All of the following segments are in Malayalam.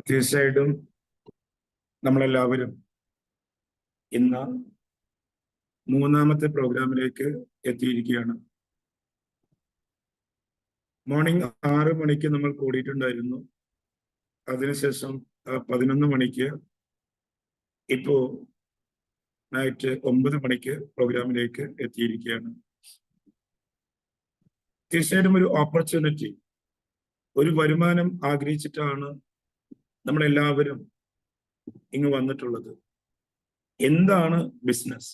തീർച്ചയായിട്ടും നമ്മളെല്ലാവരും ഇന്ന് മൂന്നാമത്തെ പ്രോഗ്രാമിലേക്ക് എത്തിയിരിക്കുകയാണ്. മോർണിംഗ് 6 മണിക്ക് നമ്മൾ കൂടിയിട്ടുണ്ടായിരുന്നു. അതിനുശേഷം 11 മണിക്ക്, ഇപ്പോ നൈറ്റ് 9 മണിക്ക് പ്രോഗ്രാമിലേക്ക് എത്തിയിരിക്കുകയാണ്. തീർച്ചയായിട്ടും ഒരു ഓപ്പർച്യൂണിറ്റി, ഒരു വരുമാനം ആഗ്രഹിച്ചിട്ടാണ് നമ്മളെല്ലാവരും ഇങ്ങ് വന്നിട്ടുള്ളത്. എന്താണ് ബിസിനസ്?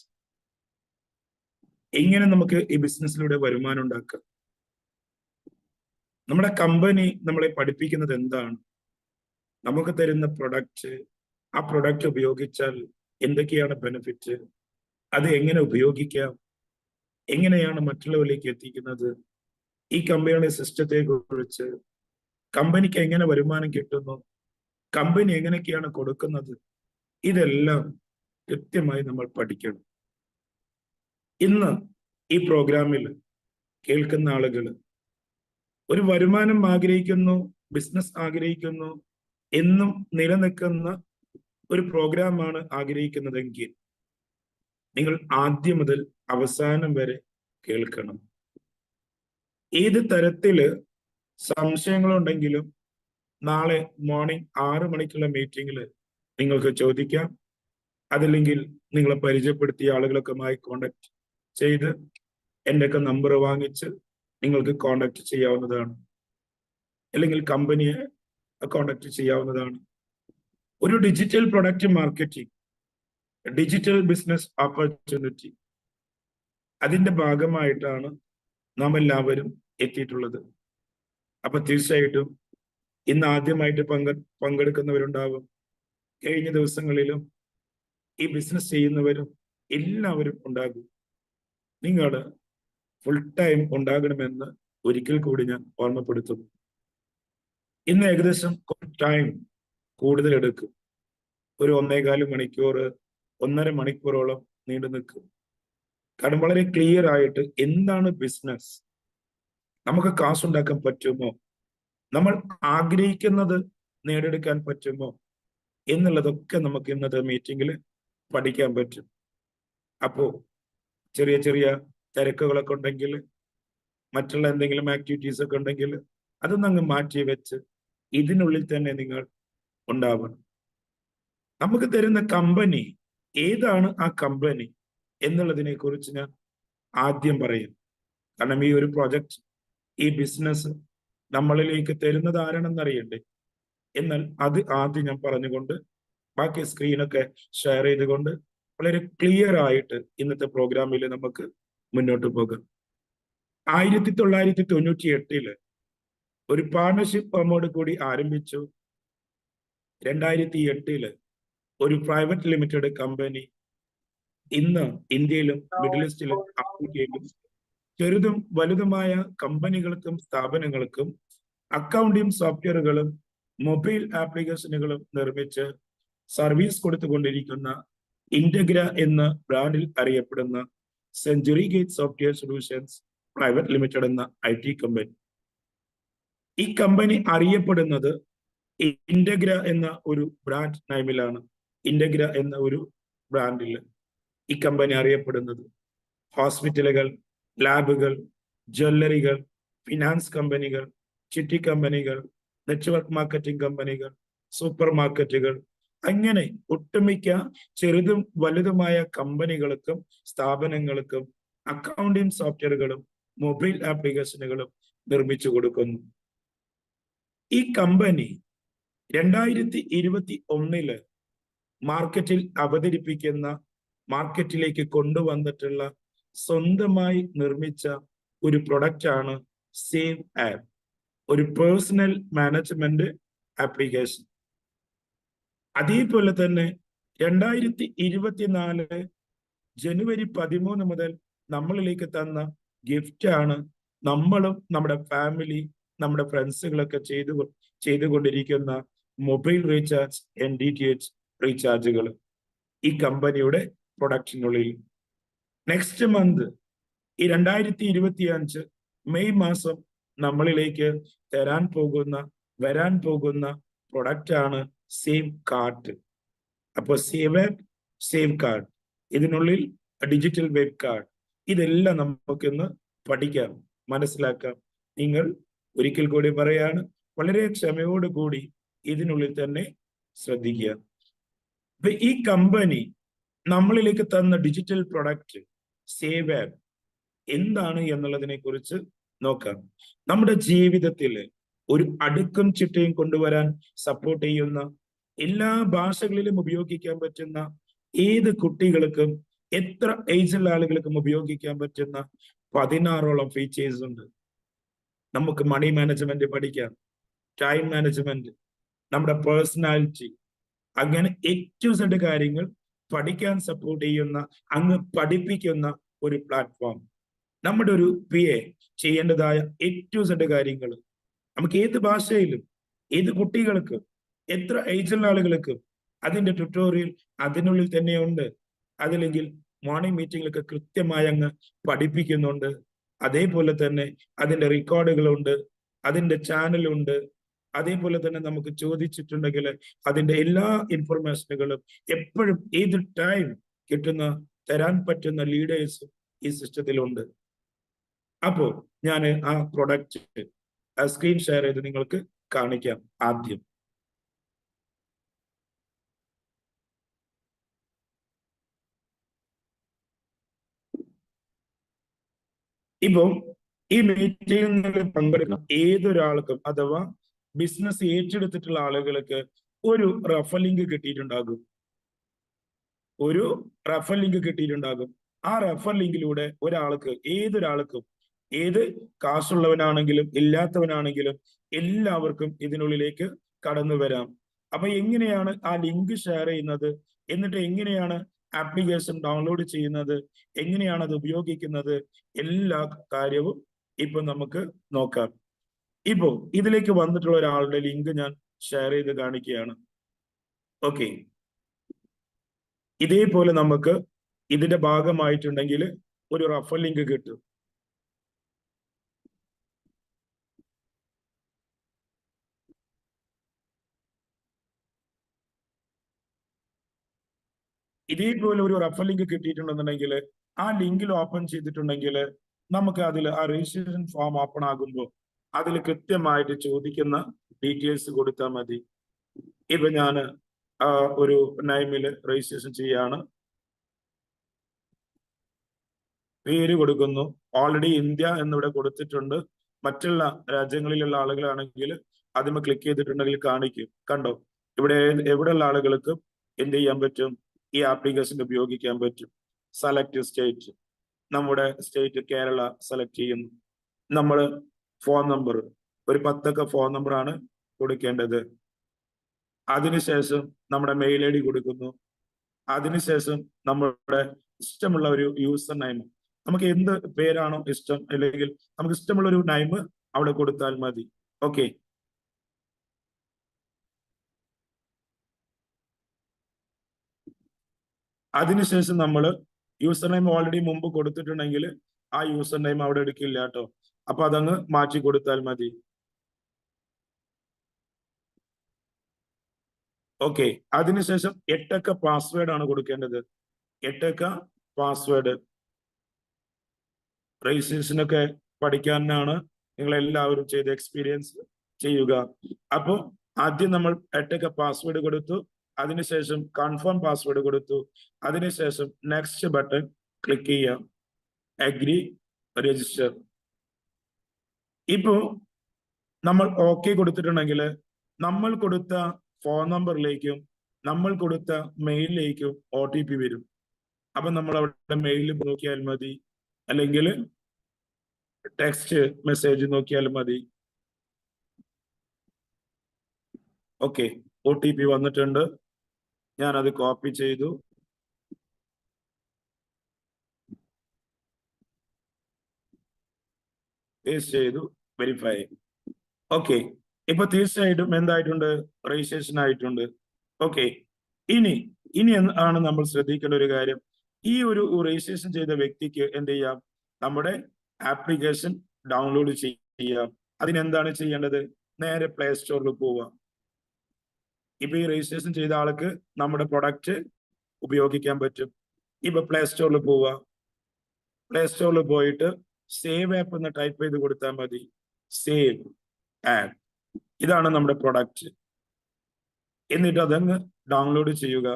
എങ്ങനെ നമുക്ക് ഈ ബിസിനസ്സിലൂടെ വരുമാനം ഉണ്ടാക്കാം? നമ്മുടെ കമ്പനി നമ്മളെ പഠിപ്പിക്കുന്നത് എന്താണ്? നമുക്ക് തരുന്ന പ്രൊഡക്റ്റ്, ആ പ്രൊഡക്റ്റ് ഉപയോഗിച്ചാൽ എന്തൊക്കെയാണ് ബെനിഫിറ്റ്? അത് എങ്ങനെ ഉപയോഗിക്കാം? എങ്ങനെയാണ് മറ്റുള്ളവരിലേക്ക് എത്തിക്കുന്നത്? ഈ കമ്പനിയുടെ സിസ്റ്റത്തെ കുറിച്ച്, കമ്പനിക്ക് എങ്ങനെ വരുമാനം കിട്ടുന്നു, കമ്പനി എങ്ങനെയൊക്കെയാണ് കൊടുക്കുന്നത്, ഇതെല്ലാം കൃത്യമായി നമ്മൾ പഠിക്കണം. ഇന്ന് ഈ പ്രോഗ്രാമിൽ കേൾക്കുന്ന ആളുകൾ ഒരു വരുമാനം ആഗ്രഹിക്കുന്നു, ബിസിനസ് ആഗ്രഹിക്കുന്നു, എന്നും നിലനിൽക്കുന്ന ഒരു പ്രോഗ്രാമാണ് ആഗ്രഹിക്കുന്നതെങ്കിൽ നിങ്ങൾ ആദ്യം മുതൽ അവസാനം വരെ കേൾക്കണം. ഏത് തരത്തില് സംശയങ്ങളുണ്ടെങ്കിലും നാളെ മോർണിംഗ് 6 മണിക്കുള്ള മീറ്റിംഗിൽ നിങ്ങൾക്ക് ചോദിക്കാം. അതല്ലെങ്കിൽ നിങ്ങളെ പരിചയപ്പെടുത്തിയ ആളുകളൊക്കെയുമായി കോണ്ടാക്ട് ചെയ്ത് എൻ്റെയൊക്കെ നമ്പർ വാങ്ങിച്ച് നിങ്ങൾക്ക് കോണ്ടാക്ട് ചെയ്യാവുന്നതാണ്. അല്ലെങ്കിൽ കമ്പനിയെ കോണ്ടാക്ട് ചെയ്യാവുന്നതാണ്. ഒരു digital product marketing, digital business opportunity, അതിന്റെ ഭാഗമായിട്ടാണ് നാം എല്ലാവരും എത്തിയിട്ടുള്ളത്. അപ്പൊ തീർച്ചയായിട്ടും ഇന്ന് ആദ്യമായിട്ട് പങ്കെടുക്കുന്നവരുണ്ടാവും. കഴിഞ്ഞ ദിവസങ്ങളിലും ഈ ബിസിനസ് ചെയ്യുന്നവരും എല്ലാവരും ഉണ്ടാകും. നിങ്ങൾ ഫുൾ ടൈം ഉണ്ടാകണമെന്ന് ഒരിക്കൽ കൂടി ഞാൻ ഓർമ്മപ്പെടുത്തുന്നു. ഇന്ന് ഏകദേശം ടൈം കൂടുതൽ എടുക്കും. ഒരു 1.25 മണിക്കൂർ, 1.5 മണിക്കൂറോളം നീണ്ടു നിൽക്കും. കാരണം വളരെ ക്ലിയർ ആയിട്ട് എന്താണ് ബിസിനസ്, നമുക്ക് കാശുണ്ടാക്കാൻ പറ്റുമോ, നമ്മൾ ആഗ്രഹിക്കുന്നത് നേടിയെടുക്കാൻ പറ്റുമോ എന്നുള്ളതൊക്കെ നമുക്ക് ഇന്നത്തെ മീറ്റിംഗിൽ പഠിക്കാൻ പറ്റും. അപ്പോ ചെറിയ ചെറിയ തിരക്കുകളൊക്കെ ഉണ്ടെങ്കിൽ, മറ്റുള്ള എന്തെങ്കിലും ആക്ടിവിറ്റീസ് ഒക്കെ ഉണ്ടെങ്കിൽ അതൊന്നും അങ്ങ് മാറ്റി വെച്ച് ഇതിനുള്ളിൽ തന്നെ നിങ്ങൾ ഉണ്ടാവണം. നമുക്ക് തരുന്ന കമ്പനി ഏതാണ്, ആ കമ്പനി എന്നുള്ളതിനെ കുറിച്ച് ഞാൻ ആദ്യം പറയും. കാരണം ഈ ഒരു പ്രോജക്റ്റ്, ഈ ബിസിനസ് നമ്മളിലേക്ക് തരുന്നത് ആരാണെന്ന് അറിയണ്ടേ. എന്നാൽ അത് ആദ്യം ഞാൻ പറഞ്ഞുകൊണ്ട് ബാക്കി സ്ക്രീനൊക്കെ ഷെയർ ചെയ്തുകൊണ്ട് വളരെ ക്ലിയർ ആയിട്ട് ഇന്നത്തെ പ്രോഗ്രാമിൽ നമുക്ക് മുന്നോട്ട് പോകാം. 1998 ഒരു പാർട്ണർഷിപ്പ് ഫേമോട് കൂടി ആരംഭിച്ചു. 2008 ഒരു പ്രൈവറ്റ് ലിമിറ്റഡ് കമ്പനി ഇന്ന് ഇന്ത്യയിലും മിഡിൽ ഈസ്റ്റിലും ആഫ്രിക്കയിലും ചെറുതും വലുതുമായ കമ്പനികൾക്കും സ്ഥാപനങ്ങൾക്കും അക്കൗണ്ടിംഗ് സോഫ്റ്റ്വെയറുകളും മൊബൈൽ ആപ്ലിക്കേഷനുകളും നിർമ്മിച്ച് സർവീസ് കൊടുത്തുകൊണ്ടിരിക്കുന്ന ഇന്റഗ്ര എന്ന ബ്രാൻഡിൽ അറിയപ്പെടുന്ന century gate software solutions private limited എന്ന IT കമ്പനി. ഈ കമ്പനി അറിയപ്പെടുന്നത് ഇന്റഗ്ര എന്ന ഒരു ബ്രാൻഡ് നെയിമിലാണ്. ഇന്റഗ്ര എന്ന ഒരു ബ്രാൻഡിൽ ഈ കമ്പനി അറിയപ്പെടുന്നത്. ഹോസ്പിറ്റലുകൾ, ലാബുകൾ, ജ്വല്ലറികൾ, ഫിനാൻസ് കമ്പനികൾ, ചിട്ടി കമ്പനികൾ, നെറ്റ്വർക്ക് മാർക്കറ്റിംഗ് കമ്പനികൾ, സൂപ്പർ മാർക്കറ്റുകൾ, അങ്ങനെ ഒട്ടുമിക്ക ചെറുതും വലുതുമായ കമ്പനികൾക്കും സ്ഥാപനങ്ങൾക്കും അക്കൗണ്ടിംഗ് സോഫ്റ്റ്വെയറുകളും മൊബൈൽ ആപ്ലിക്കേഷനുകളും നിർമ്മിച്ചു കൊടുക്കുന്നു. ഈ കമ്പനി 2021 മാർക്കറ്റിൽ അവതരിപ്പിക്കുന്ന, മാർക്കറ്റിലേക്ക് കൊണ്ടുവന്നിട്ടുള്ള സ്വന്തമായി നിർമ്മിച്ച ഒരു പ്രൊഡക്റ്റ് ആണ് സേവ് ആപ്പ്, ഒരു പേഴ്സണൽ മാനേജ്മെന്റ് ആപ്ലിക്കേഷൻ. അതേപോലെ തന്നെ 2024 ജനുവരി 13 മുതൽ നമ്മളിലേക്ക് തന്ന ഗിഫ്റ്റ് ആണ് നമ്മളും നമ്മുടെ ഫാമിലി, നമ്മുടെ ഫ്രണ്ട്സുകളൊക്കെ ചെയ്തുകൊണ്ടിരിക്കുന്ന മൊബൈൽ റീചാർജ്, NDTH റീചാർജുകൾ ഈ കമ്പനിയുടെ പ്രൊഡക്റ്റിനുള്ളിൽ. നെക്സ്റ്റ് മന്ത്, ഈ 2025 മെയ് മാസം നമ്മളിലേക്ക് വരാൻ പോകുന്ന പ്രൊഡക്റ്റ് ആണ് സേവ് കാർഡ്. അപ്പോൾ സേവ് ആപ്പ്, സേവ് കാർഡ്, ഇതിനുള്ളിൽ ഡിജിറ്റൽ വെബ് കാർഡ്, ഇതെല്ലാം നമുക്കൊന്ന് പഠിക്കാം, മനസ്സിലാക്കാം. നിങ്ങൾ ഒരിക്കൽ കൂടി പറയാണ്, വളരെ ക്ഷമയോടുകൂടി ഇതിനുള്ളിൽ തന്നെ ശ്രദ്ധിക്കുക. അപ്പൊ ഈ കമ്പനി നമ്മളിലേക്ക് തന്ന ഡിജിറ്റൽ പ്രൊഡക്റ്റ് സേവ് ആപ്പ് എന്താണ് എന്നുള്ളതിനെ കുറിച്ച് നോക്കാം. നമ്മുടെ ജീവിതത്തിൽ ഒരു അടുക്കും ചിട്ടയും കൊണ്ടുവരാൻ സപ്പോർട്ട് ചെയ്യുന്ന, എല്ലാ ഭാഷകളിലും ഉപയോഗിക്കാൻ പറ്റുന്ന, ഏത് കുട്ടികൾക്കും എത്ര ഏജുള്ള ആളുകൾക്കും ഉപയോഗിക്കാൻ പറ്റുന്ന 16ഓളം ഫീച്ചേഴ്സ് ഉണ്ട്. നമുക്ക് മണി മാനേജ്മെന്റ് പഠിക്കാം, ടൈം മാനേജ്മെന്റ്, നമ്മുടെ പേഴ്സണാലിറ്റി, അങ്ങനെ ഏറ്റവും സെഡ് കാര്യങ്ങൾ പഠിക്കാൻ സപ്പോർട്ട് ചെയ്യുന്ന, അങ്ങ് പഠിപ്പിക്കുന്ന ഒരു പ്ലാറ്റ്ഫോം. നമ്മുടെ ഒരു PA ചെയ്യേണ്ടതായ ഏറ്റവും സെഡ് കാര്യങ്ങൾ നമുക്ക് ഏത് ഭാഷയിലും, ഏത് കുട്ടികൾക്കും, എത്ര ഏജുള്ള ആളുകൾക്കും അതിന്റെ ട്യൂട്ടോറിയൽ അതിനുള്ളിൽ തന്നെ ഉണ്ട്. അതില്ലെങ്കിൽ മോർണിംഗ് മീറ്റിങ്ങിലൊക്കെ കൃത്യമായി അങ്ങ് പഠിപ്പിക്കുന്നുണ്ട്. അതേപോലെ തന്നെ അതിന്റെ റെക്കോർഡുകളുണ്ട്, അതിന്റെ ചാനലുണ്ട്. അതേപോലെ തന്നെ നമുക്ക് ചോദിച്ചിട്ടുണ്ടെങ്കിൽ അതിന്റെ എല്ലാ ഇൻഫർമേഷനുകളും എപ്പോഴും ഏത് ടൈം കിട്ടുന്ന തരാൻ പറ്റുന്ന ലീഡേഴ്സും ഈ സിസ്റ്റത്തിലുണ്ട്. അപ്പോ ഞാൻ ആ പ്രൊഡക്റ്റ് സ്ക്രീൻ ഷെയർ ചെയ്ത് നിങ്ങൾക്ക് കാണിക്കാം. ആദ്യം ഇപ്പം ഈ മീറ്റിംഗിൽ പങ്കെടുക്കുന്ന ഏതൊരാൾക്കും അഥവാ ബിസിനസ് ഏറ്റെടുത്തിട്ടുള്ള ആളുകൾക്ക് ഒരു റഫർ ലിങ്ക് കിട്ടിയിട്ടുണ്ടാകും. ഒരു റഫർ ലിങ്ക് കിട്ടിയിട്ടുണ്ടാകും. ആ റഫർ ലിങ്കിലൂടെ ഏതൊരാൾക്കും, ഏത് കാശുള്ളവനാണെങ്കിലും ഇല്ലാത്തവനാണെങ്കിലും എല്ലാവർക്കും ഇതിനുള്ളിലേക്ക് കടന്നു വരാം. അപ്പൊ എങ്ങനെയാണ് ആ ലിങ്ക് ഷെയർ ചെയ്യുന്നത്, എന്നിട്ട് എങ്ങനെയാണ് ആപ്ലിക്കേഷൻ ഡൗൺലോഡ് ചെയ്യുന്നത്, എങ്ങനെയാണ് അത് ഉപയോഗിക്കുന്നത്, എല്ലാ കാര്യവും ഇപ്പൊ നമുക്ക് നോക്കാം. ഇപ്പോ ഇതിലേക്ക് വന്നിട്ടുള്ള ഒരാളുടെ ലിങ്ക് ഞാൻ ഷെയർ ചെയ്ത് കാണിക്കുകയാണ്. ഓക്കെ, ഇതേപോലെ നമുക്ക് ഇതിന്റെ ഭാഗമായിട്ടുണ്ടെങ്കിൽ ഒരു റഫർ ലിങ്ക് കിട്ടും. ഇതേപോലെ ഒരു റഫർ ലിങ്ക് കിട്ടിയിട്ടുണ്ടെന്നുണ്ടെങ്കിൽ ആ ലിങ്കിൽ ഓപ്പൺ ചെയ്തിട്ടുണ്ടെങ്കിൽ നമുക്ക് അതിൽ ആ രജിസ്ട്രേഷൻ ഫോം ഓപ്പൺ ആകുമ്പോൾ അതിൽ കൃത്യമായിട്ട് ചോദിക്കുന്ന ഡീറ്റെയിൽസ് കൊടുത്താൽ മതി. ഇപ്പൊ ഞാൻ ഒരു നൈമിൽ രജിസ്ട്രേഷൻ ചെയ്യാണ്, പേര് കൊടുക്കുന്നു. ഓൾറെഡി ഇന്ത്യ എന്നിവിടെ കൊടുത്തിട്ടുണ്ട്. മറ്റുള്ള രാജ്യങ്ങളിലുള്ള ആളുകളാണെങ്കിൽ അതിന് ക്ലിക്ക് ചെയ്തിട്ടുണ്ടെങ്കിൽ കാണിക്കും. കണ്ടോ, ഇവിടെ എവിടെയുള്ള ആളുകൾക്കും എന്ത് ചെയ്യാൻ പറ്റും, ഈ ആപ്ലിക്കേഷൻ ഉപയോഗിക്കാൻ പറ്റും. സെലക്ട് സ്റ്റേറ്റ്, നമ്മുടെ സ്റ്റേറ്റ് കേരള സെലക്ട് ചെയ്യുന്നു. നമ്മൾ ഫോൺ നമ്പർ, ഒരു 10 ഫോൺ നമ്പറാണ് കൊടുക്കേണ്ടത്. അതിനുശേഷം നമ്മുടെ മെയിൽ ID കൊടുക്കുന്നു. അതിനുശേഷം നമ്മുടെ ഇഷ്ടമുള്ള ഒരു യൂസർ നെയിം, നമുക്ക് എന്ത് പേരാണോ ഇഷ്ടം, അല്ലെങ്കിൽ നമുക്ക് ഇഷ്ടമുള്ള ഒരു നെയിം അവിടെ കൊടുത്താൽ മതി. ഓക്കെ, അതിനുശേഷം നമ്മൾ യൂസർ നെയിം ഓൾറെഡി മുമ്പ് കൊടുത്തിട്ടുണ്ടെങ്കിൽ ആ യൂസർ നെയിം അവിടെ എടുക്കില്ല കേട്ടോ. അപ്പൊ അതങ്ങ് മാറ്റി കൊടുത്താൽ മതി. ഓക്കെ, അതിനുശേഷം 8 പാസ്വേഡ് ആണ് കൊടുക്കേണ്ടത്. 8 പാസ്വേഡ്. രജിസ്ട്രേഷനൊക്കെ പഠിക്കാനാണ് നിങ്ങൾ എല്ലാവരും ചെയ്ത് എക്സ്പീരിയൻസ് ചെയ്യുക. അപ്പോൾ ആദ്യം നമ്മൾ 8 പാസ്വേഡ് കൊടുത്തു, അതിനുശേഷം കൺഫേം പാസ്വേഡ് കൊടുത്തു, അതിനുശേഷം നെക്സ്റ്റ് ബട്ടൺ ക്ലിക്ക് ചെയ്യാം, അഗ്രി, രജിസ്റ്റർ. ഇപ്പോ നമ്മൾ ഓക്കെ കൊടുത്തിട്ടുണ്ടെങ്കിൽ നമ്മൾ കൊടുത്ത ഫോൺ നമ്പറിലേക്കും നമ്മൾ കൊടുത്ത മെയിലിലേക്കും OTP വരും. അപ്പൊ നമ്മൾ അവിടെ മെയിൽ നോക്കിയാൽ മതി, അല്ലെങ്കിൽ ടെക്സ്റ്റ് മെസ്സേജ് നോക്കിയാൽ മതി. ഓക്കെ, OTP വന്നിട്ടുണ്ട്. ഞാനത് കോപ്പി ചെയ്തു, പേസ്റ്റ് ചെയ്തു, വെരിഫൈ. ഓക്കെ, ഇപ്പൊ തീർച്ചയായിട്ടും എന്തായിട്ടുണ്ട്, രജിസ്ട്രേഷൻ ആയിട്ടുണ്ട്. ഓക്കെ, ഇനി ആണ് നമ്മൾ ശ്രദ്ധിക്കേണ്ട ഒരു കാര്യം. ഈ ഒരു രജിസ്ട്രേഷൻ ചെയ്ത വ്യക്തിക്ക് എന്ത് ചെയ്യാം, നമ്മുടെ ആപ്ലിക്കേഷൻ ഡൗൺലോഡ് ചെയ്യാം. അതിനെന്താണ് ചെയ്യേണ്ടത്, നേരെ പ്ലേ സ്റ്റോറിൽ പോവുക. ഇപ്പൊ ഈ രജിസ്ട്രേഷൻ ചെയ്ത ആൾക്ക് നമ്മുടെ പ്രൊഡക്റ്റ് ഉപയോഗിക്കാൻ പറ്റും. ഇപ്പൊ പ്ലേ സ്റ്റോറിൽ പോവുക, പ്ലേ സ്റ്റോറിൽ പോയിട്ട് സേവ് ആപ്പ് എന്ന് ടൈപ്പ് ചെയ്ത് കൊടുത്താൽ മതി. സേവ് ആപ്പ്, ഇതാണ് നമ്മുടെ പ്രൊഡക്റ്റ്. എന്നിട്ട് അതങ്ങ് ഡൗൺലോഡ് ചെയ്യുക.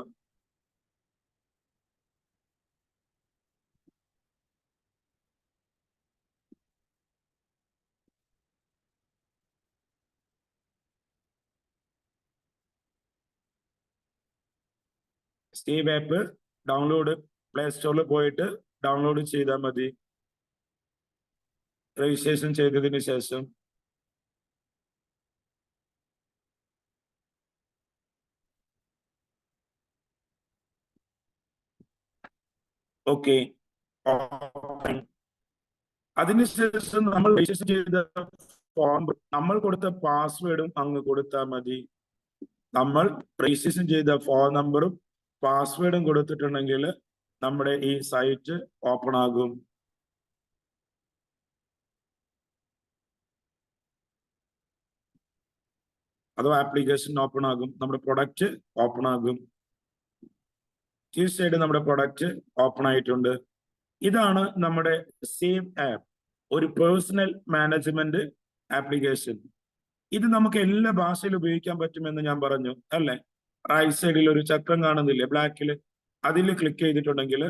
സേവ് ആപ്പ് ഡൗൺലോഡ് പ്ലേ സ്റ്റോറിൽ പോയിട്ട് ഡൗൺലോഡ് ചെയ്താൽ മതി. രജിസ്ട്രേഷൻ ചെയ്തതിന് ശേഷം ഓക്കെ. അതിനുശേഷം നമ്മൾ രജിസ്റ്റർ ചെയ്ത ഫോം, നമ്മൾ കൊടുത്ത പാസ്വേഡും അങ്ങ് കൊടുത്താൽ മതി. നമ്മൾ രജിസ്ട്രേഷൻ ചെയ്ത ഫോൺ നമ്പറും പാസ്വേഡും കൊടുത്തിട്ടുണ്ടെങ്കിൽ നമ്മുടെ ഈ സൈറ്റ് ഓപ്പൺ ആകും. അതോ ആപ്ലിക്കേഷൻ ഓപ്പൺ ആകും, നമ്മുടെ പ്രൊഡക്റ്റ് ഓപ്പൺ ആകും. തീർച്ചയായിട്ടും നമ്മുടെ പ്രൊഡക്റ്റ് ഓപ്പൺ ആയിട്ടുണ്ട്. ഇതാണ് നമ്മുടെ സേവ് ആപ്പ്, ഒരു പേഴ്സണൽ മാനേജ്മെന്റ് ആപ്ലിക്കേഷൻ. ഇത് നമുക്ക് എല്ലാ ഭാഷയിലും ഉപയോഗിക്കാൻ പറ്റുമെന്ന് ഞാൻ പറഞ്ഞു അല്ലെ. റൈറ്റ് സൈഡിൽ ഒരു ചക്രം കാണുന്നില്ലേ ബ്ലാക്കിൽ, അതിൽ ക്ലിക്ക് ചെയ്തിട്ടുണ്ടെങ്കിൽ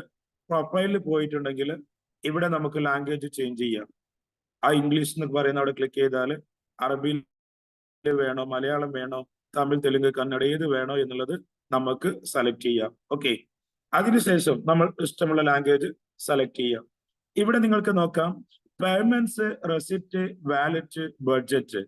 പ്രൊഫൈലിൽ പോയിട്ടുണ്ടെങ്കിൽ ഇവിടെ നമുക്ക് ലാംഗ്വേജ് ചേഞ്ച് ചെയ്യാം. ആ ഇംഗ്ലീഷ് എന്ന് പറയുന്ന അവിടെ ക്ലിക്ക് ചെയ്താൽ അറബിയിൽ വേണോ, മലയാളം വേണോ, തമിഴ്, തെലുങ്ക്, കന്നഡ ഏത് വേണോ എന്നുള്ളത് നമുക്ക് സെലക്ട് ചെയ്യാം. ഓക്കെ, അതിനുശേഷം നമ്മൾ ഇഷ്ടമുള്ള ലാംഗ്വേജ് സെലക്ട് ചെയ്യാം. ഇവിടെ നിങ്ങൾക്ക് നോക്കാം payments, receipt, wallet, budget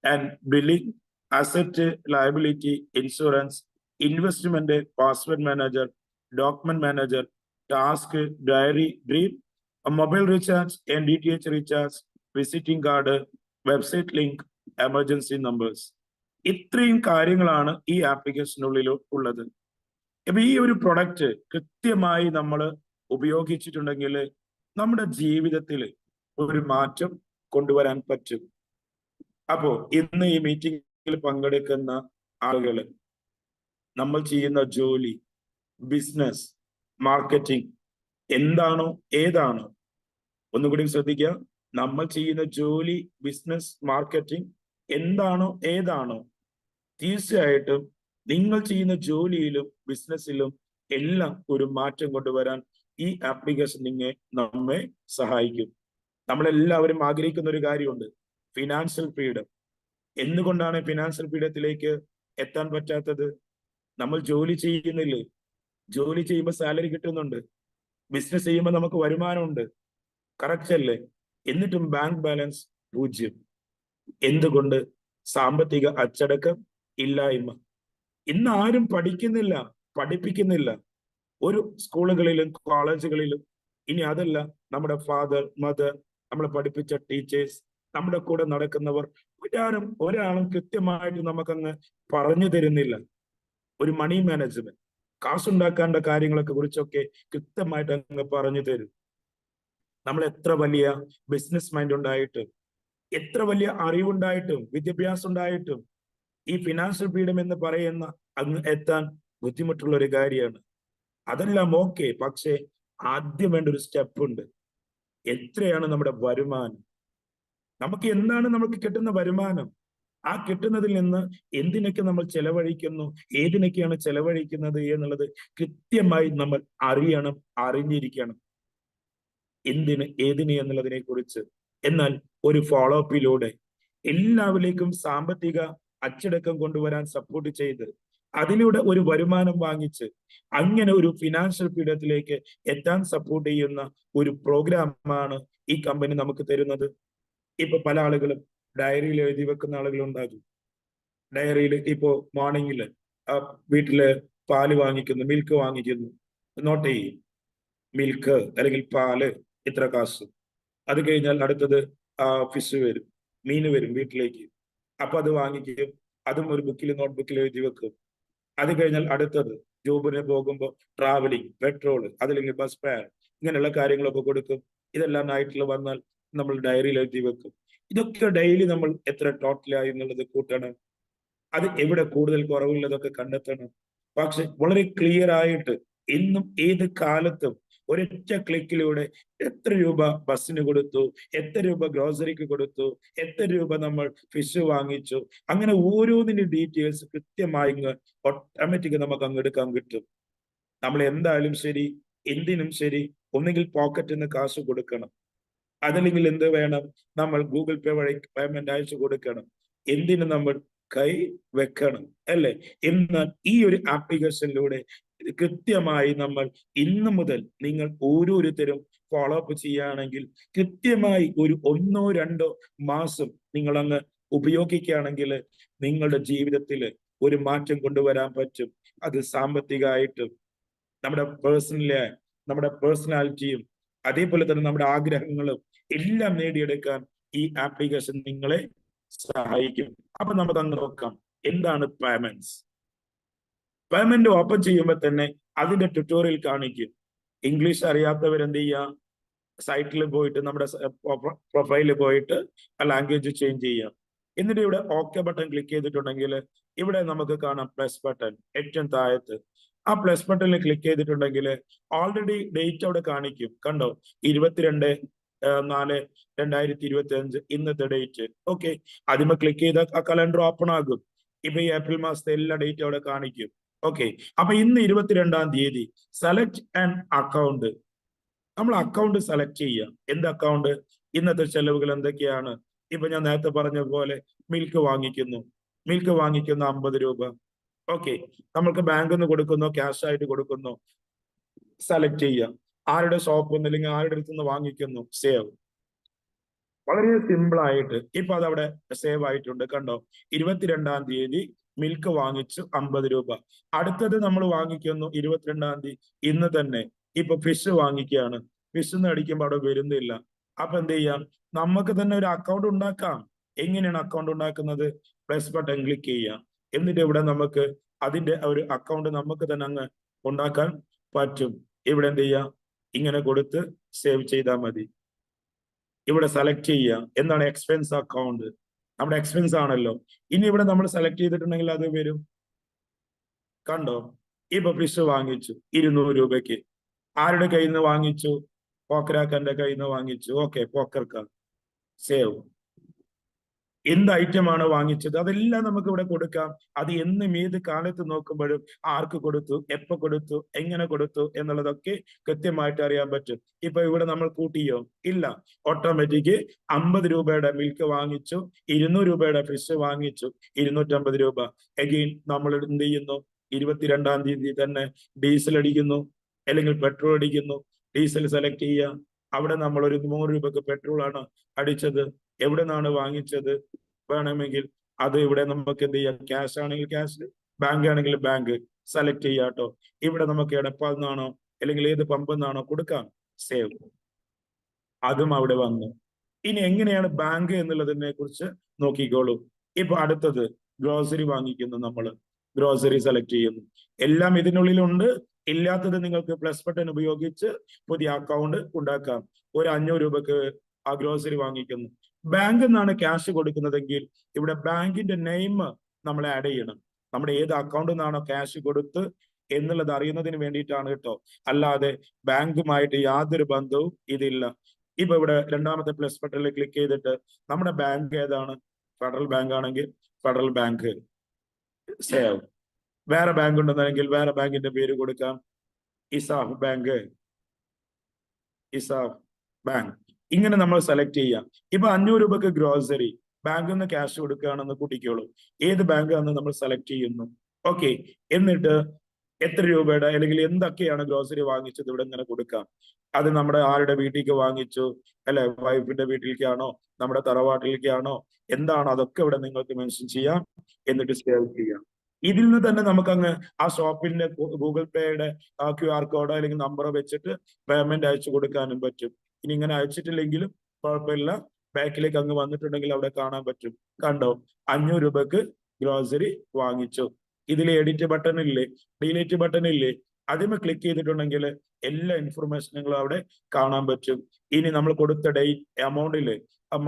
and billing, asset, liability, insurance, investment, password manager, document manager, task, diary, dream, mobile recharge, NDTH recharge, visiting card, website link, emergency numbers. ഇത്രയും കാര്യങ്ങളാണ് ഈ ആപ്ലിക്കേഷനുള്ളിൽ ഉള്ളത്. അപ്പൊ ഈ ഒരു പ്രൊഡക്റ്റ് കൃത്യമായി നമ്മൾ ഉപയോഗിച്ചിട്ടുണ്ടെങ്കിൽ നമ്മുടെ ജീവിതത്തിൽ ഒരു മാറ്റം കൊണ്ടുവരാൻ പറ്റും. അപ്പോ ഇന്ന് ഈ മീറ്റിംഗിൽ പങ്കെടുക്കുന്ന ആളുകൾ നമ്മൾ ചെയ്യുന്ന ജോലി, ബിസിനസ്, മാർക്കറ്റിംഗ് എന്താണോ ഏതാണോ, ഒന്നുകൂടി ശ്രദ്ധിക്കുക, നമ്മൾ ചെയ്യുന്ന ജോലി, ബിസിനസ്, മാർക്കറ്റിംഗ് എന്താണോ ഏതാണോ, തീർച്ചയായിട്ടും നിങ്ങൾ ചെയ്യുന്ന ജോലിയിലും ബിസിനസ്സിലും എല്ലാം ഒരു മാറ്റം കൊണ്ടുവരാൻ ഈ ആപ്ലിക്കേഷൻ നമ്മെ സഹായിക്കും. നമ്മളെല്ലാവരും ആഗ്രഹിക്കുന്ന ഒരു കാര്യമുണ്ട്, ഫിനാൻഷ്യൽ ഫ്രീഡം. എന്തുകൊണ്ടാണ് ഫിനാൻഷ്യൽ ഫ്രീഡത്തിലേക്ക് എത്താൻ പറ്റാത്തത്? നമ്മൾ ജോലി ചെയ്യുന്നില്ലേ? ജോലി ചെയ്യുമ്പോൾ സാലറി കിട്ടുന്നുണ്ട്, ബിസിനസ് ചെയ്യുമ്പോൾ നമുക്ക് വരുമാനമുണ്ട്, കറക്റ്റ് അല്ലേ? എന്നിട്ടും ബാങ്ക് ബാലൻസ് 0. എന്തുകൊണ്ട്? സാമ്പത്തിക അച്ചടക്കം ഇല്ലായ്മ. ഇന്ന് ആരും പഠിക്കുന്നില്ല, പഠിപ്പിക്കുന്നില്ല. ഒരു സ്കൂളുകളിലും കോളേജുകളിലും. ഇനി അതല്ല, നമ്മുടെ ഫാദർ, മദർ, നമ്മളെ പഠിപ്പിച്ച ടീച്ചേഴ്സ്, നമ്മുടെ കൂടെ നടക്കുന്നവർ, ഒരാളും കൃത്യമായിട്ട് നമുക്കങ്ങ് പറഞ്ഞു തരുന്നില്ല. ഒരു മണി മാനേജ്മെന്റ്, കാശുണ്ടാക്കേണ്ട കാര്യങ്ങളൊക്കെ കുറിച്ചൊക്കെ കൃത്യമായിട്ട് അങ്ങ് പറഞ്ഞു തരും. നമ്മൾ എത്ര വലിയ ബിസിനസ് മൈൻഡ് ഉണ്ടായിട്ടും, എത്ര വലിയ അറിവുണ്ടായിട്ടും, വിദ്യാഭ്യാസം ഉണ്ടായിട്ടും ഈ ഫിനാൻഷ്യൽ ഫ്രീഡം എന്ന് പറയുന്ന അങ്ങ് എത്താൻ ബുദ്ധിമുട്ടുള്ള ഒരു കാര്യമാണ്. അതെല്ലാം ഓക്കെ, പക്ഷേ ആദ്യം വേണ്ട ഒരു സ്റ്റെപ്പ് ഉണ്ട്. എത്രയാണ് നമ്മുടെ വരുമാനം? നമുക്ക് എന്താണ് നമുക്ക് കിട്ടുന്ന വരുമാനം? ആ കിട്ടുന്നതിൽ നിന്ന് എന്തിനൊക്കെ നമ്മൾ ചെലവഴിക്കുന്നു, ഏതിനൊക്കെയാണ് ചെലവഴിക്കുന്നത് എന്നുള്ളത് കൃത്യമായി നമ്മൾ അറിയണം, അറിഞ്ഞിരിക്കണം. എന്തിന്, ഏതിന് എന്നുള്ളതിനെ കുറിച്ച്. എന്നാൽ ഒരു ഫോളോ അപ്പിലൂടെ എല്ലാവരിലേക്കും സാമ്പത്തിക അച്ചടക്കം കൊണ്ടുവരാൻ സപ്പോർട്ട് ചെയ്ത് അതിലൂടെ ഒരു വരുമാനം വാങ്ങിച്ച് അങ്ങനെ ഒരു ഫിനാൻഷ്യൽ ഫ്രീഡത്തിലേക്ക് എത്താൻ സപ്പോർട്ട് ചെയ്യുന്ന ഒരു പ്രോഗ്രാമാണ് ഈ കമ്പനി നമുക്ക് തരുന്നത്. ഇപ്പൊ പല ആളുകളും ഡയറിയിൽ എഴുതി വെക്കുന്ന ആളുകളുണ്ടാകും. ഡയറിയിൽ ഇപ്പോ മോർണിംഗില് വീട്ടില് പാല് വാങ്ങിക്കുന്നു, മിൽക്ക് വാങ്ങിക്കുന്നു, നോട്ട് ചെയ്യും. മിൽക്ക് അല്ലെങ്കിൽ പാല് ഇത്ര കാശ്. അത് കഴിഞ്ഞാൽ അടുത്തത് ഫിഷ് വരും, മീന് വരും വീട്ടിലേക്ക്. അപ്പൊ അത് വാങ്ങിക്കും, അതും ഒരു ബുക്കിൽ, നോട്ട്ബുക്കിൽ എഴുതി വെക്കും. അത് കഴിഞ്ഞാൽ അടുത്തത് ജോബിന് പോകുമ്പോൾ ട്രാവലിംഗ്, പെട്രോള്, അതല്ലെങ്കിൽ ബസ് ഫെയർ, ഇങ്ങനെയുള്ള കാര്യങ്ങളൊക്കെ കൊടുക്കും. ഇതെല്ലാം നൈറ്റിൽ വന്നാൽ നമ്മൾ ഡയറിയിൽ എഴുതി വെക്കും. ഇതൊക്കെ ഡെയിലി നമ്മൾ എത്ര ടോട്ടലായി എന്നുള്ളത് കൂട്ടണം. അത് എവിടെ കൂടുതൽ കുറവുള്ളതൊക്കെ കണ്ടെത്തണം. പക്ഷെ വളരെ ക്ലിയർ ആയിട്ട് ഇന്നും ഏത് കാലത്തും ഒരൊറ്റ ക്ലിക്കിലൂടെ എത്ര രൂപ ബസ്സിന് കൊടുത്തു, എത്ര രൂപ ഗ്രോസറിക്ക് കൊടുത്തു, എത്ര രൂപ നമ്മൾ ഫിഷ് വാങ്ങിച്ചു, അങ്ങനെ ഓരോന്നിന്റെ ഡീറ്റെയിൽസ് കൃത്യമായി ഓട്ടോമാറ്റിക് നമുക്ക് അങ്ങ് എടുക്കാൻ കിട്ടും. നമ്മൾ എന്തായാലും ശരി, എന്തിനും ശരി, ഒന്നുകിൽ പോക്കറ്റിൽ നിന്ന് കാശ് കൊടുക്കണം, അതല്ലെങ്കിൽ എന്ത് വേണം, നമ്മൾ ഗൂഗിൾ പേ വഴി പേയ്മെന്റ് അയച്ചു കൊടുക്കണം, എന്തിന് നമ്മൾ കൈ വെക്കണം, അല്ലെ? എന്നാൽ ഈ ഒരു ആപ്ലിക്കേഷനിലൂടെ കൃത്യമായി നമ്മൾ ഇന്ന് മുതൽ നിങ്ങൾ ഓരോരുത്തരും ഫോളോ അപ്പ് ചെയ്യുകയാണെങ്കിൽ കൃത്യമായി ഒരു 1-2 മാസം നിങ്ങൾ അങ്ങ് ഉപയോഗിക്കുകയാണെങ്കിൽ നിങ്ങളുടെ ജീവിതത്തിൽ ഒരു മാറ്റം കൊണ്ടുവരാൻ പറ്റും. അത് സാമ്പത്തികമായിട്ടും നമ്മുടെ പേഴ്സണാലിറ്റിയും അതേപോലെ തന്നെ നമ്മുടെ ആഗ്രഹങ്ങളും എല്ലാം നേടിയെടുക്കാൻ ഈ ആപ്ലിക്കേഷൻ നിങ്ങളെ സഹായിക്കും. അപ്പൊ നമുക്ക് അങ്ങ് നോക്കാം എന്താണ് പേയ്മെന്റ്സ്. പേയ്മെന്റ് ഓപ്പൺ ചെയ്യുമ്പോൾ തന്നെ അതിന്റെ ട്യൂട്ടോറിയൽ കാണിക്കും. ഇംഗ്ലീഷ് അറിയാത്തവർ എന്ത് ചെയ്യുക, സൈറ്റിൽ പോയിട്ട് നമ്മുടെ പ്രൊഫൈലിൽ പോയിട്ട് ലാംഗ്വേജ് ചേഞ്ച് ചെയ്യാം. എന്നിട്ട് ഇവിടെ ഓക്കെ ബട്ടൺ ക്ലിക്ക് ചെയ്തിട്ടുണ്ടെങ്കിൽ ഇവിടെ നമുക്ക് കാണാം പ്ലസ് ബട്ടൺ ഏറ്റവും താഴത്ത്. ആ പ്ലസ് ബട്ടണിൽ ക്ലിക്ക് ചെയ്തിട്ടുണ്ടെങ്കിൽ ഓൾറെഡി ഡേറ്റ് അവിടെ കാണിക്കും. കണ്ടോ, 22/4/2025 ഇന്നത്തെ ഡേറ്റ്. ഓക്കെ, അതിമ ക്ലിക്ക് ചെയ്താൽ ആ കലണ്ടർ ഓപ്പൺ ആകും. ഇപ്പൊ ഈ ഏപ്രിൽ മാസത്തെ എല്ലാ ഡേറ്റും അവിടെ കാണിക്കും. ഓക്കെ, അപ്പൊ ഇന്ന് 22-ാം തീയതി സെലക്ട് ആൻ അക്കൗണ്ട്. നമ്മൾ അക്കൗണ്ട് സെലക്ട് ചെയ്യുക. എന്ത് അക്കൗണ്ട്? ഇന്നത്തെ ചെലവുകൾ എന്തൊക്കെയാണ്? ഇപ്പൊ ഞാൻ നേരത്തെ പറഞ്ഞ പോലെ മിൽക്ക് വാങ്ങിക്കുന്നു 50 രൂപ. ഓക്കെ, നമ്മൾക്ക് ബാങ്കിൽ നിന്ന് കൊടുക്കുന്നോ ക്യാഷ് ആയിട്ട് കൊടുക്കുന്നോ സെലക്ട് ചെയ്യുക. ആരുടെ ഷോപ്പിൽ നിന്ന് അല്ലെങ്കിൽ ആരുടെ അടുത്ത് നിന്ന് വാങ്ങിക്കുന്നു, സേവ്. വളരെ സിമ്പിൾ ആയിട്ട് ഇപ്പൊ അതവിടെ സേവ് ആയിട്ടുണ്ട്. കണ്ടോ, 22-ാം തീയതി മിൽക്ക് വാങ്ങിച്ചു 50 രൂപ. അടുത്തത് നമ്മൾ വാങ്ങിക്കുന്നു 22-ാം തീയതി ഇന്ന് തന്നെ. ഇപ്പൊ ഫിഷ് വാങ്ങിക്കുകയാണ്. ഫിഷ് എന്ന് അടിക്കുമ്പോൾ അവിടെ വരുന്നില്ല. അപ്പൊ എന്ത് ചെയ്യാം, നമുക്ക് തന്നെ ഒരു അക്കൗണ്ട് ഉണ്ടാക്കാം. എങ്ങനെയാണ് അക്കൗണ്ട് ഉണ്ടാക്കുന്നത്? പ്ലസ് ബട്ടൺ ക്ലിക്ക് ചെയ്യാം. എന്നിട്ട് ഇവിടെ നമുക്ക് അതിന്റെ ഒരു അക്കൗണ്ട് നമുക്ക് തന്നെ അങ്ങ് ഉണ്ടാക്കാൻ പറ്റും. ഇവിടെ എന്ത് ചെയ്യാം, ഇങ്ങനെ കൊടുത്ത് സേവ് ചെയ്താൽ മതി. ഇവിടെ സെലക്ട് ചെയ്യുക എന്താണ് എക്സ്പെൻസ് അക്കൗണ്ട്. നമ്മുടെ എക്സ്പെൻസ് ആണല്ലോ. ഇനി ഇവിടെ നമ്മൾ സെലക്ട് ചെയ്തിട്ടുണ്ടെങ്കിൽ അത് വരും. കണ്ടോ, ഇപ്പൊ ഫിഷ് വാങ്ങിച്ചു 200 രൂപയ്ക്ക്. ആരുടെ കയ്യിൽ നിന്ന് വാങ്ങിച്ചു? പോക്കരാക്കന്റെ കയ്യിൽ നിന്ന് വാങ്ങിച്ചു. ഓക്കെ, പോക്കർക്ക സേവ്. എന്ത് ഐറ്റമാണ് വാങ്ങിച്ചത് അതെല്ലാം നമുക്ക് ഇവിടെ കൊടുക്കാം. അത് എന്നും ഏത് കാലത്ത് നോക്കുമ്പോഴും ആർക്ക് കൊടുത്തു, എപ്പോ കൊടുത്തു, എങ്ങനെ കൊടുത്തു എന്നുള്ളതൊക്കെ കൃത്യമായിട്ട് അറിയാൻ പറ്റും. ഇപ്പൊ ഇവിടെ നമ്മൾ കൂട്ടിയോ? ഇല്ല. ഓട്ടോമാറ്റിക് 50 രൂപയുടെ മിൽക്ക് വാങ്ങിച്ചു, 200 രൂപയുടെ ഫിഷ് വാങ്ങിച്ചു, 250 രൂപ. എഗെയിൻ നമ്മൾ എന്ത് ചെയ്യുന്നു, 22-ാം തീയതി തന്നെ ഡീസൽ അടിക്കുന്നു അല്ലെങ്കിൽ പെട്രോൾ അടിക്കുന്നു. ഡീസൽ സെലക്ട് ചെയ്യുക. അവിടെ നമ്മൾ ഒരു 100 രൂപക്ക് പെട്രോൾ ആണ് അടിച്ചത്. എവിടെ നിന്നാണ് വാങ്ങിച്ചത്? വേണമെങ്കിൽ അത് ഇവിടെ നമുക്ക് എന്ത് ചെയ്യാം, ക്യാഷ് ആണെങ്കിൽ ക്യാഷ്, ബാങ്ക് ആണെങ്കിൽ ബാങ്ക് സെലക്ട് ചെയ്യാട്ടോ. ഇവിടെ നമുക്ക് എടപ്പാൾ നിന്നാണോ അല്ലെങ്കിൽ ഏത് പമ്പിൽ നിന്നാണോ കൊടുക്കാം, സേവ്. അതും അവിടെ വന്നു. ഇനി എങ്ങനെയാണ് ബാങ്ക് എന്നുള്ളതിനെ കുറിച്ച് നോക്കിക്കോളൂ. ഇപ്പൊ അടുത്തത് ഗ്രോസറി വാങ്ങിക്കുന്നു. നമ്മൾ ഗ്രോസറി സെലക്ട് ചെയ്യുന്നു. എല്ലാം ഇതിനുള്ളിലുണ്ട്. ഇല്ലാത്തത് നിങ്ങൾക്ക് പ്ലസ് ബട്ടൺ ഉപയോഗിച്ച് പുതിയ അക്കൗണ്ട് ഉണ്ടാക്കാം. ഒരു 500 രൂപക്ക് ആ ഗ്രോസറി വാങ്ങിക്കുന്നു. ബാങ്കിൽ നിന്നാണ് ക്യാഷ് കൊടുക്കുന്നതെങ്കിൽ ഇവിടെ ബാങ്കിന്റെ നെയിം നമ്മൾ ആഡ് ചെയ്യണം. നമ്മുടെ ഏത് അക്കൗണ്ടിൽ നിന്നാണോ ക്യാഷ് കൊടുത്ത് എന്നുള്ളത് അറിയുന്നതിന് വേണ്ടിയിട്ടാണ് കേട്ടോ. അല്ലാതെ ബാങ്കുമായിട്ട് യാതൊരു ബന്ധവും ഇതില്ല. ഇപ്പൊ ഇവിടെ രണ്ടാമത്തെ പ്ലസ് ബട്ടണിൽ ക്ലിക്ക് ചെയ്തിട്ട് നമ്മുടെ ബാങ്ക് ഏതാണ്? ഫെഡറൽ ബാങ്ക് ആണെങ്കിൽ ഫെഡറൽ ബാങ്ക് സേവ്. വേറെ ബാങ്ക് ഉണ്ടെന്നെങ്കിൽ വേറെ ബാങ്കിന്റെ പേര് കൊടുക്കാം. ESAF bank, ESAF bank. ഇങ്ങനെ നമ്മൾ സെലക്ട് ചെയ്യാം. ഇപ്പൊ 500 രൂപക്ക് ഗ്രോസറി ബാങ്കിൽ നിന്ന് ക്യാഷ് കൊടുക്കുകയാണെന്ന് കൂട്ടിക്കോളൂ. ഏത് ബാങ്ക് ആണെന്ന് നമ്മൾ സെലക്ട് ചെയ്യുന്നു. ഓക്കെ, എന്നിട്ട് എത്ര രൂപയുടെ അല്ലെങ്കിൽ എന്തൊക്കെയാണ് ഗ്രോസറി വാങ്ങിച്ചത് ഇവിടെ ഇങ്ങനെ കൊടുക്കാം. അത് നമ്മുടെ ആരുടെ വീട്ടിലേക്ക് വാങ്ങിച്ചു, അല്ലെ വൈഫിന്റെ വീട്ടിലേക്കാണോ, നമ്മുടെ തറവാട്ടിലേക്കാണോ, എന്താണോ അതൊക്കെ ഇവിടെ നിങ്ങൾക്ക് മെൻഷൻ ചെയ്യാം. എന്നിട്ട് സേവ് ചെയ്യാം. ഇതിൽ നിന്ന് തന്നെ നമുക്കങ്ങ് ആ ഷോപ്പിന്റെ ഗൂഗിൾ പേയുടെ QR കോഡോ അല്ലെങ്കിൽ നമ്പറോ വെച്ചിട്ട് പേയ്മെന്റ് അയച്ചു കൊടുക്കാനും പറ്റും. ഇനി ഇങ്ങനെ അയച്ചിട്ടില്ലെങ്കിലും കുഴപ്പമില്ല, ബാക്കിലേക്ക് അങ്ങ് വന്നിട്ടുണ്ടെങ്കിൽ അവിടെ കാണാൻ പറ്റും. കണ്ടോ, 500 രൂപക്ക് ഗ്രോസറി വാങ്ങിച്ചു. ഇതിൽ എഡിറ്റ് ബട്ടൺ ഇല്ലേ, ഡിലീറ്റ് ബട്ടൺ ഇല്ലേ, അതിന് ക്ലിക്ക് ചെയ്തിട്ടുണ്ടെങ്കിൽ എല്ലാ ഇൻഫർമേഷനുകളും അവിടെ കാണാൻ പറ്റും. ഇനി നമ്മൾ കൊടുത്ത എമൗണ്ടില്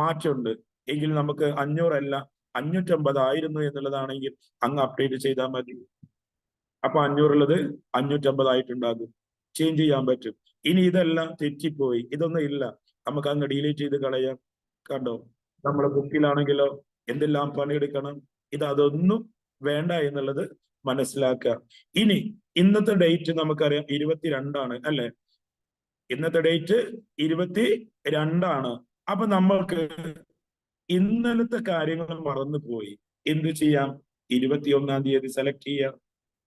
മാറ്റമുണ്ട് എങ്കിൽ നമുക്ക് 500 അല്ല 550 ആയിരുന്നു എന്നുള്ളതാണെങ്കിൽ അങ്ങ് അപ്ഡേറ്റ് ചെയ്താൽ മതി. അപ്പൊ 500 ഉള്ളത് 550 ആയിട്ടുണ്ടാകും. ചേഞ്ച് ചെയ്യാൻ പറ്റും. ഇനി ഇതെല്ലാം തെറ്റിപ്പോയി, ഇതൊന്നും ഇല്ല, നമുക്ക് അങ്ങ് ഡിലീറ്റ് ചെയ്ത് കളയാം. കണ്ടോ, നമ്മളെ ബുക്കിലാണെങ്കിലോ എന്തെല്ലാം പണിയെടുക്കണം, അതൊന്നും വേണ്ട എന്നുള്ളത് മനസ്സിലാക്കുക. ഇനി ഇന്നത്തെ ഡേറ്റ് നമുക്കറിയാം 22 അല്ലെ? ഇന്നത്തെ ഡേറ്റ് 22. അപ്പൊ നമ്മൾക്ക് ഇന്നലത്തെ കാര്യങ്ങൾ മറന്നുപോയി. എന്ത് ചെയ്യാം? 21 തീയതി സെലക്ട് ചെയ്യാം,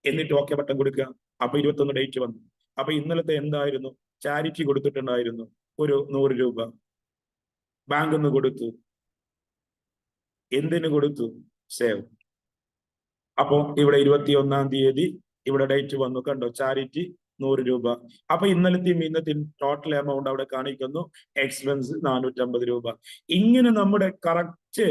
എന്നിട്ട് ഓക്കെ ബട്ടൺ കൊടുക്കുക. അപ്പൊ 21 ഡേറ്റ് വന്നു. അപ്പൊ ഇന്നലത്തെ എന്തായിരുന്നു? ചാരിറ്റി കൊടുത്തിട്ടുണ്ടായിരുന്നു ഒരു 100 രൂപ, ബാങ്കിൽ നിന്ന് കൊടുത്തു. എന്തിനു കൊടുത്തു? സേവ്. അപ്പൊ ഇവിടെ 21 തീയതി ഇവിടെ ഡേറ്റ് വന്നു, കണ്ടോ? ചാരിറ്റി 100 രൂപ. അപ്പൊ ഇന്നലത്തെയും ഇന്നത്തെയും ടോട്ടൽ എമൗണ്ട് അവിടെ കാണിക്കുന്നു. എക്സ്പെൻസ് 450 രൂപ. ഇങ്ങനെ നമ്മുടെ കറക്റ്റ്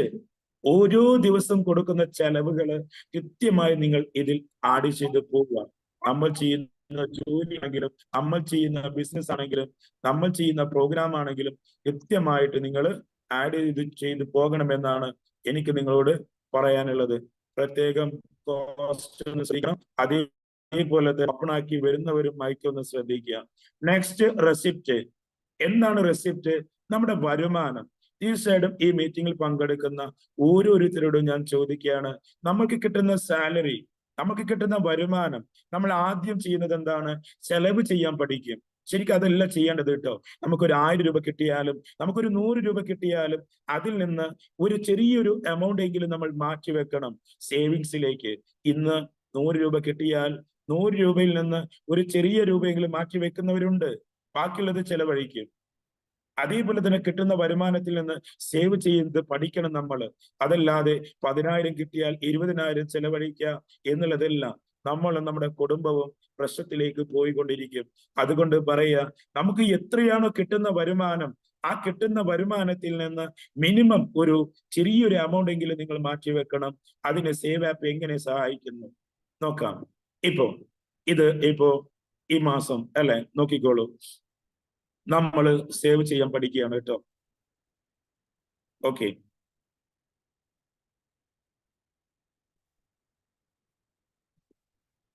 ഓരോ ദിവസം കൊടുക്കുന്ന ചെലവുകള് കൃത്യമായി നിങ്ങൾ ഇതിൽ ആഡ് ചെയ്ത് പോവുക. നമ്മൾ ചെയ്യുന്ന ജോലിയാണെങ്കിലും, നമ്മൾ ചെയ്യുന്ന ബിസിനസ് ആണെങ്കിലും, നമ്മൾ ചെയ്യുന്ന പ്രോഗ്രാം ആണെങ്കിലും കൃത്യമായിട്ട് നിങ്ങൾ ആഡ് ചെയ്ത് പോകണമെന്നാണ് എനിക്ക് നിങ്ങളോട് പറയാനുള്ളത്. പ്രത്യേകം കോസ്റ്റ് ഒന്ന് ശ്രദ്ധിക്കണം. അതേപോലെ ഓപ്പണാക്കി വരുന്നവരും മൈക്കൊന്ന് ശ്രദ്ധിക്കുക. Next, receipt. എന്താണ് റെസിപ്റ്റ്? നമ്മുടെ വരുമാനം. തീർച്ചയായിട്ടും ഈ മീറ്റിംഗിൽ പങ്കെടുക്കുന്ന ഓരോരുത്തരോടും ഞാൻ ചോദിക്കുകയാണ്, നമുക്ക് കിട്ടുന്ന സാലറി, നമുക്ക് കിട്ടുന്ന വരുമാനം, നമ്മൾ ആദ്യം ചെയ്യുന്നത് എന്താണ്? ചെലവ് ചെയ്യാൻ പഠിക്കും. ശരിക്കും അതല്ല ചെയ്യേണ്ടത് കേട്ടോ. നമുക്കൊരു 1000 രൂപ കിട്ടിയാലും, നമുക്കൊരു 100 രൂപ കിട്ടിയാലും അതിൽ നിന്ന് ഒരു ചെറിയൊരു എമൗണ്ട് എങ്കിലും നമ്മൾ മാറ്റിവെക്കണം സേവിങ്സിലേക്ക്. ഇന്ന് 100 രൂപ കിട്ടിയാൽ 100 രൂപയിൽ നിന്ന് ഒരു ചെറിയ രൂപയെങ്കിലും മാറ്റി വെക്കുന്നവരുണ്ട്. ബാക്കിയുള്ളത് ചെലവഴിക്കും. അതേപോലെ തന്നെ കിട്ടുന്ന വരുമാനത്തിൽ നിന്ന് സേവ് ചെയ്യുന്നത് പഠിക്കണം നമ്മൾ. അതല്ലാതെ 10,000 കിട്ടിയാൽ 20,000 ചെലവഴിക്കുക എന്നുള്ളതല്ല. നമ്മൾ നമ്മുടെ കുടുംബവും പ്രശ്നത്തിലേക്ക് പോയിക്കൊണ്ടിരിക്കും. അതുകൊണ്ട് പറയുക, നമുക്ക് എത്രയാണോ കിട്ടുന്ന വരുമാനം, ആ കിട്ടുന്ന വരുമാനത്തിൽ നിന്ന് മിനിമം ഒരു ചെറിയൊരു എമൗണ്ട് എങ്കിലും നിങ്ങൾ മാറ്റിവെക്കണം. അതിന് സേവ് ആപ്പ് എങ്ങനെ സഹായിക്കുന്നു നോക്കാം. ഇപ്പോ ഈ മാസം അല്ലെ, നോക്കിക്കോളൂ, നമ്മൾ സേവ് ചെയ്യാൻ പഠിക്കുകയാണ് കേട്ടോ. ഓക്കെ,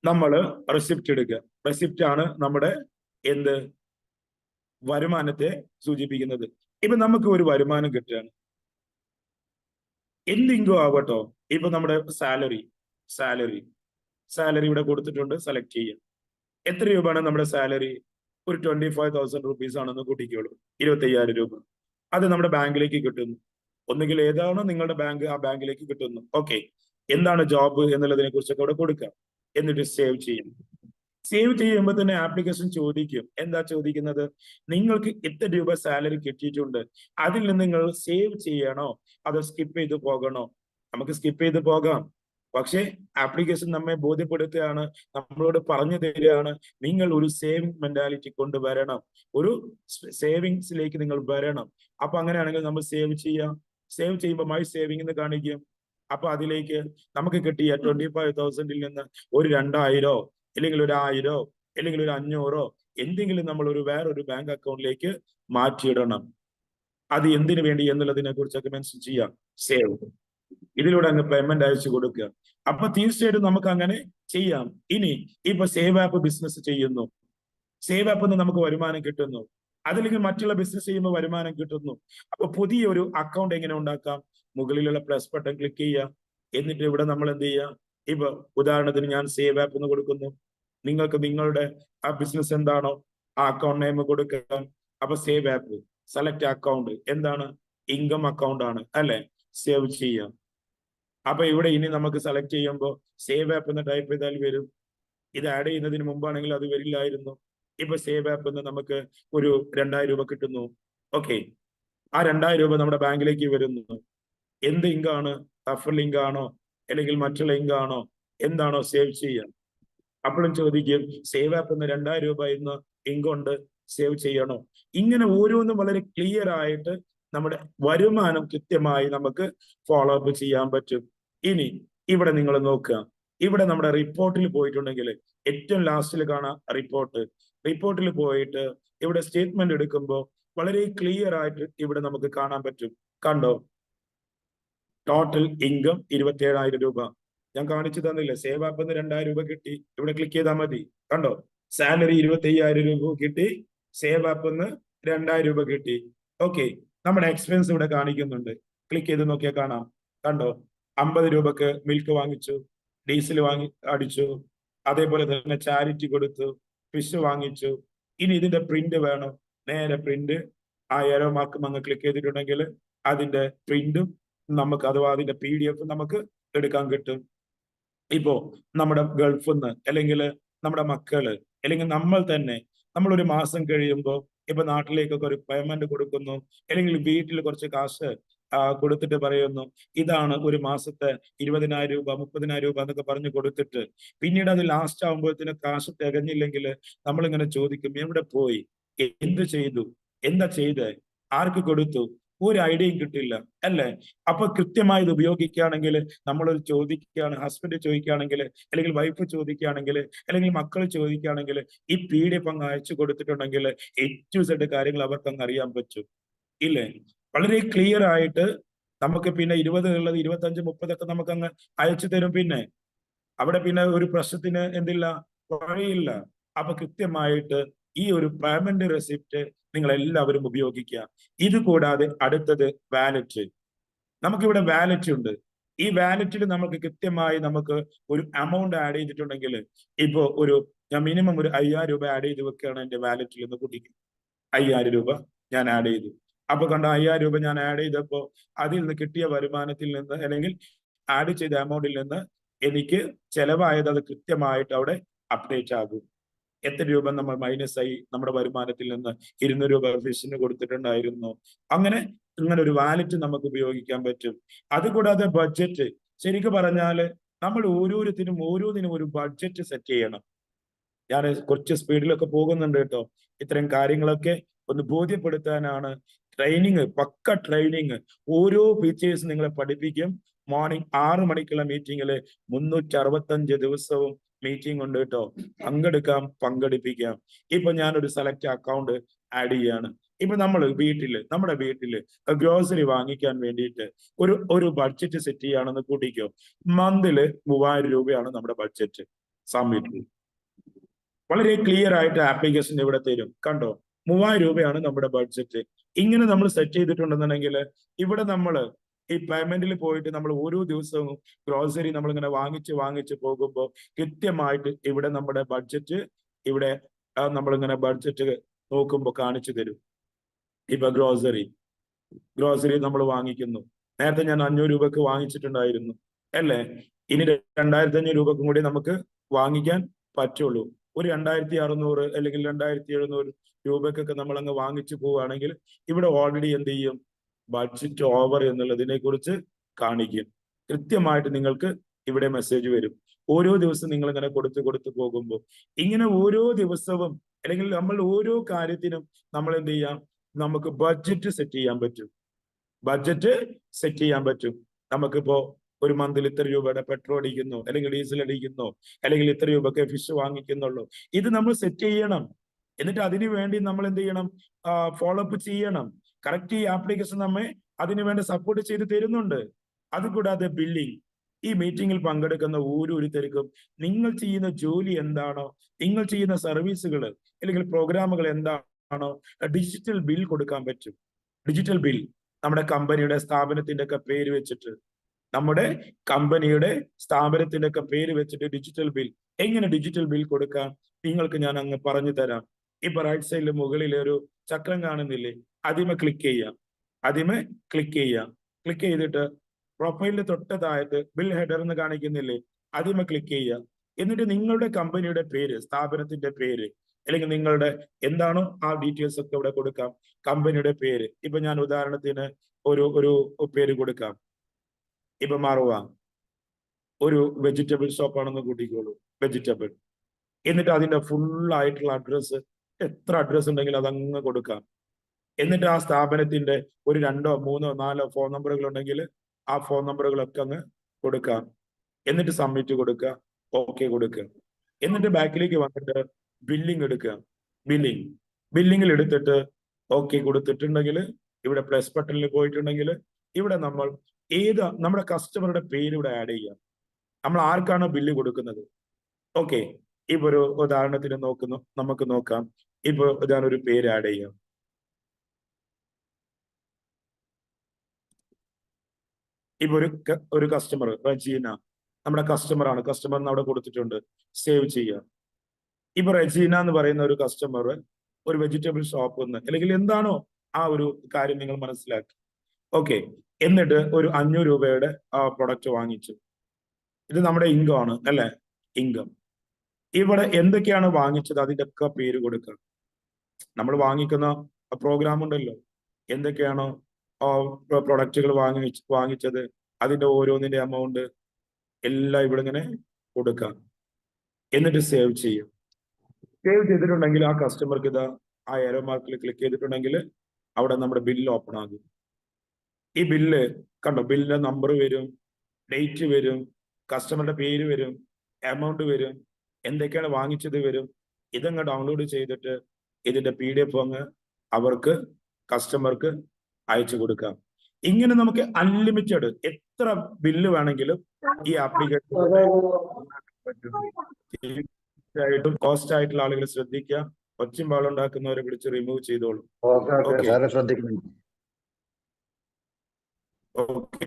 നമ്മൾ റെസിപ്റ്റ് എടുക്കുക. റെസിപ്റ്റ് ആണ് നമ്മുടെ എന്ത്? വരുമാനത്തെ സൂചിപ്പിക്കുന്നത്. ഇപ്പൊ നമുക്ക് ഒരു വരുമാനം കിട്ടുകയാണ്, എന്തെങ്കിലും ആവട്ടോ. ഇപ്പൊ നമ്മുടെ സാലറി ഇവിടെ കൊടുത്തിട്ടുണ്ട്, സെലക്ട് ചെയ്യാം. എത്ര രൂപയാണ് നമ്മുടെ സാലറി? ഒരു 25,000 റുപ്പീസ് ആണെന്ന് കൂട്ടിക്കോളൂ. 25,000 രൂപ അത് നമ്മുടെ ബാങ്കിലേക്ക് കിട്ടുന്നു. ഒന്നുകിൽ ഏതാണോ നിങ്ങളുടെ ബാങ്ക്, ആ ബാങ്കിലേക്ക് കിട്ടുന്നു. ഓക്കെ, എന്താണ് ജോബ് എന്നുള്ളതിനെ കുറിച്ചൊക്കെ അവിടെ കൊടുക്കാം. എന്നിട്ട് സേവ് ചെയ്യും. സേവ് ചെയ്യുമ്പോൾ തന്നെ ആപ്ലിക്കേഷൻ ചോദിക്കും. എന്താ ചോദിക്കുന്നത്? നിങ്ങൾക്ക് എത്ര രൂപ സാലറി കിട്ടിയിട്ടുണ്ട്, അതിൽ നിന്ന് നിങ്ങൾ സേവ് ചെയ്യണോ അതോ സ്കിപ്പ് ചെയ്ത് പോകണോ? നമുക്ക് സ്കിപ്പ് ചെയ്ത് പോകാം. പക്ഷെ ആപ്ലിക്കേഷൻ നമ്മെ ബോധ്യപ്പെടുത്തുകയാണ്, നമ്മളോട് പറഞ്ഞു തരികയാണ്, നിങ്ങൾ ഒരു സേവിങ് മെന്റാലിറ്റി കൊണ്ടുവരണം, ഒരു സേവിങ്സിലേക്ക് നിങ്ങൾ വരണം. അപ്പൊ അങ്ങനെയാണെങ്കിൽ നമ്മൾ സേവ് ചെയ്യാം. സേവ് ചെയ്യുമ്പോൾ മൈ സേവിംഗ് എന്ന് കാണിക്കും. അപ്പൊ അതിലേക്ക് നമുക്ക് കിട്ടിയ 25,000 നിന്ന് ഒരു 2,000 അല്ലെങ്കിൽ ഒരു 1,000 അല്ലെങ്കിൽ ഒരു 500 എന്തെങ്കിലും നമ്മൾ വേറൊരു ബാങ്ക് അക്കൗണ്ടിലേക്ക് മാറ്റിയിടണം. അത് എന്തിനു വേണ്ടി എന്നുള്ളതിനെ കുറിച്ചൊക്കെ മെൻഷൻ ചെയ്യാം. സേവ്, ഇതിലൂടെ അങ്ങ് പേയ്മെന്റ് അയച്ചു കൊടുക്കുക. അപ്പൊ തീർച്ചയായിട്ടും നമുക്ക് അങ്ങനെ ചെയ്യാം. ഇനി ഇപ്പൊ സേവ് ആപ്പ് ബിസിനസ് ചെയ്യുന്നു, സേവ് ആപ്പ് നമുക്ക് വരുമാനം കിട്ടുന്നു, അതില്ലെങ്കിൽ മറ്റുള്ള ബിസിനസ് ചെയ്യുമ്പോൾ വരുമാനം കിട്ടുന്നു. അപ്പൊ പുതിയൊരു അക്കൗണ്ട് എങ്ങനെ ഉണ്ടാക്കാം? മുകളിലുള്ള പ്ലസ് ബട്ടൺ ക്ലിക്ക് ചെയ്യുക. എന്നിട്ട് ഇവിടെ നമ്മൾ എന്ത് ചെയ്യുക? ഇപ്പൊ ഉദാഹരണത്തിന് ഞാൻ സേവ് ആപ്പ് എന്ന് കൊടുക്കുന്നു. നിങ്ങൾക്ക് നിങ്ങളുടെ ആ ബിസിനസ് എന്താണോ ആ അക്കൗണ്ട് നെയിം കൊടുക്കാം. അപ്പൊ സേവ് ആപ്പ്, സെലക്ട് അക്കൗണ്ട്, എന്താണ്? ഇൻകം അക്കൗണ്ട് ആണ് അല്ലെ? സേവ് ചെയ്യാം. അപ്പൊ ഇവിടെ ഇനി നമുക്ക് സെലക്ട് ചെയ്യുമ്പോൾ സേവ് ആപ്പ് എന്ന് ടൈപ്പ് ചെയ്താൽ വരും. ഇത് ആഡ് ചെയ്യുന്നതിന് മുമ്പാണെങ്കിൽ അത് വരില്ലായിരുന്നു. ഇപ്പൊ സേവ് ആപ്പ് എന്ന് നമുക്ക് ഒരു 2,000 രൂപ കിട്ടുന്നു. ഓക്കെ, ആ 2,000 രൂപ നമ്മുടെ ബാങ്കിലേക്ക് വരുന്നു. എന്ത് ഇങ്കാണ്? റഫറൽ ലിങ്ക് ആണോ അല്ലെങ്കിൽ മറ്റുള്ള ലിങ്ക് ആണോ? എന്താണോ സേവ് ചെയ്യാം? അപ്പോഴും ചോദിക്കും, സേവ് ആപ്പ് എന്ന് 2,000 രൂപ ഇന്ന് ഇങ്കൊണ്ട് സേവ് ചെയ്യണോ? ഇങ്ങനെ ഓരോന്നും വളരെ ക്ലിയർ ആയിട്ട് നമ്മുടെ വരുമാനം കൃത്യമായി നമുക്ക് ഫോളോ അപ്പ് ചെയ്യാൻ പറ്റും. ഇനി ഇവിടെ നിങ്ങൾ നോക്കുക, ഇവിടെ നമ്മുടെ റിപ്പോർട്ടിൽ പോയിട്ടുണ്ടെങ്കിൽ ഏറ്റവും ലാസ്റ്റിൽ കാണാം റിപ്പോർട്ടിൽ പോയിട്ട് ഇവിടെ സ്റ്റേറ്റ്മെന്റ് എടുക്കുമ്പോൾ വളരെ ക്ലിയർ ആയിട്ട് ഇവിടെ നമുക്ക് കാണാൻ പറ്റും. കണ്ടോ? ടോട്ടൽ ഇൻകം 27,000 രൂപ. ഞാൻ കാണിച്ചു തന്നില്ല, സേവ് ആപ്പ് 2,000 രൂപ കിട്ടി. ഇവിടെ ക്ലിക്ക് ചെയ്താൽ മതി. കണ്ടോ, സാലറി 25,000 രൂപ കിട്ടി, സേവ് ആപ്പ് 2,000 രൂപ കിട്ടി. ഓക്കെ, നമ്മുടെ എക്സ്പെൻസ് ഇവിടെ കാണിക്കുന്നുണ്ട്. ക്ലിക്ക് ചെയ്ത് നോക്കിയാൽ കാണാം. കണ്ടോ, 50 രൂപക്ക് മിൽക്ക് വാങ്ങിച്ചു, ഡീസൽ അടിച്ചു, അതേപോലെ തന്നെ ചാരിറ്റി കൊടുത്തു, ഫിഷ് വാങ്ങിച്ചു. ഇനി ഇതിന്റെ പ്രിന്റ് വേണം, നേരെ പ്രിന്റ് ആ ഏരോ മാർക്ക് അങ്ങ് ക്ലിക്ക് ചെയ്തിട്ടുണ്ടെങ്കിൽ അതിന്റെ പ്രിന്റും നമുക്ക്, അഥവാ അതിന്റെ PDF നമുക്ക് എടുക്കാൻ കിട്ടും. ഇപ്പോ നമ്മുടെ ഗൾഫിൽ നിന്ന് അല്ലെങ്കിൽ നമ്മുടെ മക്കള് അല്ലെങ്കിൽ നമ്മൾ തന്നെ നമ്മളൊരു മാസം കഴിയുമ്പോൾ ഇപ്പൊ നാട്ടിലേക്കൊക്കെ ഒരു പേയ്മെന്റ് കൊടുക്കുന്നു, അല്ലെങ്കിൽ വീട്ടിൽ കുറച്ച് കാശ് കൊടുത്തിട്ട് പറയുന്നു ഇതാണ് ഒരു മാസത്തെ 20,000 രൂപ 30,000 രൂപ എന്നൊക്കെ പറഞ്ഞു കൊടുത്തിട്ട് പിന്നീട് അത് ലാസ്റ്റ് ആകുമ്പോഴത്തേന് കാശ് തികഞ്ഞില്ലെങ്കിൽ നമ്മളിങ്ങനെ ചോദിക്കും എവിടെ പോയി, എന്ത് ചെയ്തു, എന്താ ചെയ്തേ, ആർക്ക് കൊടുത്തു, ഒരു ഐഡിയയും കിട്ടില്ല അല്ലേ? അപ്പൊ കൃത്യമായി ഇത് ഉപയോഗിക്കുകയാണെങ്കിൽ, നമ്മളൊരു ചോദിക്കുകയാണ്, ഹസ്ബൻഡ് ചോദിക്കുകയാണെങ്കിൽ, അല്ലെങ്കിൽ വൈഫ് ചോദിക്കുകയാണെങ്കിൽ, അല്ലെങ്കിൽ മക്കൾ ചോദിക്കുകയാണെങ്കിൽ, ഈ PDF അങ്ങ് അയച്ചു കൊടുത്തിട്ടുണ്ടെങ്കിൽ A to Z കാര്യങ്ങൾ അവർക്ക് അങ്ങ് അറിയാൻ പറ്റും ഇല്ലേ? വളരെ ക്ലിയർ ആയിട്ട് നമുക്ക് പിന്നെ 20 ഉള്ളത് 25 30 ഒക്കെ നമുക്ക് അങ്ങ് അയച്ചു തരും. പിന്നെ അവിടെ പിന്നെ ഒരു പ്രശ്നത്തിന് എന്തില്ല, വഴിയില്ല. അപ്പൊ കൃത്യമായിട്ട് ഈ ഒരു പേയ്മെന്റ് റെസിപ്റ്റ് നിങ്ങൾ എല്ലാവരും ഉപയോഗിക്കുക. ഇത് കൂടാതെ അടുത്തത് വാലറ്റ്. നമുക്കിവിടെ വാലറ്റ് ഉണ്ട്. ഈ വാലറ്റിൽ നമുക്ക് കൃത്യമായി നമുക്ക് ഒരു എമൗണ്ട് ആഡ് ചെയ്തിട്ടുണ്ടെങ്കിൽ, ഇപ്പോ ഞാൻ മിനിമം ഒരു 5,000 രൂപ ആഡ് ചെയ്ത് വെക്കുകയാണ് എന്റെ വാലറ്റിൽ നിന്ന് കുട്ടിക്ക്. 5,000 രൂപ ഞാൻ ആഡ് ചെയ്തു. അപ്പൊ കണ്ട 5,000 രൂപ ഞാൻ ആഡ് ചെയ്തപ്പോ അതിൽ നിന്ന് കിട്ടിയ വരുമാനത്തിൽ നിന്ന് അല്ലെങ്കിൽ ആഡ് ചെയ്ത എമൗണ്ടിൽ നിന്ന് എനിക്ക് ചെലവായത് അത് കൃത്യമായിട്ട് അവിടെ അപ്ഡേറ്റ് ആകും. എത്ര രൂപ നമ്മൾ മൈനസ് ആയി നമ്മുടെ വരുമാനത്തിൽ നിന്ന് 200 രൂപ ഫിഷിന് കൊടുത്തിട്ടുണ്ടായിരുന്നു. അങ്ങനെ ഒരു വാലറ്റ് നമുക്ക് ഉപയോഗിക്കാൻ പറ്റും. അതുകൂടാതെ ബഡ്ജറ്റ്, ശരിക്കും പറഞ്ഞാല് നമ്മൾ ഓരോന്നിനും ഒരു ബഡ്ജറ്റ് സെറ്റ് ചെയ്യണം. ഞാൻ കുറച്ച് സ്പീഡിലൊക്കെ പോകുന്നുണ്ട് കേട്ടോ. ഇത്തരം കാര്യങ്ങളൊക്കെ ഒന്ന് ബോധ്യപ്പെടുത്താനാണ്. ട്രെയിനിങ്, പക്ക ട്രെയിനിങ്, ഓരോ ഫീച്ചേഴ്സ് നിങ്ങളെ പഠിപ്പിക്കും. മോർണിംഗ് 6 മണിക്കുള്ള മീറ്റിങ്ങില് 365 ദിവസവും മീറ്റിംഗ് ഉണ്ട് കേട്ടോ. പങ്കെടുപ്പിക്കാം. ഇപ്പൊ ഞാനൊരു സെലക്ട് അക്കൗണ്ട് ആഡ് ചെയ്യാണ്. ഇപ്പൊ നമ്മുടെ വീട്ടില് ഗ്രോസറി വാങ്ങിക്കാൻ വേണ്ടിയിട്ട് ഒരു ബഡ്ജറ്റ് സെറ്റ് ചെയ്യാണെന്ന് കൂട്ടിക്കോ. മന്തില് 3,000 രൂപയാണ് നമ്മുടെ ബഡ്ജറ്റ്. സബ്മിറ്റ്. വളരെ ക്ലിയർ ആയിട്ട് ആപ്ലിക്കേഷൻ ഇവിടെ തരും. കണ്ടോ, 3,000 രൂപയാണ് നമ്മുടെ ബഡ്ജറ്റ്. ഇങ്ങനെ നമ്മൾ സെറ്റ് ചെയ്തിട്ടുണ്ടെന്നുണ്ടെങ്കിൽ ഇവിടെ ഈ പേയ്മെന്റിൽ പോയിട്ട് നമ്മൾ ഓരോ ദിവസവും ഗ്രോസറി നമ്മളിങ്ങനെ വാങ്ങിച്ച് പോകുമ്പോൾ കൃത്യമായിട്ട് ഇവിടെ നമ്മുടെ ബഡ്ജറ്റ് ഇവിടെ നമ്മളിങ്ങനെ ബഡ്ജറ്റ് നോക്കുമ്പോൾ കാണിച്ചു തരും. ഇപ്പൊ ഗ്രോസറി നമ്മൾ വാങ്ങിക്കുന്നു. നേരത്തെ ഞാൻ 500 രൂപക്ക് വാങ്ങിച്ചിട്ടുണ്ടായിരുന്നു അല്ലേ? ഇനി 2,500 രൂപക്കും കൂടി നമുക്ക് വാങ്ങിക്കാൻ പറ്റുള്ളൂ. ഒരു 2,600 അല്ലെങ്കിൽ 2,700 രൂപക്കൊക്കെ നമ്മൾ അങ്ങ് വാങ്ങിച്ചു പോവുകയാണെങ്കിൽ ഇവിടെ ഓൾറെഡി എന്ത് ചെയ്യും, ബഡ്ജറ്റ് ഓവർ എന്നുള്ളതിനെ കുറിച്ച് കാണിക്കും. കൃത്യമായിട്ട് നിങ്ങൾക്ക് ഇവിടെ മെസ്സേജ് വരും. ഓരോ ദിവസം നിങ്ങൾ ഇങ്ങനെ കൊടുത്തു പോകുമ്പോൾ ഇങ്ങനെ ഓരോ ദിവസവും അല്ലെങ്കിൽ നമ്മൾ ഓരോ കാര്യത്തിനും നമ്മൾ എന്ത് ചെയ്യാം, നമുക്ക് ബഡ്ജറ്റ് സെറ്റ് ചെയ്യാൻ പറ്റും. നമുക്കിപ്പോ ഒരു മന്തിൽ ഇത്ര രൂപയുടെ പെട്രോൾ അടിക്കുന്നു, അല്ലെങ്കിൽ ഡീസൽ അടിക്കുന്നു, അല്ലെങ്കിൽ ഇത്ര രൂപയ്ക്ക് ഫിഷ് വാങ്ങിക്കുന്നുള്ളൂ. ഇത് നമ്മൾ സെറ്റ് ചെയ്യണം. എന്നിട്ട് അതിനു വേണ്ടി നമ്മൾ എന്ത് ചെയ്യണം, ഫോളോ അപ്പ് ചെയ്യണം. കറക്റ്റ് ഈ ആപ്ലിക്കേഷൻ നമ്മെ അതിനുവേണ്ടി സപ്പോർട്ട് ചെയ്ത് തരുന്നുണ്ട്. അതുകൂടാതെ ബില്ലിംഗ്. ഈ മീറ്റിംഗിൽ പങ്കെടുക്കുന്ന ഓരോരുത്തർക്കും നിങ്ങൾ ചെയ്യുന്ന ജോലി എന്താണോ, നിങ്ങൾ ചെയ്യുന്ന സർവീസുകൾ അല്ലെങ്കിൽ പ്രോഗ്രാമുകൾ എന്താണോ, ഡിജിറ്റൽ ബിൽ കൊടുക്കാൻ പറ്റും. ഡിജിറ്റൽ ബിൽ നമ്മുടെ കമ്പനിയുടെ സ്ഥാപനത്തിന്റെ ഒക്കെ പേര് വെച്ചിട്ട് ഡിജിറ്റൽ ബിൽ, എങ്ങനെ ഡിജിറ്റൽ ബിൽ കൊടുക്കാം നിങ്ങൾക്ക് ഞാൻ അങ്ങ് പറഞ്ഞു തരാം. ഇപ്പൊ റൈറ്റ് സൈഡിൽ മുകളിൽ ഒരു ചക്രം കാണുന്നില്ലേ, അതിമേ ക്ലിക്ക് ചെയ്യാം. ക്ലിക്ക് ചെയ്തിട്ട് പ്രൊഫൈലിന്റെ തൊട്ട് താഴത്ത് ബിൽ ഹെഡർ എന്ന് കാണിക്കുന്നില്ലേ, അതിമേ ക്ലിക്ക് ചെയ്യുക. എന്നിട്ട് നിങ്ങളുടെ കമ്പനിയുടെ പേര്, സ്ഥാപനത്തിന്റെ പേര്, അല്ലെങ്കിൽ നിങ്ങളുടെ എന്താണോ ആ ഡീറ്റെയിൽസ് ഒക്കെ ഇവിടെ കൊടുക്കാം. കമ്പനിയുടെ പേര്, ഇപ്പൊ ഞാൻ ഉദാഹരണത്തിന് ഒരു പേര് കൊടുക്കാം. ഇപ്പൊ മറുവ ഒരു വെജിറ്റബിൾ ഷോപ്പ് ആണെന്ന് കൂട്ടിക്കോളൂ, വെജിറ്റബിൾ. എന്നിട്ട് അതിന്റെ ഫുൾ ആയിട്ടുള്ള അഡ്രസ്സ്, എത്ര അഡ്രസ്സ് ഉണ്ടെങ്കിൽ അതങ്ങ് കൊടുക്കാം. എന്നിട്ട് ആ സ്ഥാപനത്തിന്റെ ഒരു 2 3 4 ഫോൺ നമ്പറുകൾ ഉണ്ടെങ്കിൽ ആ ഫോൺ നമ്പറുകളൊക്കെ അങ്ങ് കൊടുക്കാം. എന്നിട്ട് സബ്മിറ്റ് കൊടുക്കുക, ഓക്കെ കൊടുക്കുക. എന്നിട്ട് ബാക്കിലേക്ക് വന്നിട്ട് ബില്ലിംഗ് എടുക്കുക. ബില്ലിംഗിൽ എടുത്തിട്ട് ഓക്കെ കൊടുത്തിട്ടുണ്ടെങ്കിൽ ഇവിടെ പ്ലസ് ബട്ടണിൽ പോയിട്ടുണ്ടെങ്കിൽ ഇവിടെ നമ്മൾ നമ്മുടെ കസ്റ്റമറുടെ പേര് ഇവിടെ ആഡ് ചെയ്യാം. നമ്മൾ ആർക്കാണോ ബില്ല് കൊടുക്കുന്നത്. ഓക്കെ, ഇപ്പൊ ഒരു ഉദാഹരണത്തിന് നമുക്ക് നോക്കാം. ഇപ്പൊ ഞാനൊരു പേര് ആഡ് ചെയ്യാം. ഇപ്പൊ ഒരു കസ്റ്റമർ റജീന നമ്മുടെ കസ്റ്റമറാണ്. കസ്റ്റമർ അവിടെ കൊടുത്തിട്ടുണ്ട്. സേവ് ചെയ്യാം. ഇപ്പൊ റജീന എന്ന് പറയുന്ന ഒരു കസ്റ്റമർ ഒരു വെജിറ്റബിൾ ഷോപ്പ് നിന്ന് അല്ലെങ്കിൽ എന്താണോ ആ ഒരു കാര്യം നിങ്ങൾ മനസ്സിലാക്കി. ഓക്കെ, എന്നിട്ട് ഒരു 500 രൂപയുടെ പ്രൊഡക്റ്റ് വാങ്ങിച്ചു. ഇത് നമ്മുടെ ഇൻകം ആണ് അല്ലെ? ഇൻകം. ഇവിടെ എന്തൊക്കെയാണ് വാങ്ങിച്ചത് അതിന്റെ ഒക്കെ പേര് കൊടുക്കുക. നമ്മൾ വാങ്ങിക്കുന്ന പ്രോഗ്രാം ഉണ്ടല്ലോ, എന്തൊക്കെയാണോ പ്രൊഡക്റ്റുകൾ വാങ്ങിച്ചത് അതിന്റെ ഓരോന്നിന്റെ എമൗണ്ട് എല്ലാം ഇവിടെ ഇങ്ങനെ കൊടുക്കാം. എന്നിട്ട് സേവ് ചെയ്യും. സേവ് ചെയ്തിട്ടുണ്ടെങ്കിൽ ആ കസ്റ്റമർക്ക് ഇതാ ആ ഏരോ മാർക്കിൽ ക്ലിക്ക് ചെയ്തിട്ടുണ്ടെങ്കിൽ അവിടെ നമ്മുടെ ബില്ല് ഓപ്പൺ ആകും. ഈ ബില്ല് കണ്ടോ, ബില്ലിന്റെ നമ്പർ വരും, ഡേറ്റ് വരും, കസ്റ്റമറുടെ പേര് വരും, എമൗണ്ട് വരും, എന്തൊക്കെയാണ് വാങ്ങിച്ചത് വരും. ഇതങ്ങ് ഡൗൺലോഡ് ചെയ്തിട്ട് ഇതിന്റെ PDF അങ്ങ് അവർക്ക് കസ്റ്റമർക്ക് അയച്ചു കൊടുക്കാം. ഇങ്ങനെ നമുക്ക് അൺലിമിറ്റഡ് എത്ര ബില്ല് വേണമെങ്കിലും ഈ ആപ്ലിക്കേഷൻ പറ്റും. കോസ്റ്റ് ആയിട്ടുള്ള ആളുകൾ ശ്രദ്ധിക്കുക. ഒച്ചും പാളുണ്ടാക്കുന്നവരെ പിടിച്ച് റിമൂവ് ചെയ്തോളൂ. ഓക്കെ,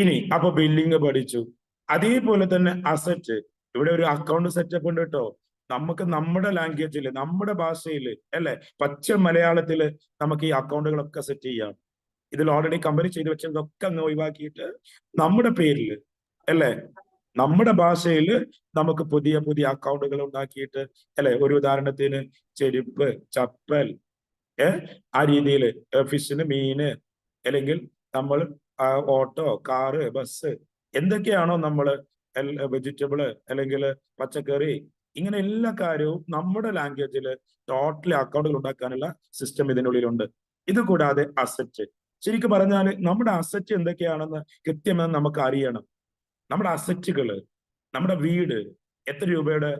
ഇനി അപ്പൊ ബില്ലിങ് പഠിച്ചു. അതേപോലെ തന്നെ അസറ്റ്. ഇവിടെ ഒരു അക്കൗണ്ട് സെറ്റപ്പ് ഉണ്ട് കേട്ടോ. നമുക്ക് നമ്മുടെ ലാംഗ്വേജിൽ, നമ്മുടെ ഭാഷയിൽ അല്ലെ, പച്ച മലയാളത്തില് നമുക്ക് ഈ അക്കൗണ്ടുകളൊക്കെ സെറ്റ് ചെയ്യാം. ഇതിൽ ഓൾറെഡി കമ്പനി ചെയ്ത് വെച്ചതൊക്കെ അങ്ങ് ഒഴിവാക്കിയിട്ട് നമ്മുടെ പേരിൽ അല്ലെ, നമ്മുടെ ഭാഷയിൽ നമുക്ക് പുതിയ പുതിയ അക്കൗണ്ടുകൾ ഉണ്ടാക്കിയിട്ട് അല്ലെ, ഒരു ഉദാഹരണത്തിന് ചെരുപ്പ്, ചപ്പൽ, ആ രീതിയിൽ ഫിഷിന്, മീന്, അല്ലെങ്കിൽ നമ്മൾ ഓട്ടോ, കാറ്, ബസ്, എന്തൊക്കെയാണോ നമ്മള് വെജിറ്റബിള് അല്ലെങ്കിൽ പച്ചക്കറി, ഇങ്ങനെ എല്ലാ കാര്യവും നമ്മുടെ ലാംഗ്വേജിൽ ടോട്ടലി അക്കൗണ്ടുകൾ ഉണ്ടാക്കാനുള്ള സിസ്റ്റം ഇതിനുള്ളിലുണ്ട്. ഇത് കൂടാതെ അസറ്റ്. ശരിക്കും പറഞ്ഞാൽ നമ്മുടെ അസറ്റ് എന്തൊക്കെയാണെന്ന് കൃത്യമായി നമുക്ക് അറിയണം. നമ്മുടെ അസറ്റുകള്, നമ്മുടെ വീട് എത്ര രൂപയുടെ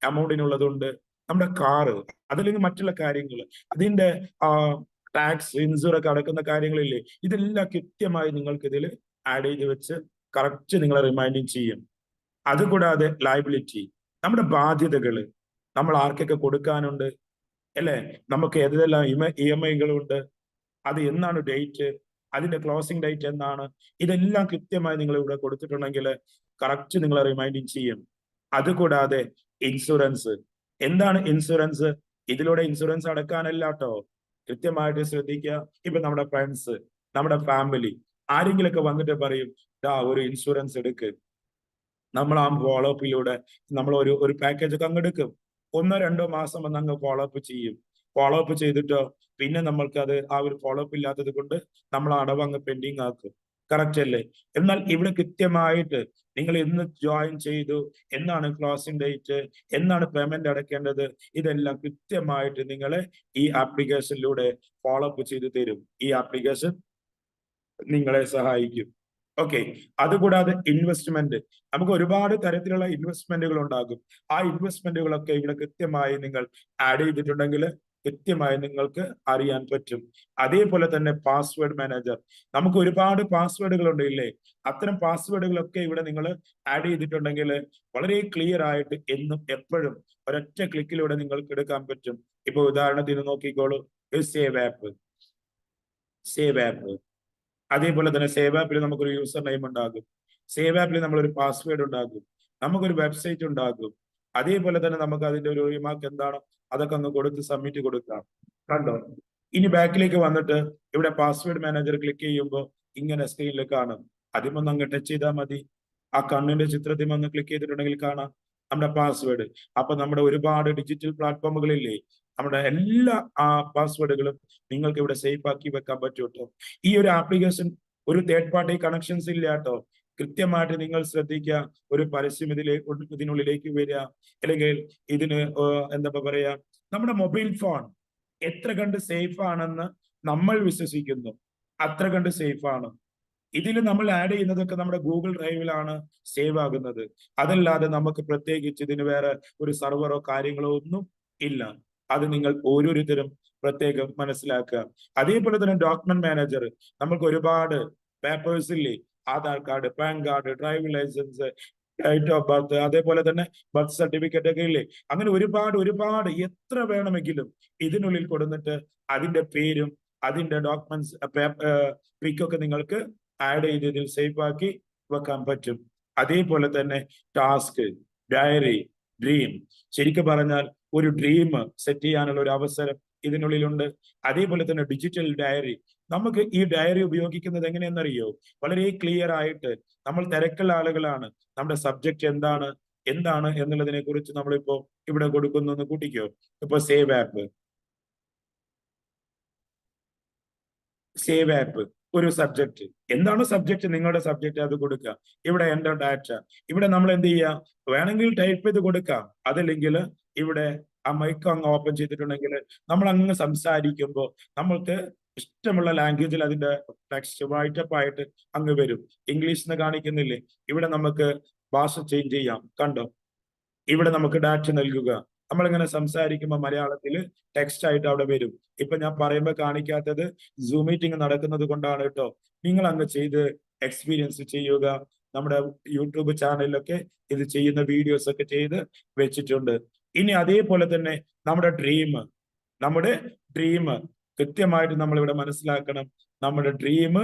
എമൗണ്ടിനുള്ളതുണ്ട്, നമ്മുടെ കാറ്, അതല്ലെങ്കിൽ മറ്റുള്ള കാര്യങ്ങൾ, അതിന്റെ ടാക്സ്, ഇൻഷുറൻസ് അടക്കുന്ന കാര്യങ്ങളില്ലേ, ഇതെല്ലാം കൃത്യമായി നിങ്ങൾക്ക് ഇതിൽ ആഡ് ചെയ്ത് വെച്ച് കറക്റ്റ് നിങ്ങളെ റിമൈൻഡിങ് ചെയ്യും. അതുകൂടാതെ ലയബിലിറ്റി, നമ്മുടെ ബാധ്യതകള്, നമ്മൾ ആർക്കൊക്കെ കൊടുക്കാനുണ്ട് അല്ലെ, നമുക്ക് ഏതെല്ലാം EMI-കളുണ്ട്, അത് എന്നാണ് ഡേറ്റ്, അതിന്റെ ക്ലോസിംഗ് ഡേറ്റ് എന്നാണ്, ഇതെല്ലാം കൃത്യമായി നിങ്ങൾ ഇവിടെ കൊടുത്തിട്ടുണ്ടെങ്കിൽ കറക്റ്റ് നിങ്ങളെ റിമൈൻഡിങ് ചെയ്യും. അതുകൂടാതെ ഇൻഷുറൻസ്. എന്താണ് ഇൻഷുറൻസ്? ഇതിലൂടെ ഇൻഷുറൻസ് അടക്കാനല്ല കേട്ടോ, കൃത്യമായിട്ട് ശ്രദ്ധിക്കുക. ഇപ്പൊ നമ്മുടെ ഫ്രണ്ട്സ്, നമ്മുടെ ഫാമിലി ആരെങ്കിലൊക്കെ വന്നിട്ട് പറയും ഒരു ഇൻഷുറൻസ് എടുക്ക്, നമ്മൾ ആ ഫോളോ അപ്പിലൂടെ നമ്മൾ ഒരു പാക്കേജ് ഒക്കെ അങ്ങ് എടുക്കും. 1-2 മാസം വന്ന് അങ്ങ് ഫോളോ അപ്പ് ചെയ്യും. ഫോളോ അപ്പ് ചെയ്തിട്ടോ പിന്നെ നമ്മൾക്ക് അത് ആ ഒരു ഫോളോ അപ്പ് ഇല്ലാത്തത് കൊണ്ട് നമ്മൾ അടവ് അങ്ങ് പെൻഡിങ് ആക്കും. കറക്റ്റ് അല്ലേ? എന്നാൽ ഇവിടെ കൃത്യമായിട്ട് നിങ്ങൾ എന്ന് ജോയിൻ ചെയ്തു, എന്നാണ് ക്ലോസിംഗ് ഡേറ്റ്, എന്നാണ് പേയ്മെന്റ് അടയ്ക്കേണ്ടത്, ഇതെല്ലാം കൃത്യമായിട്ട് നിങ്ങളെ ഈ ആപ്ലിക്കേഷനിലൂടെ ഫോളോ അപ്പ് ചെയ്ത് തരും. ഈ ആപ്ലിക്കേഷൻ നിങ്ങളെ സഹായിക്കും. ഓക്കെ, അതുകൂടാതെ ഇൻവെസ്റ്റ്മെന്റ്. നമുക്ക് ഒരുപാട് തരത്തിലുള്ള ഇൻവെസ്റ്റ്മെന്റുകൾ ഉണ്ടാകും. ആ ഇൻവെസ്റ്റ്മെന്റുകളൊക്കെ ഇവിടെ കൃത്യമായി നിങ്ങൾ ആഡ് ചെയ്തിട്ടുണ്ടെങ്കിൽ കൃത്യമായി നിങ്ങൾക്ക് അറിയാൻ പറ്റും. അതേപോലെ തന്നെ പാസ്വേഡ് മാനേജർ. നമുക്ക് ഒരുപാട് പാസ്വേഡുകൾ ഉണ്ട് ഇല്ലേ? അത്തരം പാസ്വേഡുകളൊക്കെ ഇവിടെ നിങ്ങൾ ആഡ് ചെയ്തിട്ടുണ്ടെങ്കിൽ വളരെ ക്ലിയർ ആയിട്ട് എന്നും എപ്പോഴും ഒരൊറ്റ ക്ലിക്കിലൂടെ നിങ്ങൾക്ക് എടുക്കാൻ പറ്റും. ഇപ്പൊ ഉദാഹരണത്തിന് നോക്കിക്കോളൂ, സേവ് ആപ്പ്. സേവ് ആപ്പ്, അതേപോലെ തന്നെ സേവ് ആപ്പിൽ നമുക്കൊരു യൂസർ നെയിം ഉണ്ടാകും. സേവ് ആപ്പിൽ നമ്മളൊരു പാസ്വേഡ് ഉണ്ടാകും. നമുക്കൊരു വെബ്സൈറ്റ് ഉണ്ടാകും. അതേപോലെ തന്നെ നമുക്ക് അതിന്റെ ഒരു റിമാർക്ക് എന്താണ് അതൊക്കെ അങ്ങ് കൊടുത്ത് സബ്മിറ്റ് കൊടുക്കാം. കണ്ടോ? ഇനി ബാക്കിലേക്ക് വന്നിട്ട് ഇവിടെ പാസ്വേഡ് മാനേജർ ക്ലിക്ക് ചെയ്യുമ്പോൾ ഇങ്ങനെ സ്ക്രീനിൽ കാണും. അതിമൊന്ന് അങ്ങ് ടച്ച് ചെയ്താൽ മതി. ആ കണ്ണിന്റെ ചിത്രത്തിൽ ഒന്ന് ക്ലിക്ക് ചെയ്തിട്ടുണ്ടെങ്കിൽ കാണാം നമ്മുടെ പാസ്വേഡ്. അപ്പൊ നമ്മുടെ ഒരുപാട് ഡിജിറ്റൽ പ്ലാറ്റ്ഫോമുകളില്ലേ, നമ്മുടെ എല്ലാ പാസ്വേഡുകളും നിങ്ങൾക്ക് ഇവിടെ സേഫ് ആക്കി വെക്കാൻ പറ്റും കേട്ടോ. ഈ ഒരു ആപ്ലിക്കേഷൻ ഒരു തേർഡ് പാർട്ടി കണക്ഷൻസ് ഇല്ല കേട്ടോ. കൃത്യമായിട്ട് നിങ്ങൾ ശ്രദ്ധിക്കുക. ഒരു പരസ്യം ഇതിനുള്ളിലേക്ക് വരിക, അല്ലെങ്കിൽ ഇതിന് എന്താ പറയാ, നമ്മുടെ മൊബൈൽ ഫോൺ എത്ര കണ്ട് സേഫ് ആണെന്ന് നമ്മൾ വിശ്വസിക്കുന്നു, അത്ര കണ്ട് സേഫ് ആണ്. ഇതിൽ നമ്മൾ ആഡ് ചെയ്യുന്നതൊക്കെ നമ്മുടെ ഗൂഗിൾ ഡ്രൈവിലാണ് സേവ് ആകുന്നത്. അതല്ലാതെ നമുക്ക് പ്രത്യേകിച്ച് ഇതിന് വേറെ ഒരു സെർവറോ കാര്യങ്ങളോ ഒന്നും ഇല്ല. അത് നിങ്ങൾ ഓരോരുത്തരും പ്രത്യേകം മനസ്സിലാക്കുക. അതേപോലെ തന്നെ ഡോക്യുമെന്റ് മാനേജർ, നമുക്ക് ഒരുപാട് പേപ്പേഴ്സ് ഇല്ലേ, Aadhaar card, PAN card, driving licence, date of birth, അതേപോലെ തന്നെ ബർത്ത് സർട്ടിഫിക്കറ്റ് ഒക്കെ ഇല്ലേ, അങ്ങനെ ഒരുപാട് എത്ര വേണമെങ്കിലും ഇതിനുള്ളിൽ കൊടുത്തിട്ട് അതിന്റെ പേരും അതിന്റെ ഡോക്യുമെന്റ്സ് പിക്കൊക്കെ നിങ്ങൾക്ക് ആഡ് ചെയ്ത് ഇതിൽ സേഫ് ആക്കി വെക്കാൻ പറ്റും. അതേപോലെ തന്നെ ടാസ്ക്, ഡയറി, ഡ്രീം, ശരിക്കും പറഞ്ഞാൽ ഒരു ഡ്രീം സെറ്റ് ചെയ്യാനുള്ള ഒരു അവസരം ഇതിനുള്ളിലുണ്ട്. അതേപോലെ തന്നെ ഡിജിറ്റൽ ഡയറി, നമുക്ക് ഈ ഡയറി ഉപയോഗിക്കുന്നത് എങ്ങനെയെന്നറിയോ? വളരെ ക്ലിയർ ആയിട്ട്, നമ്മൾ തിരക്കുള്ള ആളുകളാണ്, നമ്മുടെ സബ്ജക്റ്റ് എന്താണ് എന്നുള്ളതിനെ കുറിച്ച് നമ്മളിപ്പോ ഇവിടെ കൊടുക്കുന്നു എന്ന് കൂട്ടിക്കോ. ഇപ്പൊ സേവ് ആപ്പ് ഒരു സബ്ജക്റ്റ്, എന്താണ് സബ്ജക്റ്റ്, നിങ്ങളുടെ സബ്ജക്റ്റ് അത് കൊടുക്കുക. ഇവിടെ എന്റെ ഡാറ്റ, ഇവിടെ നമ്മൾ എന്ത് ചെയ്യുക, വേണമെങ്കിൽ ടൈപ്പ് ചെയ്ത് കൊടുക്കാം. അതല്ലെങ്കിൽ ഇവിടെ ആ മൈക്ക് അങ്ങ് ഓപ്പൺ ചെയ്തിട്ടുണ്ടെങ്കിൽ നമ്മൾ അങ്ങ് സംസാരിക്കുമ്പോൾ നമ്മൾക്ക് ഇഷ്ടമുള്ള ലാംഗ്വേജിൽ അതിന്റെ ടെക്സ്റ്റ് റൈറ്റപ്പ് ആയിട്ട് അങ്ങ് വരും. ഇംഗ്ലീഷിന് കാണിക്കുന്നില്ലേ, ഇവിടെ നമുക്ക് ഭാഷ ചേഞ്ച് ചെയ്യാം. കണ്ടോ, ഇവിടെ നമുക്ക് ഡാറ്റ നൽകുക. നമ്മളിങ്ങനെ സംസാരിക്കുമ്പോൾ മലയാളത്തിൽ ടെക്സ്റ്റ് ആയിട്ട് അവിടെ വരും. ഇപ്പൊ ഞാൻ പറയുമ്പോൾ കാണിക്കാത്തത് സൂം മീറ്റിംഗ് നടക്കുന്നത് കൊണ്ടാണ് കേട്ടോ. നിങ്ങൾ അങ്ങ് ചെയ്ത് എക്സ്പീരിയൻസ് ചെയ്യുക. നമ്മുടെ യൂട്യൂബ് ചാനലിലൊക്കെ ഇത് ചെയ്യുന്ന വീഡിയോസ് ഒക്കെ ചെയ്ത് വെച്ചിട്ടുണ്ട്. ഇനി അതേപോലെ തന്നെ നമ്മുടെ ഡ്രീം കൃത്യമായിട്ട് നമ്മൾ ഇവിടെ മനസ്സിലാക്കണം. നമ്മുടെ ഡ്രീം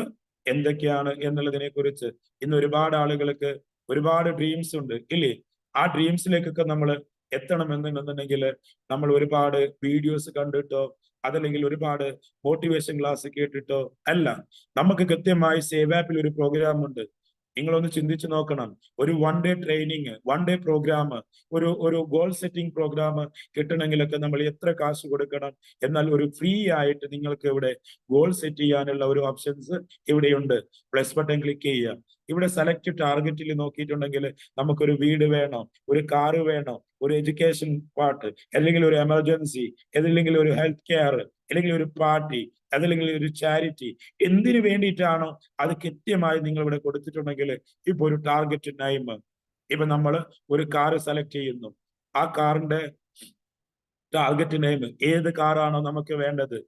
എന്തൊക്കെയാണ് എന്നുള്ളതിനെ കുറിച്ച് ഇന്ന് ഒരുപാട് ആളുകൾക്ക് ഒരുപാട് ഡ്രീംസ് ഉണ്ട് ഇല്ലേ? ആ ഡ്രീംസിലേക്കൊക്കെ നമ്മൾ എത്തണമെന്നുണ്ടെങ്കിൽ നമ്മൾ ഒരുപാട് വീഡിയോസ് കണ്ടിട്ടോ അതല്ലെങ്കിൽ ഒരുപാട് മോട്ടിവേഷൻ ക്ലാസ് കേട്ടിട്ടോ അല്ല. നമുക്ക് കൃത്യമായി സേവ് ആപ്പിൽ ഒരു പ്രോഗ്രാം ഉണ്ട്. നിങ്ങളൊന്ന് ചിന്തിച്ചു നോക്കണം. ഒരു 1 ഡേ ട്രെയിനിങ്, 1 ഡേ പ്രോഗ്രാം, ഒരു ഗോൾ സെറ്റിംഗ് പ്രോഗ്രാം കിട്ടണമെങ്കിലൊക്കെ നമ്മൾ എത്ര കാശ് കൊടുക്കണം? എന്നാൽ ഒരു ഫ്രീ ആയിട്ട് നിങ്ങൾക്ക് ഇവിടെ ഗോൾ സെറ്റ് ചെയ്യാനുള്ള ഒരു ഓപ്ഷൻസ് ഇവിടെയുണ്ട്. പ്ലസ് ബട്ടൺ ക്ലിക്ക് ചെയ്യുക. ഇവിടെ സെലക്ട് ടാർഗറ്റിൽ നോക്കിയിട്ടുണ്ടെങ്കിൽ നമുക്കൊരു വീട് വേണോ, ഒരു കാറ് വേണോ, ഒരു എഡ്യൂക്കേഷൻ പാർട്ട്, അല്ലെങ്കിൽ ഒരു എമർജൻസി, അല്ലെങ്കിൽ ഒരു ഹെൽത്ത് കെയർ, അല്ലെങ്കിൽ ഒരു പാർട്ടി, അതല്ലെങ്കിൽ ഒരു ചാരിറ്റി, എന്തിനു വേണ്ടിയിട്ടാണോ അത് കൃത്യമായി നിങ്ങൾ ഇവിടെ കൊടുത്തിട്ടുണ്ടെങ്കിൽ, ഇപ്പൊ ഒരു ടാർഗറ്റ് ടൈം, ഇപ്പൊ നമ്മൾ ഒരു കാറ് സെലക്ട് ചെയ്യുന്നു. ആ കാറിന്റെ ടാർഗറ്റ് നെയിം, ഏത് കാറാണോ നമുക്ക് വേണ്ടത്,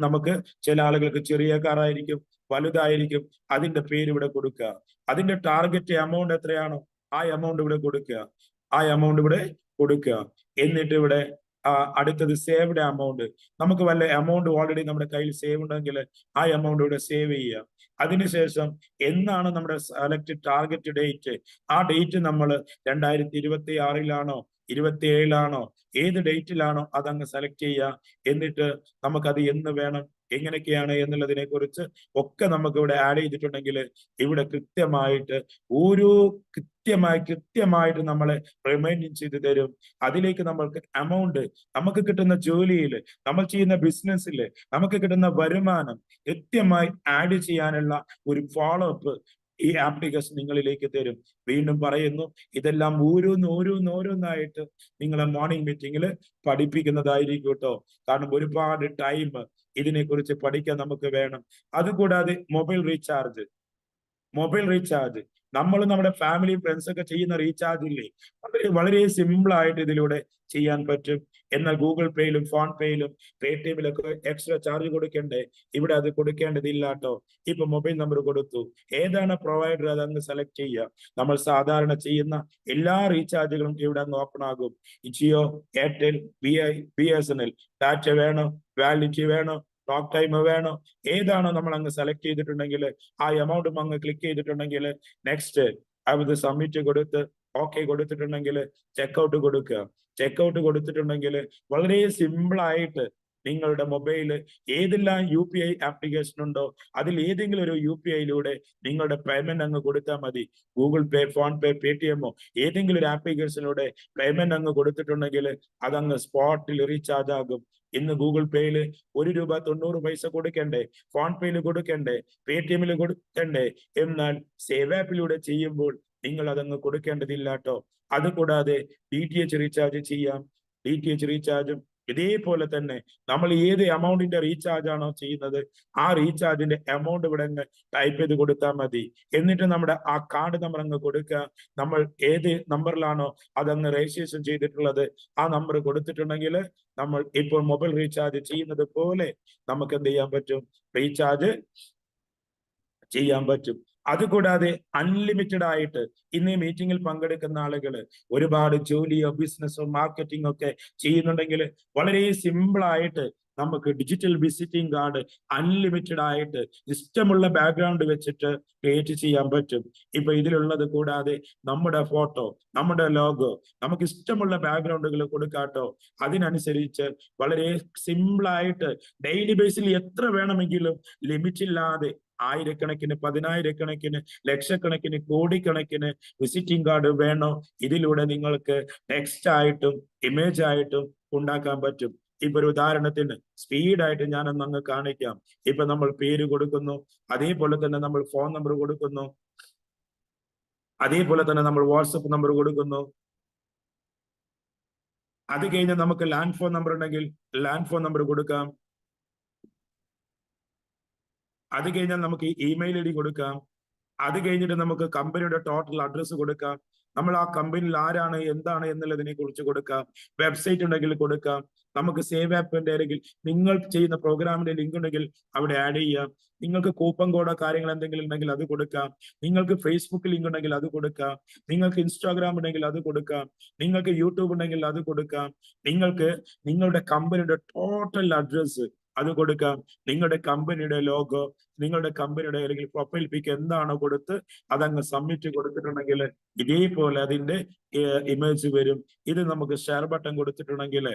നമുക്ക് ചില ആളുകൾക്ക് ചെറിയ കാറായിരിക്കും, വലുതായിരിക്കും, അതിന്റെ പേര് ഇവിടെ കൊടുക്കുക. അതിന്റെ ടാർഗറ്റ് എമൗണ്ട് എത്രയാണോ ആ എമൗണ്ട് ഇവിടെ കൊടുക്കുക. എന്നിട്ട് ഇവിടെ അടുത്തത് സേവ്ഡ് എമൗണ്ട്, നമുക്ക് വല്ല എമൗണ്ട് ഓൾറെഡി നമ്മുടെ കയ്യിൽ സേവ് ഉണ്ടെങ്കിൽ ആ എമൗണ്ട് ഇവിടെ സേവ് ചെയ്യുക. അതിനുശേഷം എന്നാണ് നമ്മുടെ സെലക്ട് ടാർഗറ്റ് ഡേറ്റ്, ആ ഡേറ്റ് നമ്മൾ 2026 27 ഏത് ഡേറ്റിലാണോ അതങ്ങ് സെലക്ട് ചെയ്യുക. എന്നിട്ട് നമുക്കത് എന്ന് വേണം, എങ്ങനെയൊക്കെയാണ് എന്നുള്ളതിനെ കുറിച്ച് ഒക്കെ നമുക്ക് ഇവിടെ ആഡ് ചെയ്തിട്ടുണ്ടെങ്കിൽ ഇവിടെ കൃത്യമായിട്ട് കൃത്യമായിട്ട് നമ്മളെ റിമൈൻഡ് ചെയ്ത് തരും. അതിലേക്ക് നമ്മൾക്ക് എമൗണ്ട്, നമുക്ക് കിട്ടുന്ന ജോലിയിൽ, നമ്മൾ ചെയ്യുന്ന ബിസിനസ്സിൽ നമുക്ക് കിട്ടുന്ന വരുമാനം കൃത്യമായി ആഡ് ചെയ്യാനുള്ള ഒരു ഫോളോ അപ്പ് ഈ ആപ്ലിക്കേഷൻ നിങ്ങളിലേക്ക് തരും. വീണ്ടും പറയുന്നു, ഇതെല്ലാം ഓരോന്നായിട്ട് നിങ്ങളെ മോർണിംഗ് മീറ്റിംഗിൽ പഠിപ്പിക്കുന്നതായിരിക്കും കേട്ടോ. കാരണം ഒരുപാട് ടൈം ഇതിനെക്കുറിച്ച് പഠിക്കാൻ നമുക്ക് വേണം. അതുകൂടാതെ മൊബൈൽ റീചാർജ് നമ്മൾ നമ്മുടെ ഫാമിലി ഫ്രണ്ട്സ് ഒക്കെ ചെയ്യുന്ന റീചാർജ് ഇല്ലേ, വളരെ സിമ്പിൾ ആയിട്ട് ഇതിലൂടെ ചെയ്യാൻ പറ്റും. എന്നാൽ ഗൂഗിൾ പേയിലും ഫോൺ പേയിലും പേടിഎമ്മിലൊക്കെ എക്സ്ട്രാ ചാർജ് കൊടുക്കണ്ടേ? ഇവിടെ അത് കൊടുക്കേണ്ടതില്ല കേട്ടോ. ഇപ്പൊ മൊബൈൽ നമ്പർ കൊടുത്തു, ഏതാണ് പ്രൊവൈഡർ അതങ്ങ് സെലക്ട് ചെയ്യുക. നമ്മൾ സാധാരണ ചെയ്യുന്ന എല്ലാ റീചാർജുകളും ഇവിടെ അങ്ങ് ഓപ്പൺ ആകും. ജിയോ, എയർടെൽ, BSNL, ഡാറ്റ വേണോ, വാലിഡിറ്റി വേണോ, ടോക്ക് ടൈം വേണോ, ഏതാണോ നമ്മൾ അങ്ങ് സെലക്ട് ചെയ്തിട്ടുണ്ടെങ്കിൽ ആ എമൗണ്ടും അങ്ങ് ക്ലിക്ക് ചെയ്തിട്ടുണ്ടെങ്കിൽ നെക്സ്റ്റ് അത് സബ്മിറ്റ് കൊടുത്ത് ഓക്കെ കൊടുത്തിട്ടുണ്ടെങ്കിൽ ചെക്കൗട്ട് കൊടുത്തിട്ടുണ്ടെങ്കിൽ വളരെ സിമ്പിൾ ആയിട്ട് നിങ്ങളുടെ മൊബൈല് ഏതെല്ലാം UPI ആപ്ലിക്കേഷൻ ഉണ്ടോ അതിൽ ഏതെങ്കിലും ഒരു UPIയിലൂടെ നിങ്ങളുടെ പേയ്മെന്റ് അങ്ങ് കൊടുത്താൽ മതി. ഗൂഗിൾ പേ, ഫോൺ പേ, പേടിഎമ്മോ ഏതെങ്കിലും ഒരു ആപ്ലിക്കേഷനിലൂടെ പേയ്മെന്റ് അങ്ങ് കൊടുത്തിട്ടുണ്ടെങ്കിൽ അതങ്ങ് സ്പോട്ടിൽ റീചാർജ് ആകും. ഇന്ന് ഗൂഗിൾ പേയിൽ ₹1.90 കൊടുക്കണ്ടേ, ഫോൺ പേയിൽ കൊടുക്കണ്ടേ, പേടിഎമ്മിൽ കൊടുക്കണ്ടേ? എന്നാൽ സേവ് ആപ്പിലൂടെ ചെയ്യുമ്പോൾ നിങ്ങൾ അതങ്ങ് കൊടുക്കേണ്ടതില്ല കേട്ടോ. അതുകൂടാതെ DTH റീചാർജ് ചെയ്യാം. DTH റീചാർജും ഇതേപോലെ തന്നെ നമ്മൾ ഏത് എമൗണ്ടിന്റെ റീചാർജ് ആണോ ചെയ്യുന്നത്, ആ റീചാർജിന്റെ എമൗണ്ട് ഇവിടെ അങ്ങ് ടൈപ്പ് ചെയ്ത് കൊടുത്താൽ മതി. എന്നിട്ട് നമ്മുടെ ആ കാർഡ് നമ്പർ അങ്ങ് കൊടുക്കുക. നമ്മൾ ഏത് നമ്പറിലാണോ അതങ്ങ് രജിസ്ട്രേഷൻ ചെയ്തിട്ടുള്ളത്, ആ നമ്പർ കൊടുത്തിട്ടുണ്ടെങ്കിൽ നമ്മൾ ഇപ്പോൾ മൊബൈൽ റീചാർജ് ചെയ്യുന്നത് പോലെ നമുക്ക് എന്ത് ചെയ്യാൻ പറ്റും, റീചാർജ് ചെയ്യാൻ പറ്റും. അതുകൂടാതെ അൺലിമിറ്റഡ് ആയിട്ട് ഇന്ന് ഈ മീറ്റിംഗിൽ പങ്കെടുക്കുന്ന ആളുകൾ ഒരുപാട് ജോലിയോ ബിസിനസ്സോ മാർക്കറ്റിംഗോ ഒക്കെ ചെയ്യുന്നുണ്ടെങ്കിൽ വളരെ സിമ്പിൾ ആയിട്ട് നമുക്ക് ഡിജിറ്റൽ വിസിറ്റിംഗ് കാർഡ് അൺലിമിറ്റഡ് ആയിട്ട് ഇഷ്ടമുള്ള ബാക്ക്ഗ്രൗണ്ട് വെച്ചിട്ട് ക്രിയേറ്റ് ചെയ്യാൻ പറ്റും. ഇപ്പൊ ഇതിലുള്ളത് കൂടാതെ നമ്മുടെ ഫോട്ടോ, നമ്മുടെ ലോഗോ, നമുക്ക് ഇഷ്ടമുള്ള ബാക്ക്ഗ്രൗണ്ടുകൾ കൊടുക്കാട്ടോ. അതിനനുസരിച്ച് വളരെ സിമ്പിൾ ആയിട്ട് ഡെയിലി ബേസിൽ എത്ര വേണമെങ്കിലും ലിമിറ്റ് ഇല്ലാതെ ആയിരക്കണക്കിന്, പതിനായിരക്കണക്കിന്, ലക്ഷക്കണക്കിന്, കോടിക്കണക്കിന് വിസിറ്റിംഗ് കാർഡ് വേണോ, ഇതിലൂടെ നിങ്ങൾക്ക് ടെക്സ്റ്റ് ആയിട്ടും ഇമേജ് ആയിട്ടും ഉണ്ടാക്കാൻ പറ്റും. ഇപ്പൊ ഒരു ഉദാഹരണത്തിന് സ്പീഡായിട്ട് ഞാനൊന്ന് അങ്ങ് കാണിക്കാം. ഇപ്പൊ നമ്മൾ പേര് കൊടുക്കുന്നു, അതേപോലെ തന്നെ നമ്മൾ ഫോൺ നമ്പർ കൊടുക്കുന്നു, അതേപോലെ തന്നെ നമ്മൾ വാട്സപ്പ് നമ്പർ കൊടുക്കുന്നു. അത് കഴിഞ്ഞ് നമുക്ക് ലാൻഡ് ഫോൺ നമ്പർ ഉണ്ടെങ്കിൽ ലാൻഡ് ഫോൺ നമ്പർ കൊടുക്കാം. അത് കഴിഞ്ഞാൽ നമുക്ക് ഇമെയിൽ ഐ ഡി കൊടുക്കാം. അത് കഴിഞ്ഞിട്ട് നമുക്ക് കമ്പനിയുടെ ടോട്ടൽ അഡ്രസ്സ് കൊടുക്കാം. നമ്മൾ ആ കമ്പനിയിൽ ആരാണ്, എന്താണ് എന്നുള്ളതിനെ കുറിച്ച് കൊടുക്കാം. വെബ്സൈറ്റ് ഉണ്ടെങ്കിൽ കൊടുക്കാം. നമുക്ക് സേവ് ആപ്പിന്റെ അല്ലെങ്കിൽ നിങ്ങൾ ചെയ്യുന്ന പ്രോഗ്രാമിന്റെ ലിങ്ക് ഉണ്ടെങ്കിൽ അവിടെ ആഡ് ചെയ്യാം. നിങ്ങൾക്ക് കൂപ്പൺ കോഡോ കാര്യങ്ങൾ എന്തെങ്കിലും ഉണ്ടെങ്കിൽ അത് കൊടുക്കാം. നിങ്ങൾക്ക് ഫേസ്ബുക്ക് ലിങ്ക് ഉണ്ടെങ്കിൽ അത് കൊടുക്കാം. നിങ്ങൾക്ക് ഇൻസ്റ്റാഗ്രാം ഉണ്ടെങ്കിൽ അത് കൊടുക്കാം. നിങ്ങൾക്ക് യൂട്യൂബ് ഉണ്ടെങ്കിൽ അത് കൊടുക്കാം. നിങ്ങൾക്ക് നിങ്ങളുടെ കമ്പനിയുടെ ടോട്ടൽ അഡ്രസ്സ് അത് കൊടുക്കാം. നിങ്ങളുടെ കമ്പനിയുടെ ലോഗോ, നിങ്ങളുടെ കമ്പനിയുടെ അല്ലെങ്കിൽ പ്രൊഫൈൽ പിക്ക് എന്താണോ കൊടുത്ത് അതങ്ങ് സബ്മിറ്റ് കൊടുത്തിട്ടുണ്ടെങ്കിൽ ഇതേപോലെ അതിന്റെ ഇമേജ് വരും. ഇത് നമുക്ക് ഷെയർ ബട്ടൺ കൊടുത്തിട്ടുണ്ടെങ്കിൽ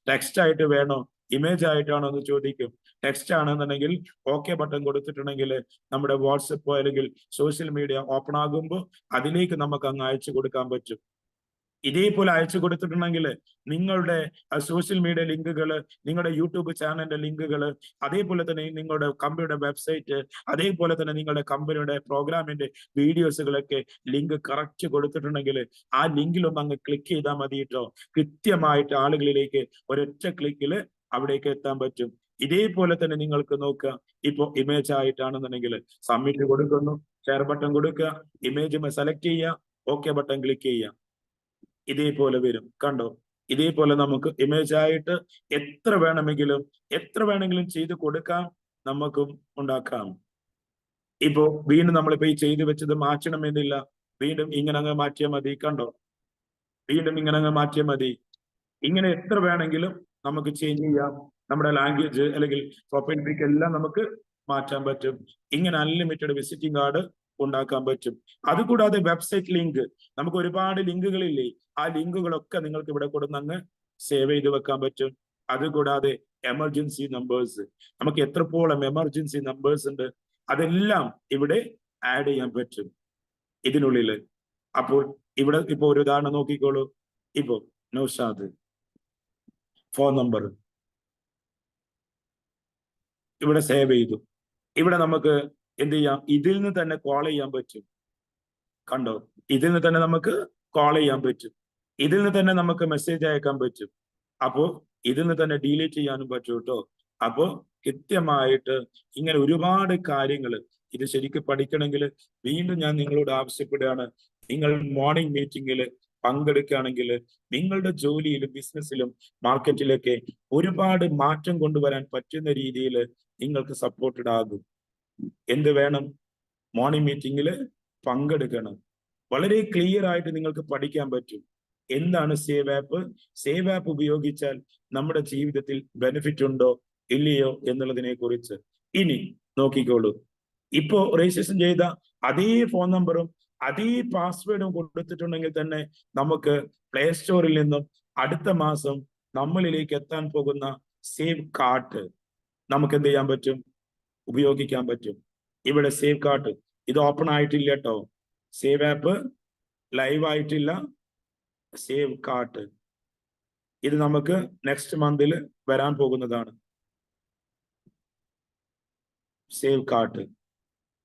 ടെക്സ്റ്റ് ആയിട്ട് വേണോ ഇമേജ് ആയിട്ടാണോ എന്ന് ചോദിക്കും. ടെക്സ്റ്റ് ആണെന്നുണ്ടെങ്കിൽ ഓക്കെ ബട്ടൺ കൊടുത്തിട്ടുണ്ടെങ്കിൽ നമ്മുടെ വാട്സപ്പോ അല്ലെങ്കിൽ സോഷ്യൽ മീഡിയ ഓപ്പൺ ആകുമ്പോൾ അതിലേക്ക് നമുക്ക് അങ്ങ് അയച്ചു കൊടുക്കാൻ പറ്റും. ഇതേപോലെ അയച്ചു കൊടുത്തിട്ടുണ്ടെങ്കിൽ നിങ്ങളുടെ സോഷ്യൽ മീഡിയ ലിങ്കുകൾ, നിങ്ങളുടെ യൂട്യൂബ് ചാനലിന്റെ ലിങ്കുകൾ, അതേപോലെ തന്നെ നിങ്ങളുടെ കമ്പനിയുടെ വെബ്സൈറ്റ്, അതേപോലെ തന്നെ നിങ്ങളുടെ കമ്പനിയുടെ പ്രോഗ്രാമിന്റെ വീഡിയോസുകളൊക്കെ ലിങ്ക് കറക്റ്റ് കൊടുത്തിട്ടുണ്ടെങ്കിൽ ആ ലിങ്കിലൊന്ന് അങ്ങ് ക്ലിക്ക് ചെയ്താൽ മതി കേട്ടോ. കൃത്യമായിട്ട് ആളുകളിലേക്ക് ഒരൊറ്റ ക്ലിക്കിൽ അവിടേക്ക് എത്താൻ പറ്റും. ഇതേപോലെ തന്നെ നിങ്ങൾക്ക് നോക്കുക, ഇപ്പൊ ഇമേജ് ആയിട്ടാണെന്നുണ്ടെങ്കിൽ സബ്മിറ്റ് കൊടുക്കുന്നു, ഷെയർ ബട്ടൺ കൊടുക്കുക, ഇമേജ് സെലക്ട് ചെയ്യുക, ഓക്കെ ബട്ടൺ ക്ലിക്ക് ചെയ്യുക. ഇതേപോലെ വരും, കണ്ടോ? ഇതേപോലെ നമുക്ക് ഇമേജ് ആയിട്ട് എത്ര വേണമെങ്കിലും ചെയ്ത് കൊടുക്കാം, നമുക്കും ഉണ്ടാക്കാം. ഇപ്പോ വീണ്ടും നമ്മളിപ്പോ ഈ ചെയ്തു വെച്ചത് മാറ്റണമെന്നില്ല, വീണ്ടും ഇങ്ങനെ അങ്ങ് മാറ്റിയാൽ മതി. കണ്ടോ? വീണ്ടും ഇങ്ങനെ അങ്ങ് മാറ്റിയാൽ മതി. ഇങ്ങനെ എത്ര വേണമെങ്കിലും നമുക്ക് ചേഞ്ച് ചെയ്യാം. നമ്മുടെ ലാംഗ്വേജ് അല്ലെങ്കിൽ പ്രൊഫൈൽ പിക്ക് എല്ലാം നമുക്ക് മാറ്റാൻ പറ്റും. ഇങ്ങനെ അൺലിമിറ്റഡ് വിസിറ്റിംഗ് കാർഡ് ഉണ്ടാക്കാൻ പറ്റും. അതുകൂടാതെ വെബ്സൈറ്റ് ലിങ്ക്, നമുക്ക് ഒരുപാട് ലിങ്കുകളില്ലേ, ആ ലിങ്കുകളൊക്കെ നിങ്ങൾക്ക് ഇവിടെ കൊടുന്നങ്ങ് സേവ് ചെയ്ത് വെക്കാൻ പറ്റും. അതുകൂടാതെ എമർജൻസി നമ്പേഴ്സ്, നമുക്ക് എത്രത്തോളം എമർജൻസി നമ്പേഴ്സ് ഉണ്ട് അതെല്ലാം ഇവിടെ ആഡ് ചെയ്യാൻ പറ്റും ഇതിനുള്ളിൽ. അപ്പോൾ ഇവിടെ ഇപ്പൊ ഒരു ഉദാഹരണം നോക്കിക്കോളൂ. ഇപ്പോ നൗഷാദ് ഫോൺ നമ്പർ ഇവിടെ സേവ് ചെയ്തു. ഇവിടെ നമുക്ക് എന്ത് ചെയ്യാം, ഇതിൽ നിന്ന് തന്നെ കോൾ ചെയ്യാൻ പറ്റും. കണ്ടോ? ഇതിൽ നിന്ന് തന്നെ നമുക്ക് കോൾ ചെയ്യാൻ പറ്റും. ഇതിൽ നിന്ന് തന്നെ നമുക്ക് മെസ്സേജ് അയക്കാൻ പറ്റും. അപ്പോ ഇതിൽ നിന്ന് തന്നെ ഡിലീറ്റ് ചെയ്യാനും പറ്റും കേട്ടോ. അപ്പോ കൃത്യമായിട്ട് ഇങ്ങനെ ഒരുപാട് കാര്യങ്ങൾ ഇത് ശരിക്കും പഠിക്കണമെങ്കിൽ വീണ്ടും ഞാൻ നിങ്ങളോട് ആവശ്യപ്പെടുകയാണ്, നിങ്ങൾ മോർണിംഗ് മീറ്റിംഗിൽ പങ്കെടുക്കുകയാണെങ്കിൽ നിങ്ങളുടെ ജോലിയിലും ബിസിനസ്സിലും മാർക്കറ്റിലൊക്കെ ഒരുപാട് മാറ്റം കൊണ്ടുവരാൻ പറ്റുന്ന രീതിയിൽ നിങ്ങൾക്ക് സപ്പോർട്ടഡ് ആകും. എന്ത് വേണം? മോർണിംഗ് മീറ്റിംഗിൽ പങ്കെടുക്കണം. വളരെ ക്ലിയർ ആയിട്ട് നിങ്ങൾക്ക് പഠിക്കാൻ പറ്റും എന്താണ് സേവ് ആപ്പ്, സേവ് ആപ്പ് ഉപയോഗിച്ചാൽ നമ്മുടെ ജീവിതത്തിൽ ബെനിഫിറ്റ് ഉണ്ടോ ഇല്ലയോ എന്നുള്ളതിനെ കുറിച്ച്. ഇനി നോക്കിക്കോളൂ, ഇപ്പോ രജിസ്ട്രേഷൻ ചെയ്ത അതേ ഫോൺ നമ്പറും അതേ പാസ്വേഡും കൊടുത്തിട്ടുണ്ടെങ്കിൽ തന്നെ നമുക്ക് പ്ലേ സ്റ്റോറിൽ നിന്നും അടുത്ത മാസം നമ്മളിലേക്ക് എത്താൻ പോകുന്ന സേവ് കാർഡ് നമുക്ക് എന്ത് ചെയ്യാൻ പറ്റും, ഉപയോഗിക്കാൻ പറ്റും. ഇവിടെ സേവ് കാർഡ് ഇത് ഓപ്പൺ ആയിട്ടില്ല കേട്ടോ. സേവ് ആപ്പ് ലൈവ് ആയിട്ടില്ല. സേവ് കാർഡ് ഇത് നമുക്ക് നെക്സ്റ്റ് മന്തിൽ വരാൻ പോകുന്നതാണ്. സേവ് കാർഡ്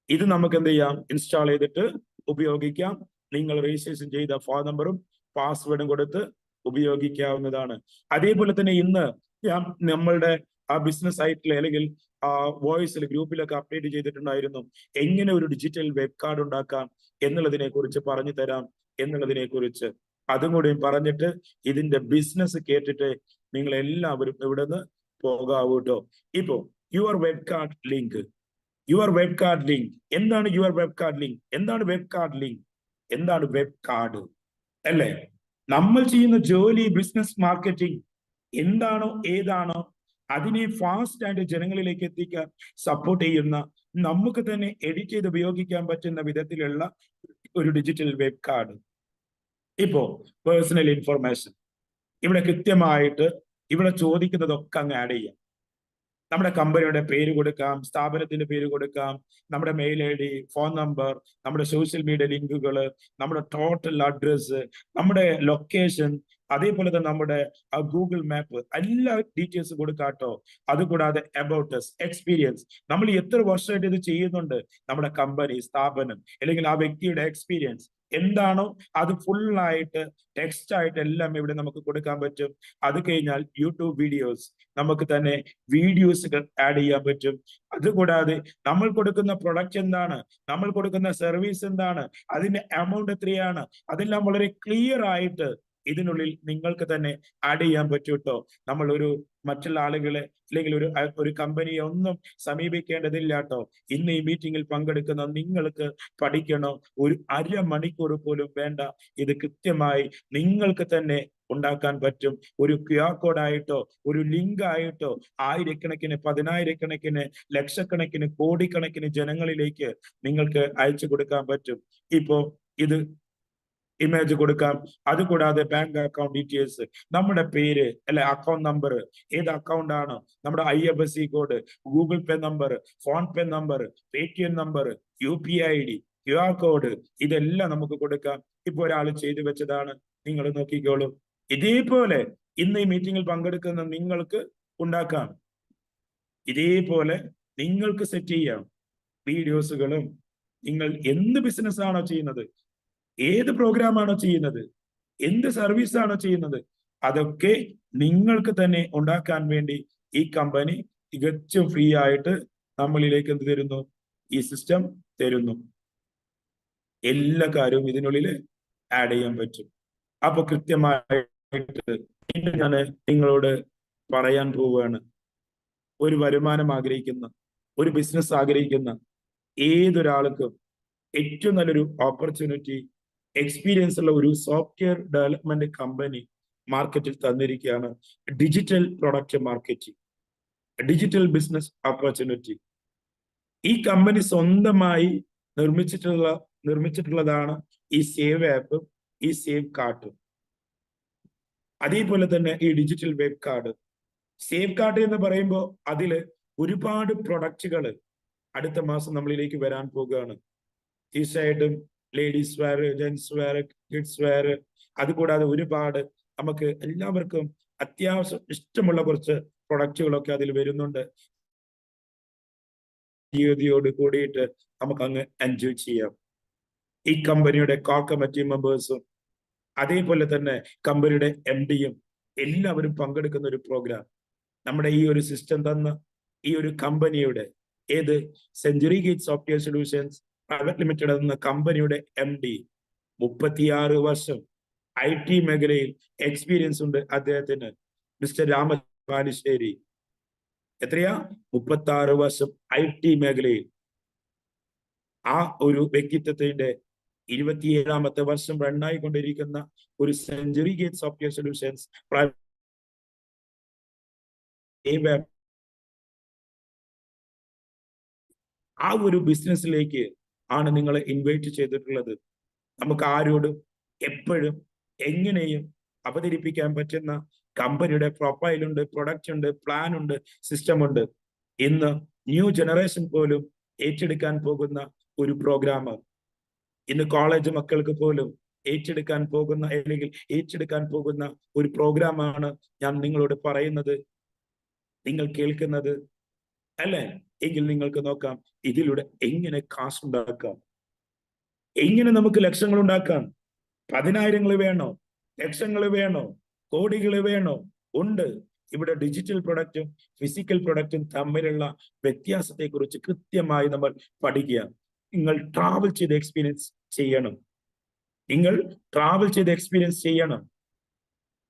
ഇത് നമുക്ക് എന്ത് ചെയ്യാം, ഇൻസ്റ്റാൾ ചെയ്തിട്ട് ഉപയോഗിക്കാം. നിങ്ങൾ രജിസ്ട്രേഷൻ ചെയ്ത ഫോൺ നമ്പറും പാസ്വേഡും കൊടുത്ത് ഉപയോഗിക്കാവുന്നതാണ്. അതേപോലെ തന്നെ ഇന്ന് നമ്മളുടെ ആ ബിസിനസ് സൈറ്റിൽ അല്ലെങ്കിൽ ആ വോയിസിൽ ഗ്രൂപ്പിലൊക്കെ അപ്ഡേറ്റ് ചെയ്തിട്ടുണ്ടായിരുന്നു എങ്ങനെ ഒരു ഡിജിറ്റൽ വെബ് കാർഡ് ഉണ്ടാക്കാം എന്നുള്ളതിനെ കുറിച്ച് പറഞ്ഞു തരാം എന്നുള്ളതിനെ കുറിച്ച്. അതും കൂടി പറഞ്ഞിട്ട് ഇതിന്റെ ബിസിനസ് കേട്ടിട്ട് നിങ്ങൾ എല്ലാവരും ഇവിടെ നിന്ന് പോകാവൂ കേട്ടോ. ഇപ്പോ your web card link, your web card link എന്താണ്? യുവർ വെബ് കാർഡ് ലിങ്ക് എന്താണ്? വെബ് കാർഡ് ലിങ്ക് എന്താണ്? വെബ് കാർഡ് അല്ലേ? നമ്മൾ ചെയ്യുന്ന ജോലി ബിസിനസ് മാർക്കറ്റിംഗ് എന്താണോ ഏതാണോ അതിനെ ഫാസ്റ്റ് ആയിട്ട് ജനങ്ങളിലേക്ക് എത്തിക്കാൻ സപ്പോർട്ട് ചെയ്യുന്ന, നമുക്ക് തന്നെ എഡിറ്റ് ചെയ്ത് ഉപയോഗിക്കാൻ പറ്റുന്ന വിധത്തിലുള്ള ഒരു ഡിജിറ്റൽ വെബ് കാർഡ്. ഇപ്പോ പേഴ്സണൽ ഇൻഫർമേഷൻ ഇവിടെ കൃത്യമായിട്ട് ഇവിടെ ചോദിക്കുന്നതൊക്കെ അങ്ങ് ആഡ് ചെയ്യാം. നമ്മുടെ കമ്പനിയുടെ പേര് കൊടുക്കാം, സ്ഥാപനത്തിന്റെ പേര് കൊടുക്കാം, നമ്മുടെ mail I D, phone number, നമ്മുടെ സോഷ്യൽ മീഡിയ ലിങ്കുകൾ, നമ്മുടെ ടോട്ടൽ അഡ്രസ്, നമ്മുടെ ലൊക്കേഷൻ, അതേപോലെ തന്നെ നമ്മുടെ ഗൂഗിൾ മാപ്പ്, എല്ലാ ഡീറ്റെയിൽസ് കൊടുക്കാട്ടോ. അതുകൂടാതെ അബൌട്ട് us, എക്സ്പീരിയൻസ്, നമ്മൾ എത്ര വർഷമായിട്ട് ഇത് ചെയ്യുന്നുണ്ട്, നമ്മുടെ കമ്പനി, സ്ഥാപനം അല്ലെങ്കിൽ ആ വ്യക്തിയുടെ എക്സ്പീരിയൻസ് എന്താണോ അത് ഫുള്ളായിട്ട് ടെക്സ്റ്റ് ആയിട്ട് എല്ലാം ഇവിടെ നമുക്ക് കൊടുക്കാൻ പറ്റും. അത് കഴിഞ്ഞാൽ യൂട്യൂബ് വീഡിയോസ്, നമുക്ക് തന്നെ വീഡിയോസുകൾ ആഡ് ചെയ്യാൻ പറ്റും. അതുകൂടാതെ നമ്മൾ കൊടുക്കുന്ന പ്രൊഡക്റ്റ് എന്താണ്, നമ്മൾ കൊടുക്കുന്ന സർവീസ് എന്താണ്, അതിന്റെ എമൗണ്ട് എത്രയാണ്, അതെല്ലാം വളരെ ക്ലിയർ ആയിട്ട് ഇതിനുള്ളിൽ നിങ്ങൾക്ക് തന്നെ ആഡ് ചെയ്യാൻ പറ്റും കേട്ടോ. നമ്മൾ ഒരു മറ്റുള്ള ആളുകളെ അല്ലെങ്കിൽ ഒരു കമ്പനിയെ ഒന്നും സമീപിക്കേണ്ടതില്ല കേട്ടോ. ഇന്ന് ഈ മീറ്റിംഗിൽ പങ്കെടുക്കുന്ന നിങ്ങൾക്ക് പഠിക്കണോ, ഒരു അരമണിക്കൂർ പോലും വേണ്ട. ഇത് കൃത്യമായി നിങ്ങൾക്ക് തന്നെ ഉണ്ടാക്കാൻ പറ്റും. ഒരു QR കോഡ് ആയിട്ടോ ഒരു ലിങ്ക് ആയിട്ടോ ആയിരക്കണക്കിന്, പതിനായിരക്കണക്കിന്, ലക്ഷക്കണക്കിന്, കോടിക്കണക്കിന് ജനങ്ങളിലേക്ക് നിങ്ങൾക്ക് അയച്ചു കൊടുക്കാൻ പറ്റും. ഇപ്പോ ഇത് ഇമേജ് കൊടുക്കാം. അതുകൂടാതെ ബാങ്ക് അക്കൗണ്ട് ഡീറ്റെയിൽസ്, നമ്മുടെ പേര് അല്ലെ, അക്കൗണ്ട് നമ്പർ, ഏത് അക്കൗണ്ട് ആണ്, നമ്മുടെ IFSC code, Google Pay number, PhonePe number, Paytm number, UPI ID, QR code, ഇതെല്ലാം നമുക്ക് കൊടുക്കാം. ഇപ്പൊ ഒരാൾ ചെയ്തു വെച്ചതാണ്, നിങ്ങൾ നോക്കിക്കോളൂ. ഇതേപോലെ ഇന്ന് ഈ മീറ്റിംഗിൽ പങ്കെടുക്കുന്ന നിങ്ങൾക്ക് ഉണ്ടാക്കാം. ഇതേപോലെ നിങ്ങൾക്ക് സെറ്റ് ചെയ്യാം വീഡിയോസുകളും. നിങ്ങൾ എന്ത് ബിസിനസ് ആണോ ചെയ്യുന്നത്, ഏത് പ്രോഗ്രാം ആണോ ചെയ്യുന്നത്, എന്ത് സർവീസ് ആണോ ചെയ്യുന്നത്, അതൊക്കെ നിങ്ങൾക്ക് തന്നെ ഉണ്ടാക്കാൻ വേണ്ടി ഈ കമ്പനി തികച്ചും ഫ്രീ ആയിട്ട് നമ്മളിലേക്ക് എന്ത് തരുന്നു, ഈ സിസ്റ്റം തരുന്നു. എല്ലാ കാര്യവും ഇതിനുള്ളിൽ ആഡ് ചെയ്യാൻ പറ്റും. അപ്പൊ കൃത്യമായിട്ട് ഞാൻ നിങ്ങളോട് പറയാൻ പോവുകയാണ്. ഒരു വരുമാനം ആഗ്രഹിക്കുന്ന, ഒരു ബിസിനസ് ആഗ്രഹിക്കുന്ന ഏതൊരാൾക്കും ഏറ്റവും നല്ലൊരു ഓപ്പർച്യൂണിറ്റി എക്സ്പീരിയൻസ് ഉള്ള ഒരു സോഫ്റ്റ്വെയർ ഡെവലപ്മെന്റ് കമ്പനി മാർക്കറ്റിൽ തന്നിരിക്കുകയാണ്. Digital product marketing, digital business opportunity. ഈ കമ്പനി സ്വന്തമായി നിർമ്മിച്ചിട്ടുള്ളതാണ് ഈ സേവ് ആപ്പ്, ഈ സേവ് കാർഡ്. അതേപോലെ തന്നെ ഈ digital web card. Save card എന്ന് പറയുമ്പോൾ അതില് ഒരുപാട് പ്രൊഡക്റ്റുകൾ അടുത്ത മാസം നമ്മളിലേക്ക് വരാൻ പോകുകയാണ്. തീർച്ചയായിട്ടും ladies wear, gents wear, kids wear, അതുകൂടാതെ ഒരുപാട് നമുക്ക് എല്ലാവർക്കും അത്യാവശ്യം ഇഷ്ടമുള്ള കുറച്ച് പ്രൊഡക്റ്റുകളൊക്കെ അതിൽ വരുന്നുണ്ട്. തീയതിയോട് കൂടിയിട്ട് നമുക്ക് അങ്ങ് എൻജോയ് ചെയ്യാം. ഈ കമ്പനിയുടെ കോർ കമ്മിറ്റി മെമ്പേഴ്സും അതേപോലെ തന്നെ കമ്പനിയുടെ MDയും എല്ലാവരും പങ്കെടുക്കുന്ന ഒരു പ്രോഗ്രാം. നമ്മുടെ ഈ ഒരു സിസ്റ്റം തന്ന ഈ ഒരു കമ്പനിയുടെ, ഏത്, century gate software solutions private limited എന്ന കമ്പനിയുടെ MD 36 വർഷം IT മേഖലയിൽ എക്സ്പീരിയൻസ് ഉണ്ട് അദ്ദേഹത്തിന്. മിസ്റ്റർ രാമപാലിശ്ശേരി. എത്രയാ? 36 വർഷം IT മേഖലയിൽ. ആ ഒരു വ്യക്തിത്വത്തിന്റെ 27ാമത്തെ വർഷം റണ്ണായിക്കൊണ്ടിരിക്കുന്ന ഒരു സെഞ്ചുറി ഗേറ്റ് സോഫ്റ്റ്വെയർ സൊല്യൂഷൻസ് ആ ഒരു ബിസിനസ്സിലേക്ക് ആണ് നിങ്ങളെ ഇൻവൈറ്റ് ചെയ്തിട്ടുള്ളത്. നമുക്ക് ആരോടും എപ്പോഴും എങ്ങനെയും അവതരിപ്പിക്കാൻ പറ്റുന്ന കമ്പനിയുടെ പ്രൊഫൈലുണ്ട്, പ്രൊഡക്റ്റ് ഉണ്ട്, പ്ലാൻ ഉണ്ട്, സിസ്റ്റം ഉണ്ട്. ഇന്ന് ന്യൂ ജനറേഷൻ പോലും ഏറ്റെടുക്കാൻ പോകുന്ന ഒരു പ്രോഗ്രാം, ഇന്ന് കോളേജ് മക്കൾക്ക് പോലും ഏറ്റെടുക്കാൻ പോകുന്ന ഒരു പ്രോഗ്രാമാണ് ഞാൻ നിങ്ങളോട് പറയുന്നത്, നിങ്ങൾ കേൾക്കുന്നത് അല്ലേ? എങ്കിൽ നിങ്ങൾക്ക് നോക്കാം ഇതിലൂടെ എങ്ങനെ കാശ് ഉണ്ടാക്കാം, എങ്ങനെ നമുക്ക് ലക്ഷങ്ങൾ ഉണ്ടാക്കാം. 10,000 വേണോ, ലക്ഷങ്ങൾ വേണോ, കോടികൾ വേണോ? ഉണ്ട്. ഇവിടെ ഡിജിറ്റൽ പ്രൊഡക്റ്റും ഫിസിക്കൽ പ്രൊഡക്റ്റും തമ്മിലുള്ള വ്യത്യാസത്തെക്കുറിച്ച് കൃത്യമായി നമ്മൾ പഠിക്കുക. നിങ്ങൾ ട്രാവൽ ചെയ്ത് എക്സ്പീരിയൻസ് ചെയ്യണം. നിങ്ങൾ ട്രാവൽ ചെയ്ത് എക്സ്പീരിയൻസ് ചെയ്യണം.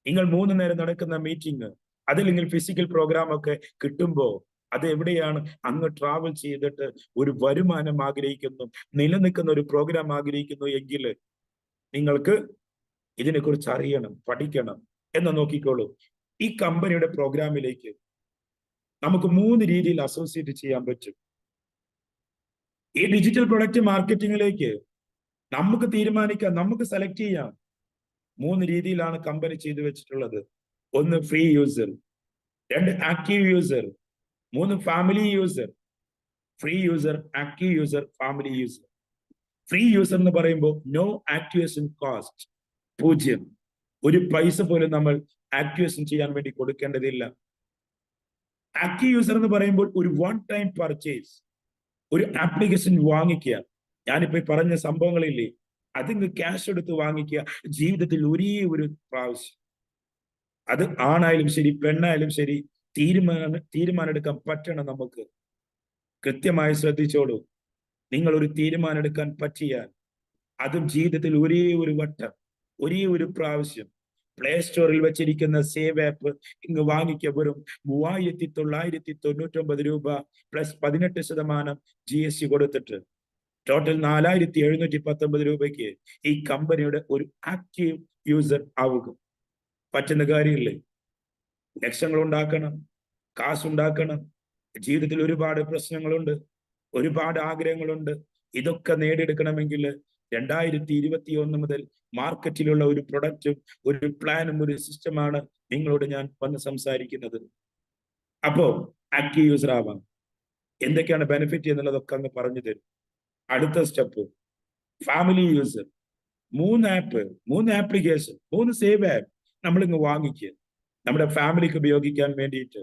നിങ്ങൾ 3 നേരം നടക്കുന്ന മീറ്റിംഗ്, അതല്ലെങ്കിൽ ഫിസിക്കൽ പ്രോഗ്രാം ഒക്കെ കിട്ടുമ്പോൾ അത് എവിടെയാണ്? അങ്ങ് ട്രാവൽ ചെയ്തിട്ട് ഒരു വരുമാനം ആഗ്രഹിക്കുന്നു, നിലനിൽക്കുന്ന ഒരു പ്രോഗ്രാം ആഗ്രഹിക്കുന്നു എങ്കിൽ നിങ്ങൾക്ക് ഇതിനെക്കുറിച്ച് അറിയണം, പഠിക്കണം എന്ന് നോക്കിക്കോളൂ. ഈ കമ്പനിയുടെ പ്രോഗ്രാമിലേക്ക് നമുക്ക് 3 രീതിയിൽ അസോസിയേറ്റ് ചെയ്യാൻ പറ്റും. ഈ ഡിജിറ്റൽ പ്രൊഡക്റ്റ് മാർക്കറ്റിംഗിലേക്ക് നമുക്ക് തീരുമാനിക്കാം, നമുക്ക് സെലക്ട് ചെയ്യാം. 3 രീതിയിലാണ് കമ്പനി ചെയ്തു വെച്ചിട്ടുള്ളത്. 1 free user, 2 active user, 3 family user. Free user, active user, family user. Free user എന്ന് പറയുമ്പോൾ നോ ആക്ടിവേഷൻ കോസ്റ്റ്, 0. ഒരു പൈസ പോലും നമ്മൾ ആക്ടിവേഷൻ ചെയ്യാൻ വേണ്ടി കൊടുക്കേണ്ടതില്ല. ആക്റ്റീവ് യൂസർ എന്ന് പറയുമ്പോൾ ഒരു വൺ ടൈം പർച്ചേസ്, ഒരു ആപ്ലിക്കേഷൻ വാങ്ങിക്കുക. ഞാനിപ്പോ പറഞ്ഞ സംഭവങ്ങളില്ലേ, അതിന് ക്യാഷ് എടുത്ത് വാങ്ങിക്കുക ജീവിതത്തിൽ ഒരേ ഒരു പ്രാവശ്യം. അത് ആണായാലും ശരി പെണ്ണായാലും ശരി തീരുമാനം എടുക്കാൻ പറ്റണം. നമുക്ക് കൃത്യമായി ശ്രദ്ധിച്ചോളൂ. നിങ്ങൾ ഒരു തീരുമാനം എടുക്കാൻ പറ്റിയാൽ അതും ജീവിതത്തിൽ ഒരേ ഒരു വട്ടം, ഒരേ ഒരു പ്രാവശ്യം പ്ലേ സ്റ്റോറിൽ വെച്ചിരിക്കുന്ന സേവ് ആപ്പ് ഇങ്ങ് വാങ്ങിക്കുക. വെറും 3999 രൂപ പ്ലസ് 18% GST കൊടുത്തിട്ട് ടോട്ടൽ 4719 രൂപയ്ക്ക് ഈ കമ്പനിയുടെ ഒരു ആക്റ്റീവ് യൂസർ ആവുക. പറ്റുന്ന കാര്യമില്ലേ? ലക്ഷങ്ങൾ ഉണ്ടാക്കണം, കാശുണ്ടാക്കണം. ജീവിതത്തിൽ ഒരുപാട് പ്രശ്നങ്ങളുണ്ട്, ഒരുപാട് ആഗ്രഹങ്ങളുണ്ട്. ഇതൊക്കെ നേടിയെടുക്കണമെങ്കിൽ 2021 മുതൽ മാർക്കറ്റിലുള്ള ഒരു പ്രൊഡക്റ്റും ഒരു പ്ലാനും ഒരു സിസ്റ്റമാണ് നിങ്ങളോട് ഞാൻ വന്ന് സംസാരിക്കുന്നത്. അപ്പോ ആക്റ്റീവ് യൂസർ ആവാം. എന്തൊക്കെയാണ് ബെനിഫിറ്റ് എന്നുള്ളതൊക്കെ അങ്ങ് പറഞ്ഞു തരും. അടുത്ത step family user. 3 app, 3 application, 3 save app നമ്മളിങ്ങ് വാങ്ങിക്കുക നമ്മുടെ ഫാമിലിക്ക് ഉപയോഗിക്കാൻ വേണ്ടിയിട്ട്.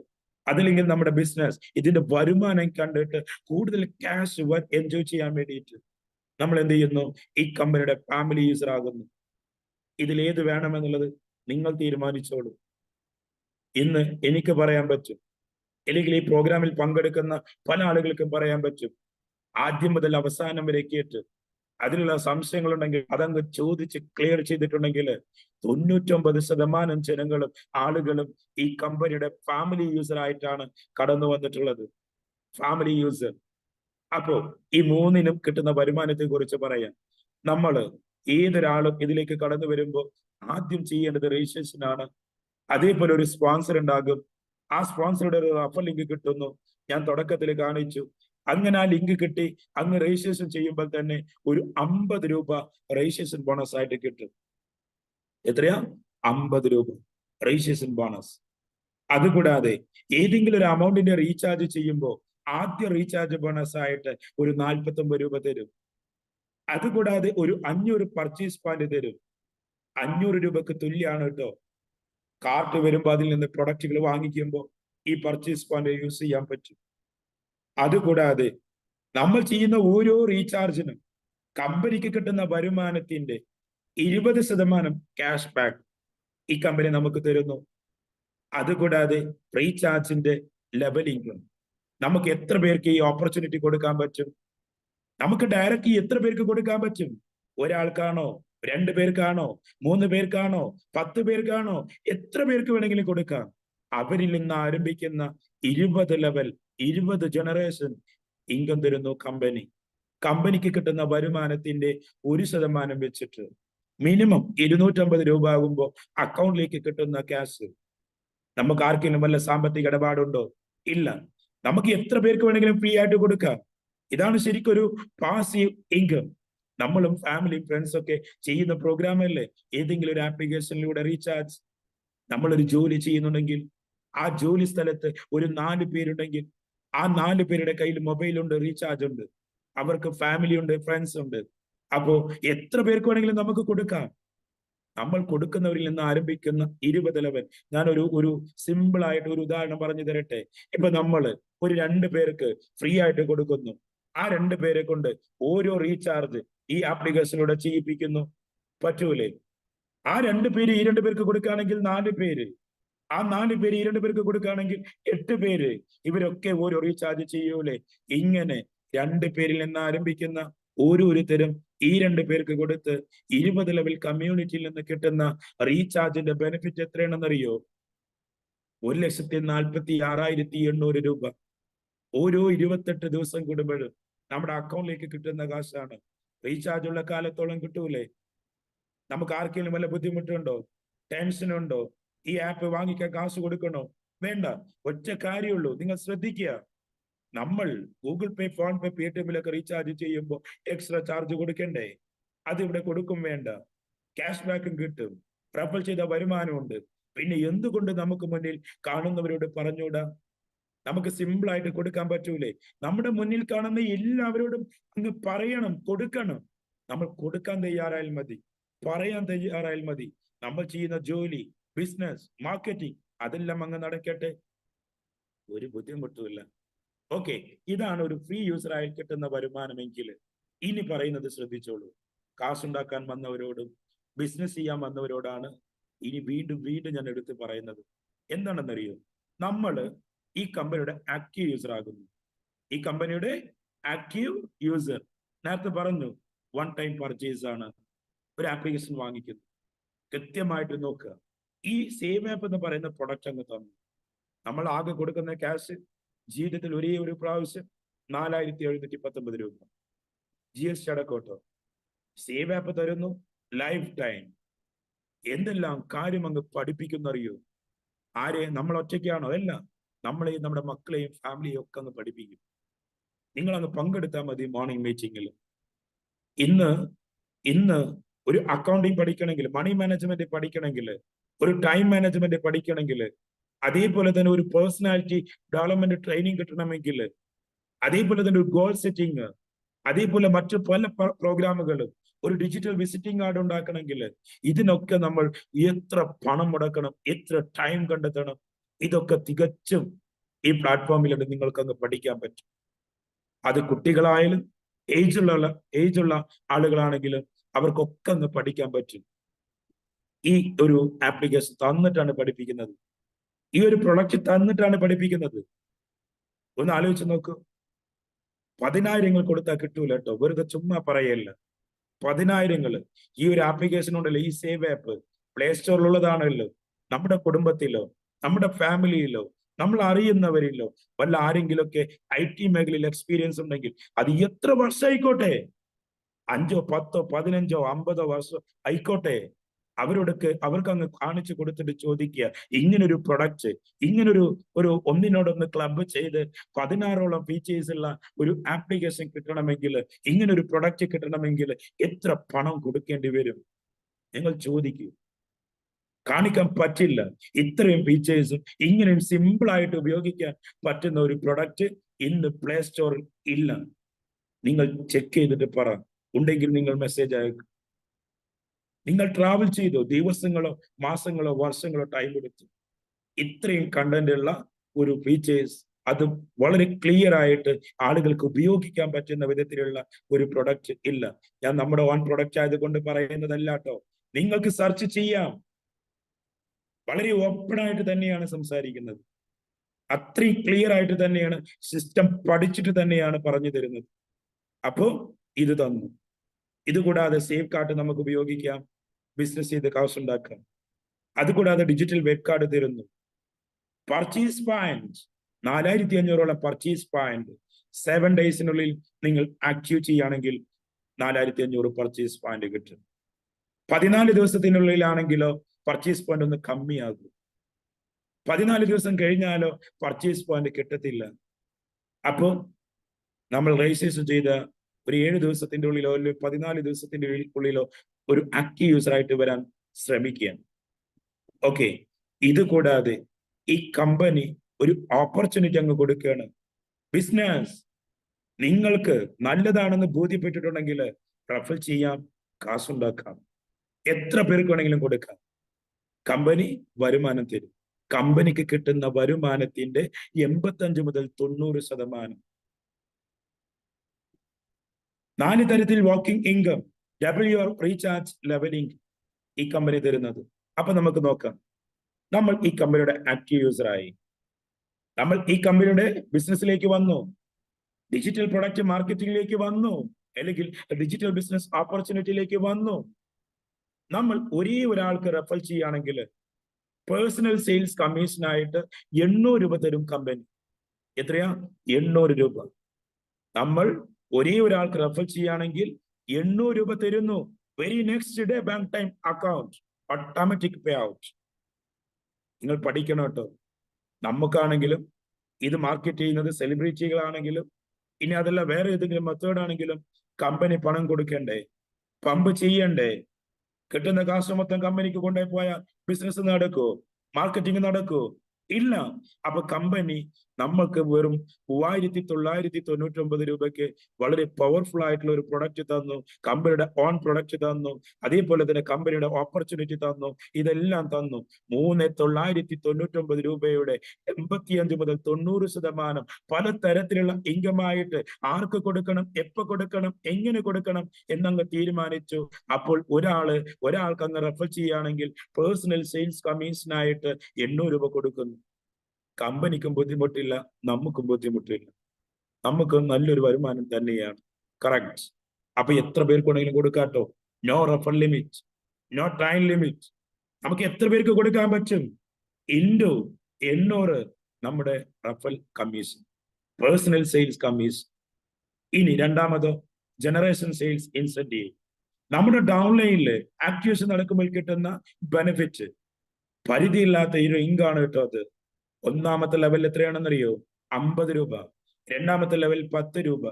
അതില്ലെങ്കിൽ നമ്മുടെ ബിസിനസ് ഇതിന്റെ വരുമാനം കണ്ടിട്ട് കൂടുതൽ ക്യാഷ് എൻജോയ് ചെയ്യാൻ വേണ്ടിയിട്ട് നമ്മൾ എന്ത് ചെയ്യുന്നു? ഈ കമ്പനിയുടെ ഫാമിലി യൂസർ ആകുന്നു. ഇതിൽ ഏത് വേണമെന്നുള്ളത് നിങ്ങൾ തീരുമാനിച്ചോളൂ. ഇന്ന് എനിക്ക് പറയാൻ പറ്റും, അല്ലെങ്കിൽ ഈ പ്രോഗ്രാമിൽ പങ്കെടുക്കുന്ന പല ആളുകൾക്കും പറയാൻ പറ്റും. ആദ്യം മുതൽ അവസാനം വരെ കേട്ട് അതിലുള്ള സംശയങ്ങളുണ്ടെങ്കിൽ അതങ്ങ് ചോദിച്ച് ക്ലിയർ ചെയ്തിട്ടുണ്ടെങ്കിൽ 99% ജനങ്ങളും ആളുകളും ഈ കമ്പനിയുടെ ഫാമിലി യൂസർ ആയിട്ടാണ് കടന്നു വന്നിട്ടുള്ളത്. Family user. അപ്പോ ഈ 3നും കിട്ടുന്ന വരുമാനത്തെ കുറിച്ച് പറയാം. നമ്മള് ഏതൊരാളും ഇതിലേക്ക് കടന്നു വരുമ്പോൾ ആദ്യം ചെയ്യേണ്ടത് രജിസ്ട്രേഷൻ ആണ്. അതേപോലെ ഒരു സ്പോൺസർ ഉണ്ടാകും. ആ സ്പോൺസറുടെ ഒരു റഫർ ലിങ്ക് കിട്ടുന്നു. ഞാൻ തുടക്കത്തിൽ കാണിച്ചു. അങ്ങനെ ആ ലിങ്ക് കിട്ടി അങ്ങ് രജിസ്ട്രേഷൻ ചെയ്യുമ്പോൾ തന്നെ ഒരു 50 രൂപ രജിസ്ട്രേഷൻ ബോണസ് ആയിട്ട് കിട്ടും. എത്രയാ? 50 രൂപ രജിസ്ട്രേഷൻ ബോണസ്. അതുകൂടാതെ ഏതെങ്കിലും ഒരു അമൗണ്ടിന്റെ റീചാർജ് ചെയ്യുമ്പോൾ ആദ്യ റീചാർജ് ബോണസ് ആയിട്ട് ഒരു 49 രൂപ തരും. അതുകൂടാതെ ഒരു 500 പർച്ചേസ് പോയിന്റ് തരും. 500 രൂപക്ക് തുല്യാണ് കേട്ടോ. കാർട്ട് വരുമ്പോൾ അതിൽ നിന്ന് പ്രൊഡക്റ്റുകൾ വാങ്ങിക്കുമ്പോൾ ഈ പർച്ചേസ് പോയിന്റ് യൂസ് ചെയ്യാൻ പറ്റും. അതുകൂടാതെ നമ്മൾ ചെയ്യുന്ന ഓരോ റീചാർജിനും കമ്പനിക്ക് കിട്ടുന്ന വരുമാനത്തിന്റെ 20% ക്യാഷ് ബാക്ക് ഈ കമ്പനി നമുക്ക് തരുന്നു. അതുകൂടാതെ റീചാർജിന്റെ ലെവലിംഗ് നമുക്ക് എത്ര പേർക്ക് ഈ ഓപ്പർച്യൂണിറ്റി കൊടുക്കാൻ പറ്റും? നമുക്ക് ഡയറക്റ്റ് എത്ര പേർക്ക് കൊടുക്കാൻ പറ്റും? ഒരാൾക്കാണോ, 2 പേർക്കാണോ, 3 പേർക്കാണോ, 10 പേർക്കാണോ? എത്ര പേർക്ക് വേണമെങ്കിലും കൊടുക്കാം. അവരിൽ നിന്ന് ആരംഭിക്കുന്ന 20 ലെവൽ, 20 ജനറേഷൻ ഇൻകം തരുന്നു കമ്പനി. കമ്പനിക്ക് കിട്ടുന്ന വരുമാനത്തിന്റെ 1% വെച്ചിട്ട് മിനിമം 250 രൂപ ആകുമ്പോൾ അക്കൗണ്ടിലേക്ക് കിട്ടുന്ന ക്യാഷ് നമുക്ക് ആർക്കെങ്കിലും വല്ല സാമ്പത്തിക ഇടപാടുണ്ടോ? ഇല്ല. നമുക്ക് എത്ര പേർക്ക് വേണമെങ്കിലും ഫ്രീ ആയിട്ട് കൊടുക്കാം. ഇതാണ് ശരിക്കും ഒരു പാസീവ് ഇൻകം. നമ്മളും ഫാമിലിയും ഫ്രണ്ട്സ് ഒക്കെ ചെയ്യുന്ന പ്രോഗ്രാം അല്ലേ? ഏതെങ്കിലും ഒരു ആപ്ലിക്കേഷനിലൂടെ റീചാർജ്. നമ്മളൊരു ജോലി ചെയ്യുന്നുണ്ടെങ്കിൽ ആ ജോലി സ്ഥലത്ത് ഒരു 4 പേരുണ്ടെങ്കിൽ ആ 4 പേരുടെ കയ്യിൽ മൊബൈൽ ഉണ്ട്, റീചാർജ് ഉണ്ട്, അവർക്ക് ഫാമിലി ഉണ്ട്, ഫ്രണ്ട്സ് ഉണ്ട്. അപ്പോ എത്ര പേർക്ക് വേണമെങ്കിലും നമുക്ക് കൊടുക്കാം. നമ്മൾ കൊടുക്കുന്നവരിൽ നിന്ന് ആരംഭിക്കുന്ന 20 ലെവൽ. ഞാൻ ഒരു സിമ്പിൾ ആയിട്ട് ഒരു ഉദാഹരണം പറഞ്ഞു തരട്ടെ. ഇപ്പൊ നമ്മള് ഒരു 2 പേർക്ക് ഫ്രീ ആയിട്ട് കൊടുക്കുന്നു. ആ 2 പേരെ കൊണ്ട് ഓരോ റീചാർജ് ഈ ആപ്ലിക്കേഷനിലൂടെ ചെയ്യിപ്പിക്കുന്നു. പറ്റൂലേ? ആ 2 പേര് ഈ 2 പേർക്ക് കൊടുക്കുകയാണെങ്കിൽ 4 പേര് ആ 4 പേര് 2 പേർക്ക് കൊടുക്കുകയാണെങ്കിൽ 8 പേര്, ഇവരൊക്കെ ഓരോ റീചാർജ് ചെയ്യൂലേ? ഇങ്ങനെ 2 പേരിൽ നിന്ന് ആരംഭിക്കുന്ന ഓരോരുത്തരും ഈ 2 പേർക്ക് കൊടുത്ത് 20 ലെവൽ കമ്മ്യൂണിറ്റിയിൽ നിന്ന് കിട്ടുന്ന റീചാർജിന്റെ ബെനിഫിറ്റ് എത്രയാണെന്നറിയോ? 1,46,800 രൂപ. ഓരോ 28 ദിവസം കൂടുമ്പോഴും നമ്മുടെ അക്കൗണ്ടിലേക്ക് കിട്ടുന്ന കാശാണ്. റീചാർജ് ഉള്ള കാലത്തോളം കിട്ടൂലേ? നമുക്ക് ആർക്കെങ്കിലും വല്ല ബുദ്ധിമുട്ടുണ്ടോ? ടെൻഷനുണ്ടോ? ഈ ആപ്പ് വാങ്ങിക്കാൻ കാശ് കൊടുക്കണോ? വേണ്ട. ഒറ്റ കാര്യമുള്ളൂ, നിങ്ങൾ ശ്രദ്ധിക്കുക. നമ്മൾ ഗൂഗിൾ പേ, ഫോൺ പേ, പേടിഎമ്മിലൊക്കെ റീചാർജ് ചെയ്യുമ്പോൾ എക്സ്ട്രാ ചാർജ് കൊടുക്കണ്ടേ? അതിവിടെ കൊടുക്കും വേണ്ട. ക്യാഷ് ബാക്കും കിട്ടും, റഫൽ ചെയ്ത വരുമാനമുണ്ട്. പിന്നെ എന്തുകൊണ്ട് നമുക്ക് മുന്നിൽ കാണുന്നവരോട് പറഞ്ഞൂടാ? നമുക്ക് സിമ്പിൾ ആയിട്ട് കൊടുക്കാൻ പറ്റൂലേ? നമ്മുടെ മുന്നിൽ കാണുന്ന എല്ലാവരോടും അങ്ങ് പറയണം, കൊടുക്കണം. നമ്മൾ കൊടുക്കാൻ തയ്യാറായാൽ മതി, പറയാൻ തയ്യാറായാൽ മതി. നമ്മൾ ചെയ്യുന്ന ജോലി, ബിസിനസ്, മാർക്കറ്റിംഗ്, അതെല്ലാം അങ്ങ് നടക്കട്ടെ, ഒരു ബുദ്ധിമുട്ടുമില്ല. ഓക്കെ, ഇതാണ് ഒരു ഫ്രീ യൂസർ ആയി കിട്ടുന്ന വരുമാനമെങ്കിൽ. ഇനി പറയുന്നത് ശ്രദ്ധിച്ചോളൂ. കാശുണ്ടാക്കാൻ വന്നവരോടും ബിസിനസ് ചെയ്യാൻ വന്നവരോടാണ് ഇനി വീണ്ടും വീണ്ടും ഞാൻ എടുത്ത് പറയുന്നത്. എന്താണെന്നറിയോ? നമ്മള് ഈ കമ്പനിയുടെ ആക്റ്റീവ് യൂസർ ആകുന്നു. ഈ കമ്പനിയുടെ ആക്റ്റീവ് യൂസർ, നേരത്തെ പറഞ്ഞു, വൺ ടൈം പർച്ചേസ് ആണ്. ഒരു ആപ്ലിക്കേഷൻ വാങ്ങിക്കുന്നു, കൃത്യമായിട്ട് നോക്കുക. ഈ സേവ് ആപ്പ് എന്ന് പറയുന്ന പ്രൊഡക്റ്റ് അങ്ങ് തന്നു. നമ്മൾ ആകെ കൊടുക്കുന്ന ക്യാഷ് ജീവിതത്തിൽ ഒരേ ഒരു പ്രാവശ്യം 4,719 രൂപ, GST അടക്കോട്ടോ. സേവ് ആപ്പ് തരുന്നു ലൈഫ് ടൈം. എന്തെല്ലാം കാര്യം അങ്ങ് പഠിപ്പിക്കുന്നറിയോ? ആരെ? നമ്മൾ ഒറ്റയ്ക്കാണോ? അല്ല, നമ്മളെയും നമ്മുടെ മക്കളെയും ഫാമിലിയും ഒക്കെ അങ്ങ് പഠിപ്പിക്കും. നിങ്ങൾ അങ്ങ് പങ്കെടുത്താൽ മതി മോർണിംഗ് മീറ്റിംഗിൽ. ഇന്ന് ഒരു അക്കൗണ്ടിങ് പഠിക്കണമെങ്കിൽ, മണി മാനേജ്മെന്റ് പഠിക്കണമെങ്കിൽ, ഒരു ടൈം മാനേജ്മെന്റ് പഠിക്കണമെങ്കിൽ, അതേപോലെ തന്നെ ഒരു പേഴ്സണാലിറ്റി ഡെവലപ്മെന്റ് ട്രെയിനിങ് കിട്ടണമെങ്കിൽ, അതേപോലെ തന്നെ ഒരു ഗോൾ സെറ്റിംഗ്, അതേപോലെ മറ്റു പല പ്രോഗ്രാമുകളും, ഒരു ഡിജിറ്റൽ വിസിറ്റിംഗ് കാർഡ് ഉണ്ടാക്കണമെങ്കിൽ, ഇതിനൊക്കെ നമ്മൾ എത്ര പണം മുടക്കണം, എത്ര ടൈം കണ്ടെത്തണം? ഇതൊക്കെ തികച്ചും ഈ പ്ലാറ്റ്ഫോമിലൂടെ നിങ്ങൾക്ക് അങ്ങ് പഠിക്കാൻ പറ്റും. അത് കുട്ടികളായാലും ഏജുള്ള ആളുകളാണെങ്കിലും അവർക്കൊക്കെ അങ്ങ് പഠിക്കാൻ പറ്റും. ഈ ഒരു ആപ്ലിക്കേഷൻ തന്നിട്ടാണ് പഠിപ്പിക്കുന്നത്, ഈ ഒരു പ്രൊഡക്റ്റ് തന്നിട്ടാണ് പഠിപ്പിക്കുന്നത്. ഒന്ന് ആലോചിച്ച് നോക്കൂ. 10,000 കൊടുത്താൽ കിട്ടൂല കേട്ടോ, വെറുതെ ചുമ്മാ പറയല്ല. 10,000 ഈ ഒരു ആപ്ലിക്കേഷൻ ഉണ്ടല്ലോ, ഈ സേവ് ആപ്പ് പ്ലേ സ്റ്റോറിലുള്ളതാണല്ലോ. നമ്മുടെ കുടുംബത്തിലോ, നമ്മുടെ ഫാമിലിയിലോ, നമ്മൾ അറിയുന്നവരിലോ വല്ല ആരെങ്കിലുമൊക്കെ IT മേഖലയിൽ എക്സ്പീരിയൻസ് ഉണ്ടെങ്കിൽ, അത് എത്ര വർഷമായിക്കോട്ടെ, 5, 10, 15, 50 വർഷം ആയിക്കോട്ടെ, അവർക്ക് അങ്ങ് കാണിച്ചു കൊടുത്തിട്ട് ചോദിക്കുക, ഇങ്ങനൊരു പ്രൊഡക്റ്റ്, ഇങ്ങനൊരു ഒന്നിനോടൊന്ന് ക്ലബ് ചെയ്ത് 16ഓളം ഫീച്ചേഴ്സ് ഉള്ള ഒരു ആപ്ലിക്കേഷൻ കിട്ടണമെങ്കിൽ, ഇങ്ങനൊരു പ്രൊഡക്റ്റ് കിട്ടണമെങ്കിൽ എത്ര പണം കൊടുക്കേണ്ടി വരും? നിങ്ങൾ ചോദിക്കൂ. കാണിക്കാൻ പറ്റില്ല. ഇത്രയും ഫീച്ചേഴ്സും ഇങ്ങനെയും സിമ്പിൾ ആയിട്ട് ഉപയോഗിക്കാൻ പറ്റുന്ന ഒരു പ്രൊഡക്റ്റ് ഇന്ന് പ്ലേ സ്റ്റോറിൽ ഇല്ല. നിങ്ങൾ ചെക്ക് ചെയ്തിട്ട് പറ, ഉണ്ടെങ്കിൽ നിങ്ങൾ മെസ്സേജ് അയക്കും. നിങ്ങൾ ട്രാവൽ ചെയ്തോ? ദിവസങ്ങളോ മാസങ്ങളോ വർഷങ്ങളോ ടൈം എടുത്തു. ഇത്രയും കണ്ടന്റ് ഉള്ള ഒരു ഫീച്ചേഴ്സ്, അത് വളരെ ക്ലിയർ ആയിട്ട് ആളുകൾക്ക് ഉപയോഗിക്കാൻ പറ്റുന്ന വിധത്തിലുള്ള ഒരു പ്രൊഡക്റ്റ് ഇല്ല. ഞാൻ നമ്മുടെ ഓൺ പ്രൊഡക്റ്റ് ആയതുകൊണ്ട് പറയുന്നതല്ല കേട്ടോ. നിങ്ങൾക്ക് സെർച്ച് ചെയ്യാം. വളരെ ഓപ്പൺ ആയിട്ട് തന്നെയാണ് സംസാരിക്കുന്നത്. അത്രയും ക്ലിയർ ആയിട്ട് തന്നെയാണ്, സിസ്റ്റം പഠിച്ചിട്ട് തന്നെയാണ് പറഞ്ഞു തരുന്നത്. അപ്പോ ഇത് തന്നു. ഇതുകൂടാതെ സേവ് കാർഡ് നമുക്ക് ഉപയോഗിക്കാം, ബിസിനസ് ചെയ്ത് കാശുണ്ടാക്കാം. അതുകൂടാതെ ഡിജിറ്റൽ വെബ് കാർഡ് തരുന്നു. പർച്ചേസ് പോയിന്റ് 4,500ഓളം പർച്ചേസ് പോയിന്റ് 7 ഡേയ്സിനുള്ളിൽ നിങ്ങൾ ആക്റ്റീവ് ചെയ്യുകയാണെങ്കിൽ 4,500 പർച്ചേസ് പോയിന്റ് കിട്ടും. 14 ദിവസത്തിനുള്ളിലാണെങ്കിലോ പർച്ചേസ് പോയിന്റ് ഒന്ന് കമ്മിയാകും. 14 ദിവസം കഴിഞ്ഞാലോ പർച്ചേസ് പോയിന്റ് കിട്ടത്തില്ല. അപ്പോ നമ്മൾ രജിസ്ട്രേഷൻ ചെയ്ത ഒരു 7 ദിവസത്തിന്റെ ഉള്ളിലോ അല്ലെങ്കിൽ 14 ദിവസത്തിന്റെ ഉള്ളിലോ ഒരു ആക്റ്റീവ് യൂസർ ആയിട്ട് വരാൻ ശ്രമിക്കുക. ഓക്കെ, ഇത് കൂടാതെ ഈ കമ്പനി ഒരു ഓപ്പർച്യൂണിറ്റി അങ്ങ് കൊടുക്കുകയാണ്. ബിസിനസ് നിങ്ങൾക്ക് നല്ലതാണെന്ന് ബോധ്യപ്പെട്ടിട്ടുണ്ടെങ്കിൽ റഫർ ചെയ്യാം, കാശുണ്ടാക്കാം, എത്ര പേർക്ക് വേണമെങ്കിലും കൊടുക്കാം. കമ്പനി വരുമാനം തരും. കമ്പനിക്ക് കിട്ടുന്ന വരുമാനത്തിന്റെ 85 മുതൽ 90%. 4 തരത്തിൽ working income, double your recharge levelling ഈ കമ്പനി തരുന്നത്. അപ്പൊ നമുക്ക് നോക്കാം. നമ്മൾ ഈ കമ്പനിയുടെ ആക്റ്റീവ് യൂസറായി, നമ്മൾ ഈ കമ്പനിയുടെ ബിസിനസ്സിലേക്ക് വന്നു, ഡിജിറ്റൽ പ്രൊഡക്റ്റ് മാർക്കറ്റിംഗിലേക്ക് വന്നു, അല്ലെങ്കിൽ ഡിജിറ്റൽ ബിസിനസ് ഓപ്പർച്യൂണിറ്റിയിലേക്ക് വന്നു. നമ്മൾ ഒരേ ഒരാൾക്ക് റെഫർ ചെയ്യുകയാണെങ്കിൽ പേഴ്സണൽ സെയിൽസ് കമ്മീഷനായിട്ട് 800 രൂപ തരും കമ്പനി. എത്രയാ? 800 രൂപ. നമ്മൾ ഒരേ ഒരാൾക്ക് റെഫർ ചെയ്യുകയാണെങ്കിൽ 800 രൂപ തരുന്നു. Very next day bank time account, automatic pay out. നിങ്ങൾ പഠിക്കണം കേട്ടോ. നമുക്കാണെങ്കിലും ഇത് മാർക്കറ്റ് ചെയ്യുന്നത് സെലിബ്രിറ്റികളാണെങ്കിലും ഇനി അതല്ല വേറെ ഏതെങ്കിലും മെത്തേഡ് ആണെങ്കിലും കമ്പനി പണം കൊടുക്കണ്ടേ, പമ്പ് ചെയ്യണ്ടേ? കിട്ടുന്ന കാശ് മൊത്തം കമ്പനിക്ക് കൊണ്ടുപോയാൽ ബിസിനസ് നടക്കൂ, മാർക്കറ്റിംഗ് നടക്കൂ? ഇല്ല. അപ്പൊ കമ്പനി നമ്മൾക്ക് വെറും 3999 രൂപയ്ക്ക് വളരെ പവർഫുൾ ആയിട്ടുള്ള ഒരു പ്രൊഡക്റ്റ് തന്നു, കമ്പനിയുടെ ഓൺ പ്രൊഡക്റ്റ് തന്നു, അതേപോലെ തന്നെ കമ്പനിയുടെ ഓപ്പർച്യൂണിറ്റി തന്നു, ഇതെല്ലാം തന്നു. 3999 രൂപയുടെ 85 മുതൽ 90% പല തരത്തിലുള്ള ഇൻകമായിട്ട് ആർക്ക് കൊടുക്കണം, എപ്പോ കൊടുക്കണം, എങ്ങനെ കൊടുക്കണം എന്നങ്ങ് തീരുമാനിച്ചു. അപ്പോൾ ഒരാൾക്ക് അങ്ങ് റെഫർ ചെയ്യുകയാണെങ്കിൽ പേഴ്സണൽ സെയിൽസ് കമ്മീഷനായിട്ട് 800 രൂപ കൊടുക്കുന്നു. കമ്പനിക്കും ബുദ്ധിമുട്ടില്ല, നമുക്കും ബുദ്ധിമുട്ടില്ല, നമുക്കും നല്ലൊരു വരുമാനം തന്നെയാണ്. കറക്റ്റ്. അപ്പൊ എത്ര പേർക്കുണ്ടെങ്കിലും കൊടുക്കാട്ടോ. No refer limit, no time limit. നമുക്ക് എത്ര പേർക്ക് കൊടുക്കാൻ പറ്റും? ഇൻഡു 800 നമ്മുടെ refer commission, personal sales commission. ഇനി രണ്ടാമതോ ജനറേഷൻ സെയിൽസ് ഇൻസെന്റീവ്. നമ്മുടെ ഡൗൺലൈനില് ആക്ടിവേഷൻ നടക്കുമ്പോൾ കിട്ടുന്ന ബെനിഫിറ്റ് പരിധിയില്ലാത്ത ഒരു ഇങ്കാണ് കേട്ടോ അത്. ഒന്നാമത്തെ ലെവൽ എത്രയാണെന്നറിയോ? 50 രൂപ. രണ്ടാമത്തെ ലെവൽ 10 രൂപ.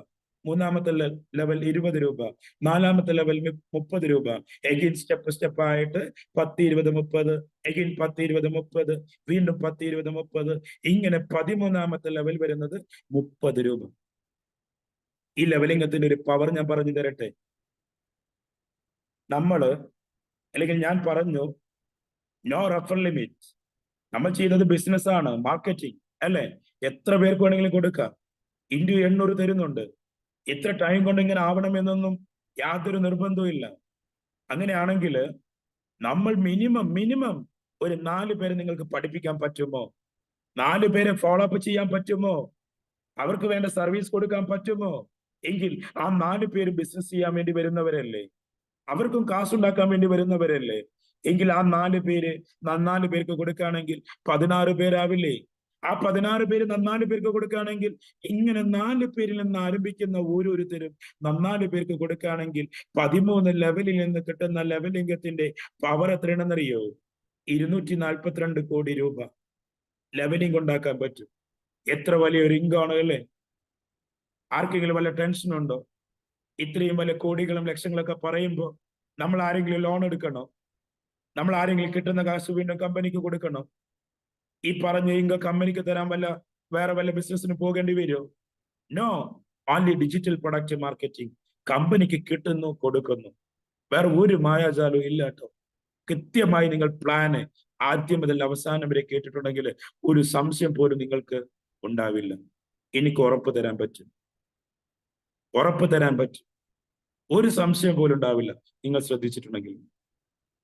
മൂന്നാമത്തെ ലെവൽ 20 രൂപ. നാലാമത്തെ ലെവൽ 30 രൂപ. എഗെയിൻ സ്റ്റെപ്പ് ആയിട്ട് 10, 20, 30, എഗെയിൻ 10, 20, 30, വീണ്ടും 10, 20, 30. ഇങ്ങനെ 13ാമത്തെ ലെവൽ വരുന്നത് 30 രൂപ. ഈ ലെവലിംഗത്തിന്റെ ഒരു പവർ ഞാൻ പറഞ്ഞു തരട്ടെ. അല്ലെങ്കിൽ ഞാൻ പറഞ്ഞു നോ റെഫർ ലിമിറ്റ്. നമ്മൾ ചെയ്യുന്നത് ബിസിനസ് ആണ്, മാർക്കറ്റിംഗ് അല്ലെ? എത്ര പേർക്ക് വേണമെങ്കിലും കൊടുക്കാം. ഇൻഡു 800 തരുന്നുണ്ട്. എത്ര ടൈം കൊണ്ട് ഇങ്ങനെ ആവണമെന്നൊന്നും യാതൊരു നിർബന്ധവും ഇല്ല. അങ്ങനെയാണെങ്കിൽ നമ്മൾ മിനിമം ഒരു 4 പേരെ നിങ്ങൾക്ക് പഠിപ്പിക്കാൻ പറ്റുമോ? 4 പേരെ ഫോളോ അപ്പ് ചെയ്യാൻ പറ്റുമോ? അവർക്ക് വേണ്ട സർവീസ് കൊടുക്കാൻ പറ്റുമോ? എങ്കിൽ ആ 4 പേര് ബിസിനസ് ചെയ്യാൻ വേണ്ടി വരുന്നവരല്ലേ, അവർക്കും കാശുണ്ടാക്കാൻ വേണ്ടി വരുന്നവരല്ലേ? എങ്കിൽ ആ 4 പേർക്ക് കൊടുക്കുകയാണെങ്കിൽ 16 പേരാവില്ലേ? ആ 16 പേര് 4 പേർക്ക് കൊടുക്കുകയാണെങ്കിൽ ഇങ്ങനെ 4 പേരിൽ നിന്ന് ആരംഭിക്കുന്ന ഓരോരുത്തരും 4 പേർക്ക് കൊടുക്കുകയാണെങ്കിൽ 13 ലെവലിൽ നിന്ന് കിട്ടുന്ന ലെവലിംഗത്തിന്റെ പവർ എത്രയാണെന്നറിയോ? 242 കോടി രൂപ ലെവലിംഗ് ഉണ്ടാക്കാൻ പറ്റും. എത്ര വലിയൊരു ഇൻകാണ് അല്ലേ? ആർക്കെങ്കിലും വല്ല ടെൻഷൻ ഉണ്ടോ? ഇത്രയും വലിയ കോടികളും ലക്ഷങ്ങളൊക്കെ പറയുമ്പോൾ നമ്മൾ ആരെങ്കിലും ലോൺ എടുക്കണോ? നമ്മൾ ആരെങ്കിലും കിട്ടുന്ന കാശ് വീണ്ടും കമ്പനിക്ക് കൊടുക്കണോ? ഈ പറഞ്ഞ ഇൻകം കമ്പനിക്ക് തരാൻ വേറെ വല്ല ബിസിനസ്സിന് പോകേണ്ടി വരുമോ? No. Only digital product marketing. കമ്പനിക്ക് കിട്ടുന്നു, കൊടുക്കുന്നു. വേറെ ഒരു മായാജാലവും ഇല്ല കേട്ടോ. കൃത്യമായി നിങ്ങൾ പ്ലാന് ആദ്യം മുതൽ അവസാനം വരെ കേട്ടിട്ടുണ്ടെങ്കിൽ ഒരു സംശയം പോലും നിങ്ങൾക്ക് ഉണ്ടാവില്ല. എനിക്ക് ഉറപ്പ് തരാൻ പറ്റും, ഒരു സംശയം പോലും ഉണ്ടാവില്ല നിങ്ങൾ ശ്രദ്ധിച്ചിട്ടുണ്ടെങ്കിൽ.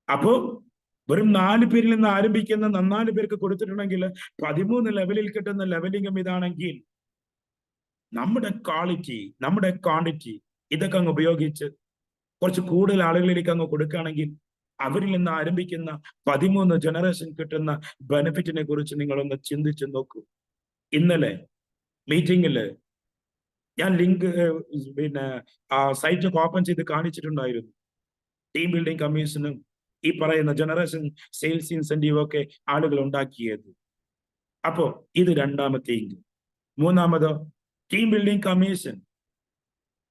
അപ്പോ വെറും 4 പേരിൽ നിന്ന് ആരംഭിക്കുന്ന 4 പേർക്ക് കൊടുത്തിട്ടുണ്ടെങ്കിൽ 13 ലെവലിൽ കിട്ടുന്ന ലെവലിംഗം ഇതാണെങ്കിൽ നമ്മുടെ ക്വാളിറ്റി, നമ്മുടെ ക്വാണ്ടിറ്റി ഇതൊക്കെ അങ്ങ് ഉപയോഗിച്ച് കുറച്ച് കൂടുതൽ ആളുകളിലേക്ക് അങ്ങ് കൊടുക്കുകയാണെങ്കിൽ അവരിൽ നിന്ന് ആരംഭിക്കുന്ന 13 ജനറേഷൻ കിട്ടുന്ന ബെനിഫിറ്റിനെ കുറിച്ച് നിങ്ങളൊന്ന് ചിന്തിച്ചു നോക്കൂ. ഇന്നലെ മീറ്റിംഗില് ഞാൻ ലിങ്ക് സൈറ്റ് ഓപ്പൺ ചെയ്ത് കാണിച്ചിട്ടുണ്ടായിരുന്നു. ടീം ബിൽഡിംഗ് കമ്മീഷനും ഈ പറയുന്ന ജനറേഷൻ സെയിൽസ് ഇൻസെന്റീവ് ഒക്കെ ആളുകൾ ഉണ്ടാക്കിയത്. അപ്പോ ഇത് രണ്ടാമത്തെ ഇൻകം. മൂന്നാമതോ ടീം ബിൽഡിംഗ് കമ്മീഷൻ.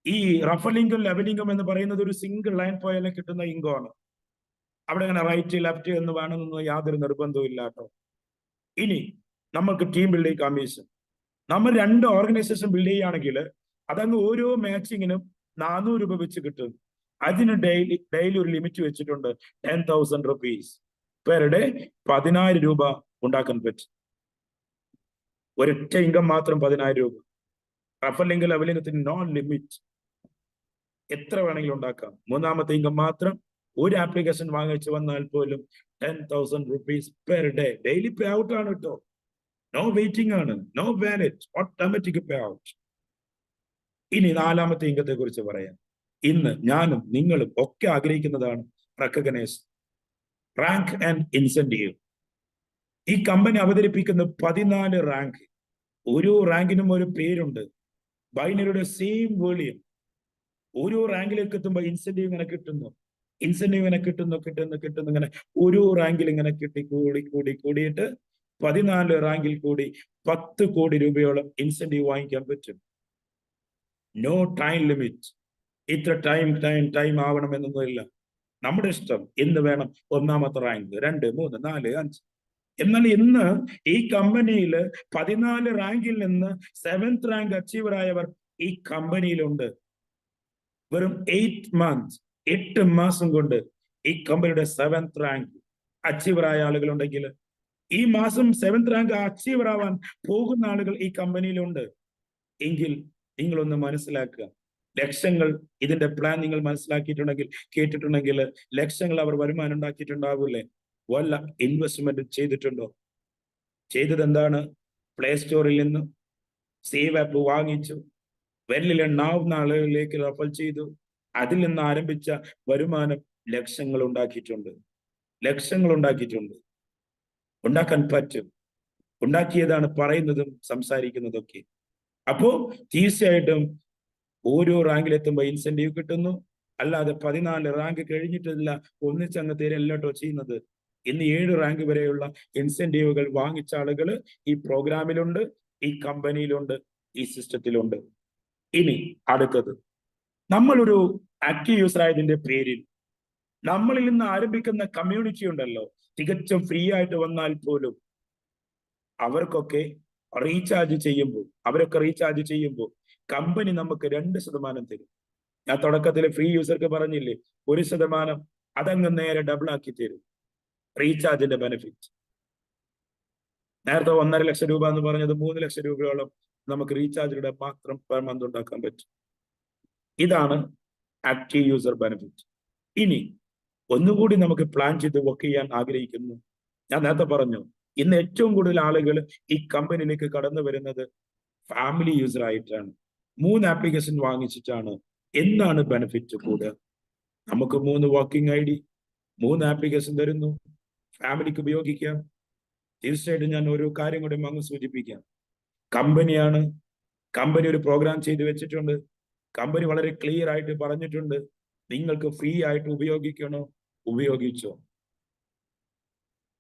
ഈ റഫലിംഗും ലെവലിംഗും എന്ന് പറയുന്നത് ഒരു സിംഗിൾ ലൈൻ പോയാലും കിട്ടുന്ന ഇൻകമാണ്. അവിടെ അങ്ങനെ റൈറ്റ് ലെഫ്റ്റ് എന്ന് വേണമെന്നൊന്നും യാതൊരു നിർബന്ധവും ഇല്ല കേട്ടോ. ഇനി നമ്മൾക്ക് ടീം ബിൽഡിംഗ് കമ്മീഷൻ. നമ്മൾ 2 ഓർഗനൈസേഷൻ ബിൽഡ് ചെയ്യുകയാണെങ്കിൽ അതങ്ങ് ഓരോ മാച്ചിങ്ങിനും 400 രൂപ വെച്ച് കിട്ടും. അതിന് ഡെയിലി ഒരു ലിമിറ്റ് വെച്ചിട്ടുണ്ട്. 10,000 rupees പെർ ഡേ. 10,000 രൂപ ഉണ്ടാക്കാൻ പറ്റും. ഒരൊറ്റ ഇൻകം മാത്രം 10,000 രൂപ. റഫലിംഗ് ലെവലിംഗത്തിന് നോ ലിമിറ്റ്, എത്ര വേണമെങ്കിലും ഉണ്ടാക്കാം. മൂന്നാമത്തെ ഇൻകം മാത്രം ഒരു ആപ്ലിക്കേഷൻ വാങ്ങിച്ചു വന്നാൽ പോലും 10,000 rupees per day daily pay out ആണ് കേട്ടോ. നോ വെയിറ്റിംഗ് ആണ്, no wallet, automatic pay out. ഇനി നാലാമത്തെ ഇംഗത്തെ കുറിച്ച് പറയാം. ഇന്ന് ഞാനും നിങ്ങളും ഒക്കെ ആഗ്രഹിക്കുന്നതാണ് റെക്കഗ്നൈസ്, റാങ്ക് ആൻഡ് ഇൻസെന്റീവ്. ഈ കമ്പനി അവതരിപ്പിക്കുന്ന 14 റാങ്ക്. ഓരോ റാങ്കിനും ഒരു പേരുണ്ട്. ബൈനറിയുടെ സെയിം വോളിയം. ഓരോ റാങ്കിലേക്ക് എത്തുമ്പോൾ ഇൻസെന്റീവ് ഇങ്ങനെ കിട്ടുന്നു, ഇൻസെന്റീവ് ഇങ്ങനെ കിട്ടുന്നു ഇങ്ങനെ ഓരോ റാങ്കിൽ ഇങ്ങനെ കൂടിയിട്ട് 14 റാങ്കിൽ കൂടി 10 കോടി രൂപയോളം ഇൻസെന്റീവ് വാങ്ങിക്കാൻ പറ്റും. No time limit. ഇത്ര ടൈം ആവണമെന്നൊന്നുമില്ല. നമ്മുടെ ഇഷ്ടം. എന്ന് വേണം ഒന്നാമത്തെ റാങ്ക്, 2, 3, 4, 5. എന്നാൽ ഇന്ന് ഈ കമ്പനിയിൽ 14 റാങ്കിൽ നിന്ന് 7th റാങ്ക് അച്ചീവർ ആയവർ ഈ കമ്പനിയിലുണ്ട്. വെറും 8 മാസം കൊണ്ട് ഈ കമ്പനിയുടെ 7th റാങ്ക് അച്ചീവർ ആയ ആളുകളുണ്ടെങ്കിൽ, ഈ മാസം 7th റാങ്ക് അച്ചീവർ ആവാൻ പോകുന്ന ആളുകൾ ഈ കമ്പനിയിലുണ്ട് എങ്കിൽ നിങ്ങളൊന്ന് മനസ്സിലാക്കുക. ലക്ഷങ്ങൾ, ഇതിന്റെ പ്ലാൻ നിങ്ങൾ മനസ്സിലാക്കിയിട്ടുണ്ടെങ്കിൽ, കേട്ടിട്ടുണ്ടെങ്കിൽ, ലക്ഷങ്ങൾ അവർ വരുമാനം ഉണ്ടാക്കിയിട്ടുണ്ടാവൂലേ? വല്ല ഇൻവെസ്റ്റ്മെന്റ് ചെയ്തിട്ടുണ്ടോ? ചെയ്തത് എന്താണ്? പ്ലേ സ്റ്റോറിൽ നിന്ന് സേവ് ആപ്പ് വാങ്ങിച്ചു, വെല്ലിലെണ്ണാവുന്ന ആളുകളിലേക്ക് റഫർ ചെയ്തു. അതിൽ നിന്ന് ആരംഭിച്ച വരുമാനം ലക്ഷങ്ങൾ ഉണ്ടാക്കിയിട്ടുണ്ട്. ഉണ്ടാക്കാൻ പറ്റും. ഉണ്ടാക്കിയതാണ് പറയുന്നതും സംസാരിക്കുന്നതൊക്കെ. അപ്പോ തീർച്ചയായിട്ടും ഓരോ റാങ്കിലെത്തുമ്പോൾ ഇൻസെന്റീവ് കിട്ടുന്നു. അല്ലാതെ 14 റാങ്ക് കഴിഞ്ഞിട്ടില്ല ഒന്നിച്ചങ്ങ് തീരല്ലോ ചെയ്യുന്നത്. ഇന്ന് 7 റാങ്ക് വരെയുള്ള ഇൻസെന്റീവുകൾ വാങ്ങിച്ച ആളുകൾ ഈ പ്രോഗ്രാമിലുണ്ട്, ഈ കമ്പനിയിലുണ്ട്, ഈ സിസ്റ്റത്തിലുണ്ട്. ഇനി അടുത്തത്, നമ്മളൊരു ആക്റ്റീവ് യൂസർ ആയതിന്റെ പേരിൽ നമ്മളിൽ നിന്ന് ആരംഭിക്കുന്ന കമ്മ്യൂണിറ്റി ഉണ്ടല്ലോ, തികച്ചും ഫ്രീ ആയിട്ട് വന്നാൽ പോലും അവരൊക്കെ റീചാർജ് ചെയ്യുമ്പോൾ കമ്പനി നമുക്ക് 2% തരും. ഞാൻ തുടക്കത്തിൽ ഫ്രീ യൂസർക്ക് പറഞ്ഞില്ലേ, 1% അതങ്ങ് നേരെ ഡബിൾ ആക്കി തരും. റീചാർജിന്റെ ബെനിഫിറ്റ് നേരത്തെ 1.5 ലക്ഷം രൂപ എന്ന് പറഞ്ഞത് 3 ലക്ഷം രൂപയോളം നമുക്ക് റീചാർജിലൂടെ മാത്രം പെർ മന്ത് ഉണ്ടാക്കാൻ പറ്റും. ഇതാണ് ആക്റ്റീവ് യൂസർ ബെനിഫിറ്റ്. ഇനി ഒന്നുകൂടി നമുക്ക് പ്ലാൻ ചെയ്ത് വർക്ക് ചെയ്യാൻ ആഗ്രഹിക്കുന്നു. ഞാൻ നേരത്തെ പറഞ്ഞു, ഇന്ന് ഏറ്റവും കൂടുതൽ ആളുകൾ ഈ കമ്പനിയിലേക്ക് കടന്നു വരുന്നത് ഫാമിലി യൂസർ ആയിട്ടാണ്. 3 ആപ്ലിക്കേഷൻ വാങ്ങിച്ചിട്ടാണ്. എന്താണ് ബെനിഫിറ്റ് കൂടുക? നമുക്ക് 3 വർക്കിംഗ് ID, 3 ആപ്ലിക്കേഷൻ തരുന്നു, ഫാമിലിക്ക് ഉപയോഗിക്കാം. തീർച്ചയായിട്ടും ഞാൻ ഓരോ കാര്യം കൂടി അങ്ങ് സൂചിപ്പിക്കാം. കമ്പനിയാണ്, കമ്പനി ഒരു പ്രോഗ്രാം ചെയ്തു വെച്ചിട്ടുണ്ട്. കമ്പനി വളരെ ക്ലിയർ ആയിട്ട് പറഞ്ഞിട്ടുണ്ട്, നിങ്ങൾക്ക് ഫ്രീ ആയിട്ട് ഉപയോഗിക്കണോ, ഉപയോഗിച്ചോ,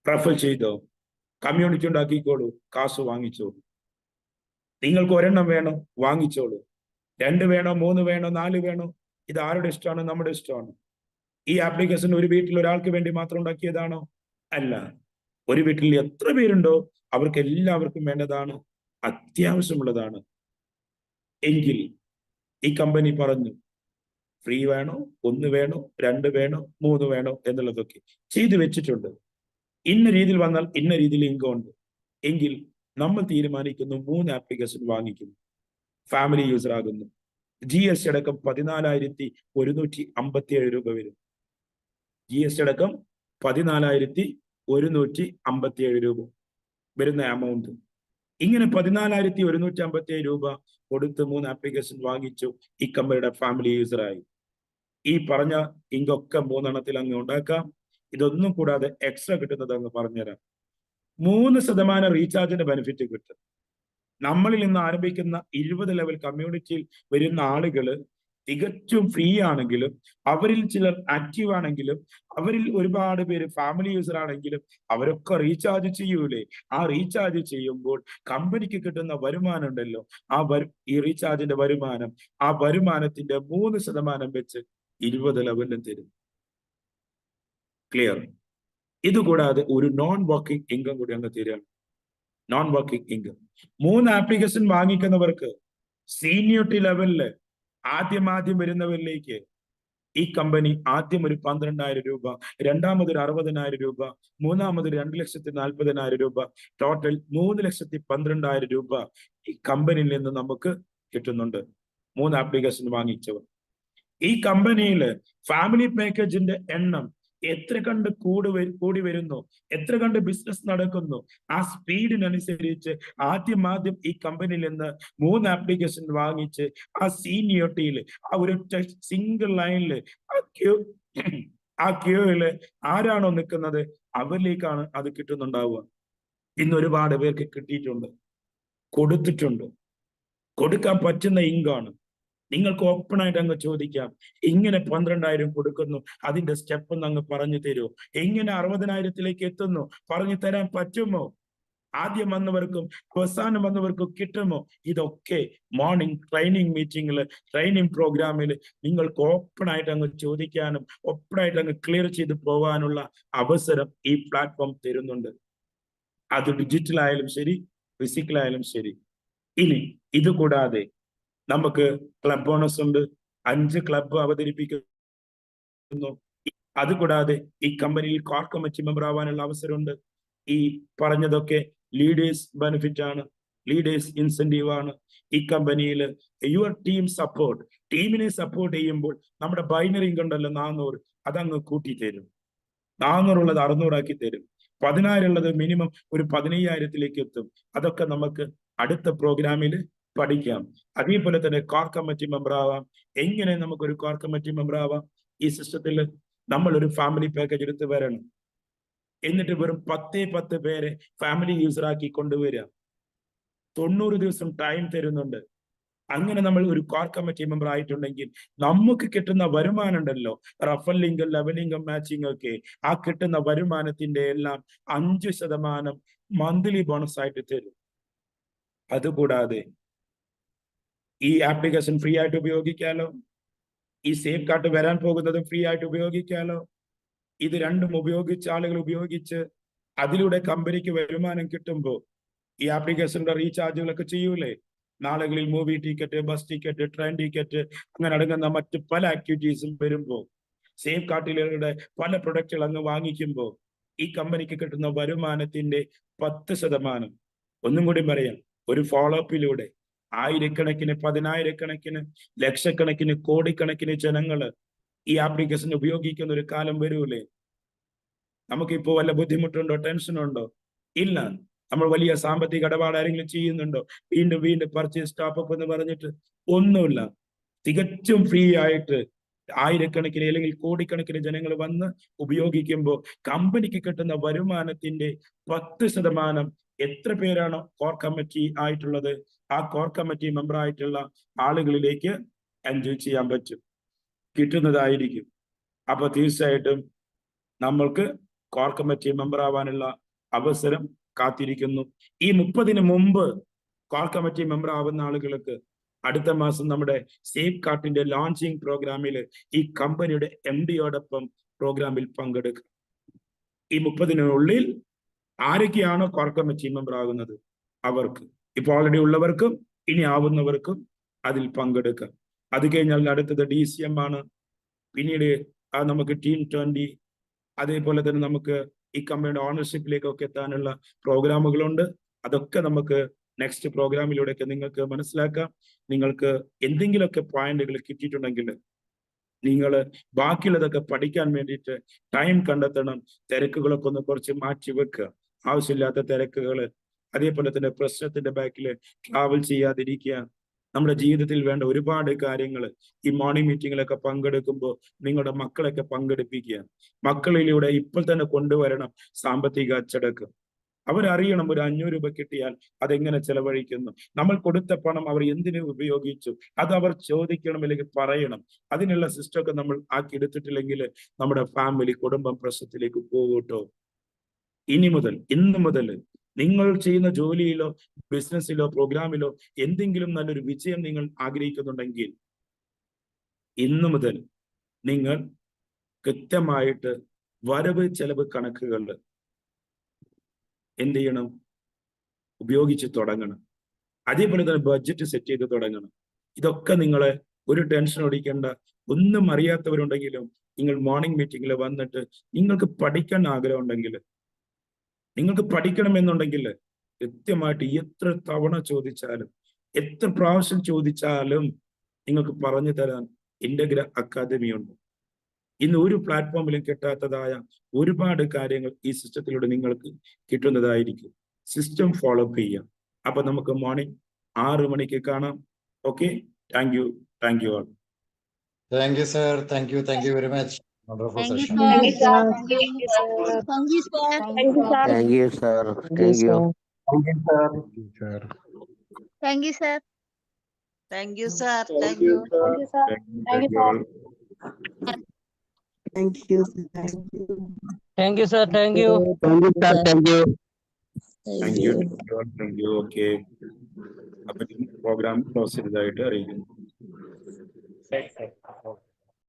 റഫർ ചെയ്തോ, കമ്മ്യൂണിറ്റി ഉണ്ടാക്കിക്കോളൂ, കാശ് വാങ്ങിച്ചോളൂ. നിങ്ങൾക്ക് 1 വേണോ, വാങ്ങിച്ചോളൂ. 2 വേണോ, 3 വേണോ, 4 വേണോ, ഇത് ആരുടെ ഇഷ്ടമാണ്? നമ്മുടെ ഇഷ്ടമാണ്. ഈ ആപ്ലിക്കേഷൻ ഒരു വീട്ടിൽ ഒരാൾക്ക് വേണ്ടി മാത്രം ഉണ്ടാക്കിയതാണോ? അല്ല. ഒരു വീട്ടിൽ എത്ര പേരുണ്ടോ അവർക്ക് എല്ലാവർക്കും വേണ്ടതാണ്, അത്യാവശ്യമുള്ളതാണ്. എങ്കിൽ ഈ കമ്പനി പറഞ്ഞു, ഫ്രീ വേണോ, 1 വേണോ, 2 വേണോ, 3 വേണോ എന്നുള്ളതൊക്കെ ചെയ്തു വെച്ചിട്ടുണ്ട്. ഇന്ന രീതിയിൽ വന്നാൽ ഇന്ന രീതിയിൽ ഇൻകം ഉണ്ട് എങ്കിൽ നമ്മൾ തീരുമാനിക്കുന്നു 3 ആപ്ലിക്കേഷൻ വാങ്ങിക്കുന്നു, ഫാമിലി യൂസർ ആകുന്നു. GST അടക്കം 14,157 രൂപ വരും. GST അടക്കം 14,157 രൂപ വരുന്ന എമൗണ്ട്. ഇങ്ങനെ 14,157 രൂപ കൊടുത്ത് 3 ആപ്ലിക്കേഷൻ വാങ്ങിച്ചു ഈ കമ്പനിയുടെ ഫാമിലി യൂസറായി. ഈ പറഞ്ഞ ഇങ്കൊക്കെ 3 എണ്ണത്തിൽ അങ്ങ് ഉണ്ടാക്കാം. ഇതൊന്നും കൂടാതെ എക്സ്ട്രാ കിട്ടുന്നത് അങ്ങ് പറഞ്ഞുതരാം. 3% റീചാർജിന്റെ ബെനിഫിറ്റ് കിട്ടും. നമ്മളിൽ നിന്ന് ആരംഭിക്കുന്ന 20 ലെവൽ കമ്മ്യൂണിറ്റിയിൽ വരുന്ന ആളുകൾ തികച്ചും ഫ്രീ ആണെങ്കിലും, അവരിൽ ചിലർ ആക്റ്റീവ് ആണെങ്കിലും, അവരിൽ ഒരുപാട് പേര് ഫാമിലി യൂസർ ആണെങ്കിലും അവരൊക്കെ റീചാർജ് ചെയ്യൂലേ? ആ റീചാർജ് ചെയ്യുമ്പോൾ കമ്പനിക്ക് കിട്ടുന്ന വരുമാനം ഉണ്ടല്ലോ, ഈ റീചാർജിന്റെ വരുമാനം, ആ വരുമാനത്തിന്റെ 3% വെച്ച് 20 ലെവലിലും തരും. ക്ലിയർ? ഇതുകൂടാതെ ഒരു നോൺ വർക്കിംഗ് ഇൻകം കൂടി അങ്ങ് തരികയാണ്. നോൺ വർക്കിംഗ് ഇൻകം 3 ആപ്ലിക്കേഷൻ വാങ്ങിക്കുന്നവർക്ക് സീനിയോറിറ്റി ലെവലില് ആദ്യം വരുന്നവരിലേക്ക് ഈ കമ്പനി ആദ്യം ഒരു 12,000 രൂപ, രണ്ടാമതൊരു 60,000 രൂപ, മൂന്നാമതൊരു 2,40,000 രൂപ, ടോട്ടൽ 3,12,000 രൂപ ഈ കമ്പനിയിൽ നിന്ന് നമുക്ക് കിട്ടുന്നുണ്ട്. 3 ആപ്ലിക്കേഷൻ വാങ്ങിച്ചവർ. ഈ കമ്പനിയിൽ ഫാമിലി പാക്കേജിന്റെ എണ്ണം എത്ര കണ്ട് കൂടി വരുന്നു, എത്ര കണ്ട് ബിസിനസ് നടക്കുന്നു, ആ സ്പീഡിനനുസരിച്ച് ആദ്യം ഈ കമ്പനിയിൽ നിന്ന് 3 ആപ്ലിക്കേഷൻ വാങ്ങിച്ച് ആ സീനിയോറിറ്റിയിൽ ആ ഒരു സിംഗിൾ ലൈനിൽ ആ ക്യൂവില് ആരാണോ നിൽക്കുന്നത് അവരിലേക്കാണ് അത് കിട്ടുന്നുണ്ടാവുക. ഇന്ന് ഒരുപാട് പേർക്ക് കിട്ടിയിട്ടുണ്ട്, കൊടുത്തിട്ടുണ്ട്, കൊടുക്കാൻ പറ്റുന്ന ഇങ്കാണ്. നിങ്ങൾക്ക് ഓപ്പൺ ആയിട്ട് അങ്ങ് ചോദിക്കാം, ഇങ്ങനെ 12,000 കൊടുക്കുന്നു, അതിന്റെ സ്റ്റെപ്പ് ഒന്ന് അങ്ങ് പറഞ്ഞു തരുമോ? എങ്ങനെ 60,000-ത്തിലേക്ക് എത്തുന്നു പറഞ്ഞു തരാൻ പറ്റുമോ? ആദ്യം വന്നവർക്കും അവസാനം വന്നവർക്കും കിട്ടുമോ? ഇതൊക്കെ മോർണിംഗ് ട്രെയിനിങ് മീറ്റിംഗിൽ, ട്രെയിനിങ് പ്രോഗ്രാമിൽ നിങ്ങൾക്ക് ഓപ്പൺ ആയിട്ട് അങ്ങ് ചോദിക്കാനും ഓപ്പൺ ആയിട്ട് അങ്ങ് ക്ലിയർ ചെയ്ത് പോകാനുള്ള അവസരം ഈ പ്ലാറ്റ്ഫോം തരുന്നുണ്ട്. അത് ഡിജിറ്റൽ ആയാലും ശരി, ഫിസിക്കൽ ആയാലും ശരി. ഇനി ഇത് കൂടാതെ നമുക്ക് ക്ലബ് ബോണസ് ഉണ്ട്, 5 ക്ലബ് അവതരിപ്പിക്കുന്നു. അതുകൂടാതെ ഈ കമ്പനിയിൽ കോർ കമ്മിറ്റി മെമ്പർ ആവാനുള്ള അവസരമുണ്ട്. ഈ പറഞ്ഞതൊക്കെ ലീഡേഴ്സ് ബെനിഫിറ്റ് ആണ്, ലീഡേഴ്സ് ഇൻസെന്റീവ് ആണ്. ഈ കമ്പനിയിൽ യുവർ ടീം സപ്പോർട്ട്, ടീമിനെ സപ്പോർട്ട് ചെയ്യുമ്പോൾ നമ്മുടെ ബൈനറി ഉണ്ടല്ലോ 400, അതങ്ങ് കൂട്ടി തരും. 400 ഉള്ളത് 600 ആക്കി തരും. 10,000 ഉള്ളത് മിനിമം ഒരു 15,000-ത്തിലേക്ക് എത്തും. അതൊക്കെ നമുക്ക് അടുത്ത പ്രോഗ്രാമിൽ പഠിക്കാം. അതേപോലെ തന്നെ കോർ കമ്മിറ്റി മെമ്പർ ആവാം. എങ്ങനെ നമുക്കൊരു കോർ കമ്മിറ്റി മെമ്പർ ആവാം? ഈ സിസ്റ്റത്തിൽ നമ്മൾ ഒരു ഫാമിലി പാക്കേജ് എടുത്ത് വരണം. എന്നിട്ട് വെറും 10 പേരെ ഫാമിലി യൂസർ ആക്കി കൊണ്ടുവരിക. 90 ദിവസം ടൈം തരുന്നുണ്ട്. അങ്ങനെ നമ്മൾ ഒരു കോർ കമ്മിറ്റി മെമ്പർ ആയിട്ടുണ്ടെങ്കിൽ നമുക്ക് കിട്ടുന്ന വരുമാനം ഉണ്ടല്ലോ, റഫൽ ലിങ്കും ലെവലിംഗും മാച്ചിങ് ഒക്കെ, ആ കിട്ടുന്ന വരുമാനത്തിന്റെ എല്ലാം 5% മന്ത്ലി ബോണസ് ആയിട്ട് തരും. അതുകൂടാതെ ഈ ആപ്ലിക്കേഷൻ ഫ്രീ ആയിട്ട് ഉപയോഗിക്കാലോ, ഈ സേഫ് കാർഡ് വരാൻ പോകുന്നതും ഫ്രീ ആയിട്ട് ഉപയോഗിക്കാലോ. ഇത് രണ്ടും ഉപയോഗിച്ച് ആളുകൾ ഉപയോഗിച്ച് അതിലൂടെ കമ്പനിക്ക് വരുമാനം കിട്ടുമ്പോൾ ഈ ആപ്ലിക്കേഷന്റെ റീചാർജുകളൊക്കെ ചെയ്യൂലേ? നാളുകളിൽ movie ticket, bus ticket, train ticket, അങ്ങനെ അടങ്ങുന്ന മറ്റ് പല ആക്ടിവിറ്റീസും വരുമ്പോൾ, സേഫ് കാർഡിലൂടെ പല പ്രൊഡക്റ്റുകൾ അങ്ങ് വാങ്ങിക്കുമ്പോൾ ഈ കമ്പനിക്ക് കിട്ടുന്ന വരുമാനത്തിന്റെ 10%, ഒന്നും കൂടി പറയാം, ഒരു ഫോളോ അപ്പിലൂടെ ആയിരക്കണക്കിന്, 10,000-കണക്കിന്, ലക്ഷക്കണക്കിന്, കോടിക്കണക്കിന് ജനങ്ങള് ഈ ആപ്ലിക്കേഷൻ ഉപയോഗിക്കുന്ന ഒരു കാലം വരൂലേ? നമുക്കിപ്പോ വല്ല ബുദ്ധിമുട്ടുണ്ടോ, ടെൻഷനുണ്ടോ? ഇല്ല. നമ്മൾ വലിയ സാമ്പത്തിക ഇടപാട് ആരെങ്കിലും ചെയ്യുന്നുണ്ടോ? വീണ്ടും പർച്ചേസ് സ്റ്റോപ്പ് എന്ന് പറഞ്ഞിട്ട് ഒന്നുമില്ല. തികച്ചും ഫ്രീ ആയിട്ട് ആയിരക്കണക്കിന് അല്ലെങ്കിൽ കോടിക്കണക്കിന് ജനങ്ങൾ വന്ന് ഉപയോഗിക്കുമ്പോൾ കമ്പനിക്ക് കിട്ടുന്ന വരുമാനത്തിന്റെ 10% എത്ര പേരാണോ കോർ കമ്മിറ്റി ആയിട്ടുള്ളത്, ആ കോർ കമ്മിറ്റി മെമ്പർ ആയിട്ടുള്ള ആളുകളിലേക്ക് എൻജോയ് ചെയ്യാൻ പറ്റും, കിട്ടുന്നതായിരിക്കും. അപ്പൊ തീർച്ചയായിട്ടും നമ്മൾക്ക് കോർ കമ്മിറ്റി മെമ്പർ ആവാനുള്ള അവസരം കാത്തിരിക്കുന്നു. ഈ 30-ന് മുമ്പ് കോർ കമ്മിറ്റി മെമ്പർ ആവുന്ന ആളുകൾക്ക് അടുത്ത മാസം നമ്മുടെ സേഫ് കാർഡിന്റെ ലോഞ്ചിങ് പ്രോഗ്രാമിൽ ഈ കമ്പനിയുടെ MD-യോടൊപ്പം പ്രോഗ്രാമിൽ പങ്കെടുക്കുക. ഈ 30-നുള്ളിൽ ആരൊക്കെയാണോ കോർ കമ്മിറ്റി മെമ്പർ ആകുന്നത് അവർക്ക്, ഇപ്പൊ ഓൾറെഡി ഉള്ളവർക്കും ഇനി ആവുന്നവർക്കും അതിൽ പങ്കെടുക്കാം. അത് കഴിഞ്ഞാൽ അടുത്തത് DCM ആണ്. പിന്നീട് നമുക്ക് ടീം 20, അതേപോലെ തന്നെ നമുക്ക് ഈ കമ്പനിയുടെ ഓണർഷിപ്പിലേക്കൊക്കെ എത്താനുള്ള പ്രോഗ്രാമുകളുണ്ട്. അതൊക്കെ നമുക്ക് നെക്സ്റ്റ് പ്രോഗ്രാമിലൂടെയൊക്കെ നിങ്ങൾക്ക് മനസ്സിലാക്കാം. നിങ്ങൾക്ക് എന്തെങ്കിലുമൊക്കെ പോയിന്റുകൾ കിട്ടിയിട്ടുണ്ടെങ്കിൽ നിങ്ങൾ ബാക്കിയുള്ളതൊക്കെ പഠിക്കാൻ വേണ്ടിയിട്ട് ടൈം കണ്ടെത്തണം. തിരക്കുകളൊക്കെ ഒന്ന് കുറച്ച് മാറ്റി വെക്കുക, ആവശ്യമില്ലാത്ത തിരക്കുകൾ. അതേപോലെ തന്നെ പ്രശ്നത്തിന്റെ ബാക്കിൽ ട്രാവൽ ചെയ്യാതിരിക്കുക. നമ്മുടെ ജീവിതത്തിൽ വേണ്ട ഒരുപാട് കാര്യങ്ങൾ ഈ മോർണിംഗ് മീറ്റിങ്ങിലൊക്കെ പങ്കെടുക്കുമ്പോൾ നിങ്ങളുടെ മക്കളൊക്കെ പങ്കെടുപ്പിക്കുക. മക്കളിലൂടെ ഇപ്പോൾ തന്നെ കൊണ്ടുവരണം സാമ്പത്തിക അച്ചടക്കം. അവരറിയണം ഒരു 500 രൂപ കിട്ടിയാൽ അതെങ്ങനെ ചെലവഴിക്കുന്നു, നമ്മൾ കൊടുത്ത പണം അവർ എന്തിനു ഉപയോഗിച്ചു, അത് അവർ ചോദിക്കണം അല്ലെങ്കിൽ പറയണം. അതിനുള്ള സിസ്റ്റമൊക്കെ നമ്മൾ ആക്കി എടുത്തിട്ടില്ലെങ്കിൽ നമ്മുടെ ഫാമിലി, കുടുംബം പ്രശ്നത്തിലേക്ക് പോകട്ടോ. ഇന്ന് മുതൽ നിങ്ങൾ ചെയ്യുന്ന ജോലിയിലോ ബിസിനസ്സിലോ പ്രോഗ്രാമിലോ എന്തെങ്കിലും നല്ലൊരു വിജയം നിങ്ങൾ ആഗ്രഹിക്കുന്നുണ്ടെങ്കിൽ ഇന്നു മുതൽ നിങ്ങൾ കൃത്യമായിട്ട് വരവ് ചെലവ് കണക്കുകൾ എന്ത് ചെയ്യണം, ഉപയോഗിച്ച് തുടങ്ങണം. അതേപോലെ തന്നെ ബഡ്ജറ്റ് സെറ്റ് ചെയ്ത് തുടങ്ങണം. ഇതൊക്കെ നിങ്ങളെ ഒരു ടെൻഷൻ ഓടിക്കേണ്ട. ഒന്നും അറിയാത്തവരുണ്ടെങ്കിലും നിങ്ങൾ മോർണിംഗ് മീറ്റിങ്ങിൽ വന്നിട്ട് നിങ്ങൾക്ക് പഠിക്കാൻ ആഗ്രഹം ഉണ്ടെങ്കിൽ, നിങ്ങൾക്ക് പഠിക്കണമെന്നുണ്ടെങ്കിൽ കൃത്യമായിട്ട് എത്ര തവണ ചോദിച്ചാലും, എത്ര പ്രാവശ്യം ചോദിച്ചാലും നിങ്ങൾക്ക് പറഞ്ഞു തരാൻ ഇന്റഗ്ര അക്കാദമി ഉണ്ട്. ഇന്ന് ഒരു പ്ലാറ്റ്ഫോമിലും കിട്ടാത്തതായ ഒരുപാട് കാര്യങ്ങൾ ഈ സിസ്റ്റത്തിലൂടെ നിങ്ങൾക്ക് കിട്ടുന്നതായിരിക്കും. സിസ്റ്റം ഫോളോ അപ്പ് ചെയ്യാം. അപ്പൊ നമുക്ക് മോർണിംഗ് 6 മണിക്ക് കാണാം. Okay, thank you all. Thank you, sir. Thank you very much. Wonderful Thank you, session. sir. Thank you, sir. Thank you, sir. Thank you, sir. Thank you, sir. Thank you, sir. Thank you. Thank you, sir. Thank you, sir. Thank you, sir. Thank you, sir. Thank you, sir. Thank you all. Thank you. Thank you. Thank you, sir. Thank you. Thank you, sir. Thank you. Thank you. Thank you. Okay. അപ്പൊ പ്രോഗ്രാം ക്ലോസ് ചെയ്തതായിട്ട് അറിയിക്കുന്നു.